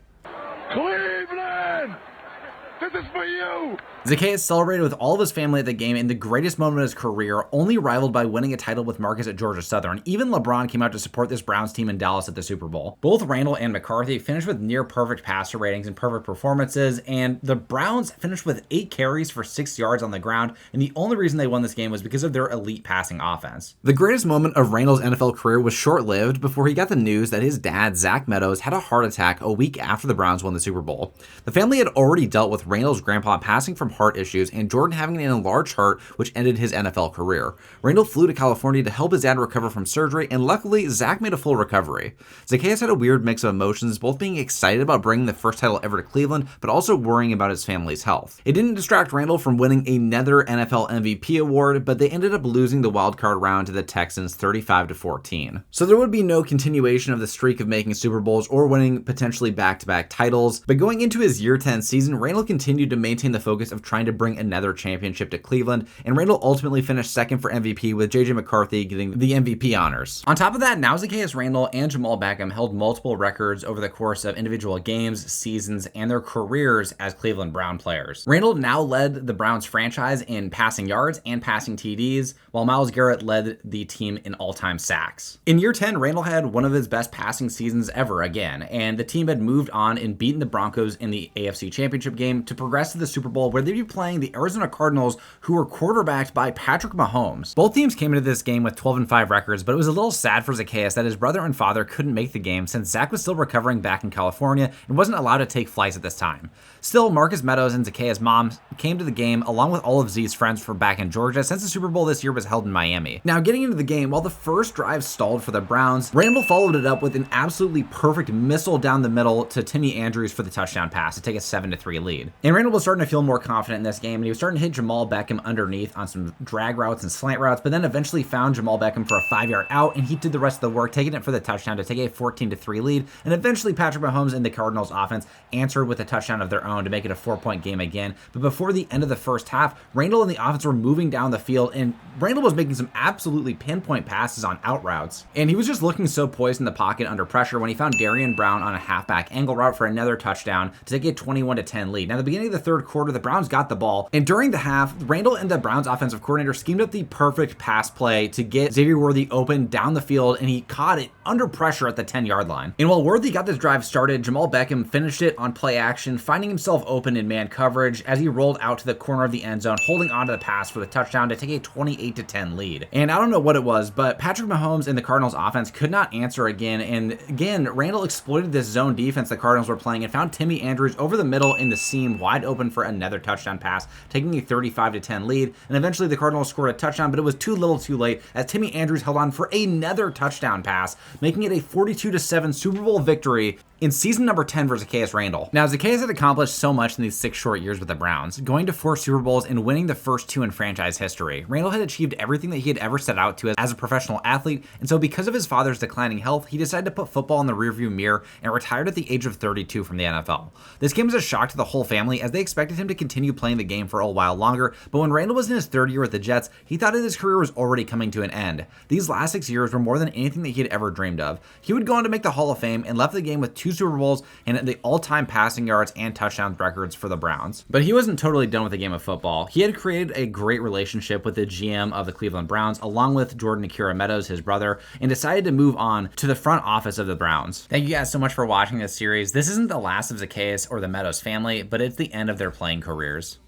Speaker 4: Cleveland! This is for you!
Speaker 2: Zaccheus celebrated with all of his family at the game in the greatest moment of his career, only rivaled by winning a title with Marcus at Georgia Southern. Even LeBron came out to support this Browns team in Dallas at the Super Bowl. Both Randle and McCarthy finished with near perfect passer ratings and perfect performances, and the Browns finished with 8 carries for 6 yards on the ground, and the only reason they won this game was because of their elite passing offense. The greatest moment of Randle's NFL career was short-lived before he got the news that his dad, Zach Meadows, had a heart attack a week after the Browns won the Super Bowl. The family had already dealt with Randle's grandpa passing from heart issues and Jordan having an enlarged heart, which ended his NFL career. Randle flew to California to help his dad recover from surgery, and luckily, Zach made a full recovery. Zaccheus had a weird mix of emotions, both being excited about bringing the first title ever to Cleveland, but also worrying about his family's health. It didn't distract Randle from winning another NFL MVP award, but they ended up losing the wildcard round to the Texans 35-14. So there would be no continuation of the streak of making Super Bowls or winning potentially back-to-back titles, but going into his year 10 season, Randle continued to maintain the focus of trying to bring another championship to Cleveland, and Randle ultimately finished second for MVP, with JJ McCarthy getting the MVP honors. On top of that, now Zaccheus Randle and Jamal Beckham held multiple records over the course of individual games, seasons, and their careers as Cleveland Brown players. Randle now led the Browns franchise in passing yards and passing TDs, while Myles Garrett led the team in all-time sacks. In year 10, Randle had one of his best passing seasons ever again, and the team had moved on and beaten the Broncos in the AFC Championship game to progress to the Super Bowl, where they'd be playing the Arizona Cardinals, who were quarterbacked by Patrick Mahomes. Both teams came into this game with 12-5 records, but it was a little sad for Zaccheus that his brother and father couldn't make the game since Zach was still recovering back in California and wasn't allowed to take flights at this time. Still, Marcus Meadows and Zaccheus' mom came to the game along with all of Z's friends from back in Georgia, since the Super Bowl this year was held in Miami. Now, getting into the game, while the first drive stalled for the Browns, Randle followed it up with an absolutely perfect missile down the middle to Timmy Andrews for the touchdown pass to take a 7-3 lead. And Randle was starting to feel more confident in this game, and he was starting to hit Jamal Beckham underneath on some drag routes and slant routes, but then eventually found Jamal Beckham for a 5-yard out, and he did the rest of the work, taking it for the touchdown to take a 14-3 lead. And eventually Patrick Mahomes and the Cardinals offense answered with a touchdown of their own to make it a 4-point game again. But before the end of the first half, Randle and the offense were moving down the field, and Randle was making some absolutely pinpoint passes on out routes. And he was just looking so poised in the pocket under pressure when he found Darian Brown on a halfback angle route for another touchdown to take a 21-10 lead. Now, at the beginning of the third quarter, the Browns got the ball, and during the half, Randle and the Browns offensive coordinator schemed up the perfect pass play to get Xavier Worthy open down the field, and he caught it under pressure at the 10-yard line. And while Worthy got this drive started, Jamal Beckham finished it on play action, finding himself open in man coverage as he rolled out to the corner of the end zone, holding onto the pass for the touchdown to take a 28-10 lead. And I don't know what it was, but Patrick Mahomes and the Cardinals offense could not answer again, and again, Randle exploited this zone defense the Cardinals were playing and found Timmy Andrews over the middle in the seam wide open for another touchdown pass, taking a 35-10 lead. And eventually the Cardinals scored a touchdown, but it was too little too late as Timmy Andrews held on for another touchdown pass, making it a 42-7 Super Bowl victory in season number 10 for Zaccheus Randle. Now, Zaccheus had accomplished so much in these 6 short years with the Browns, going to 4 Super Bowls and winning the first 2 in franchise history. Randle had achieved everything that he had ever set out to as a professional athlete, and so because of his father's declining health, he decided to put football in the rearview mirror and retired at the age of 32 from the NFL. This came as a shock to the whole family, as they expected him to continue playing the game for a while longer, but when Randle was in his 3rd year with the Jets, he thought that his career was already coming to an end. These last 6 years were more than anything that he had ever dreamed of. He would go on to make the Hall of Fame and left the game with 2 Super Bowls and the all-time passing yards and touchdowns records for the Browns. But he wasn't totally done with the game of football. He had created a great relationship with the GM of the Cleveland Browns, along with Jordan Akira Meadows, his brother, and decided to move on to the front office of the Browns. Thank you guys so much for watching this series. This isn't the last of Zaccheus or the Meadows family, but it's the end of their playing careers.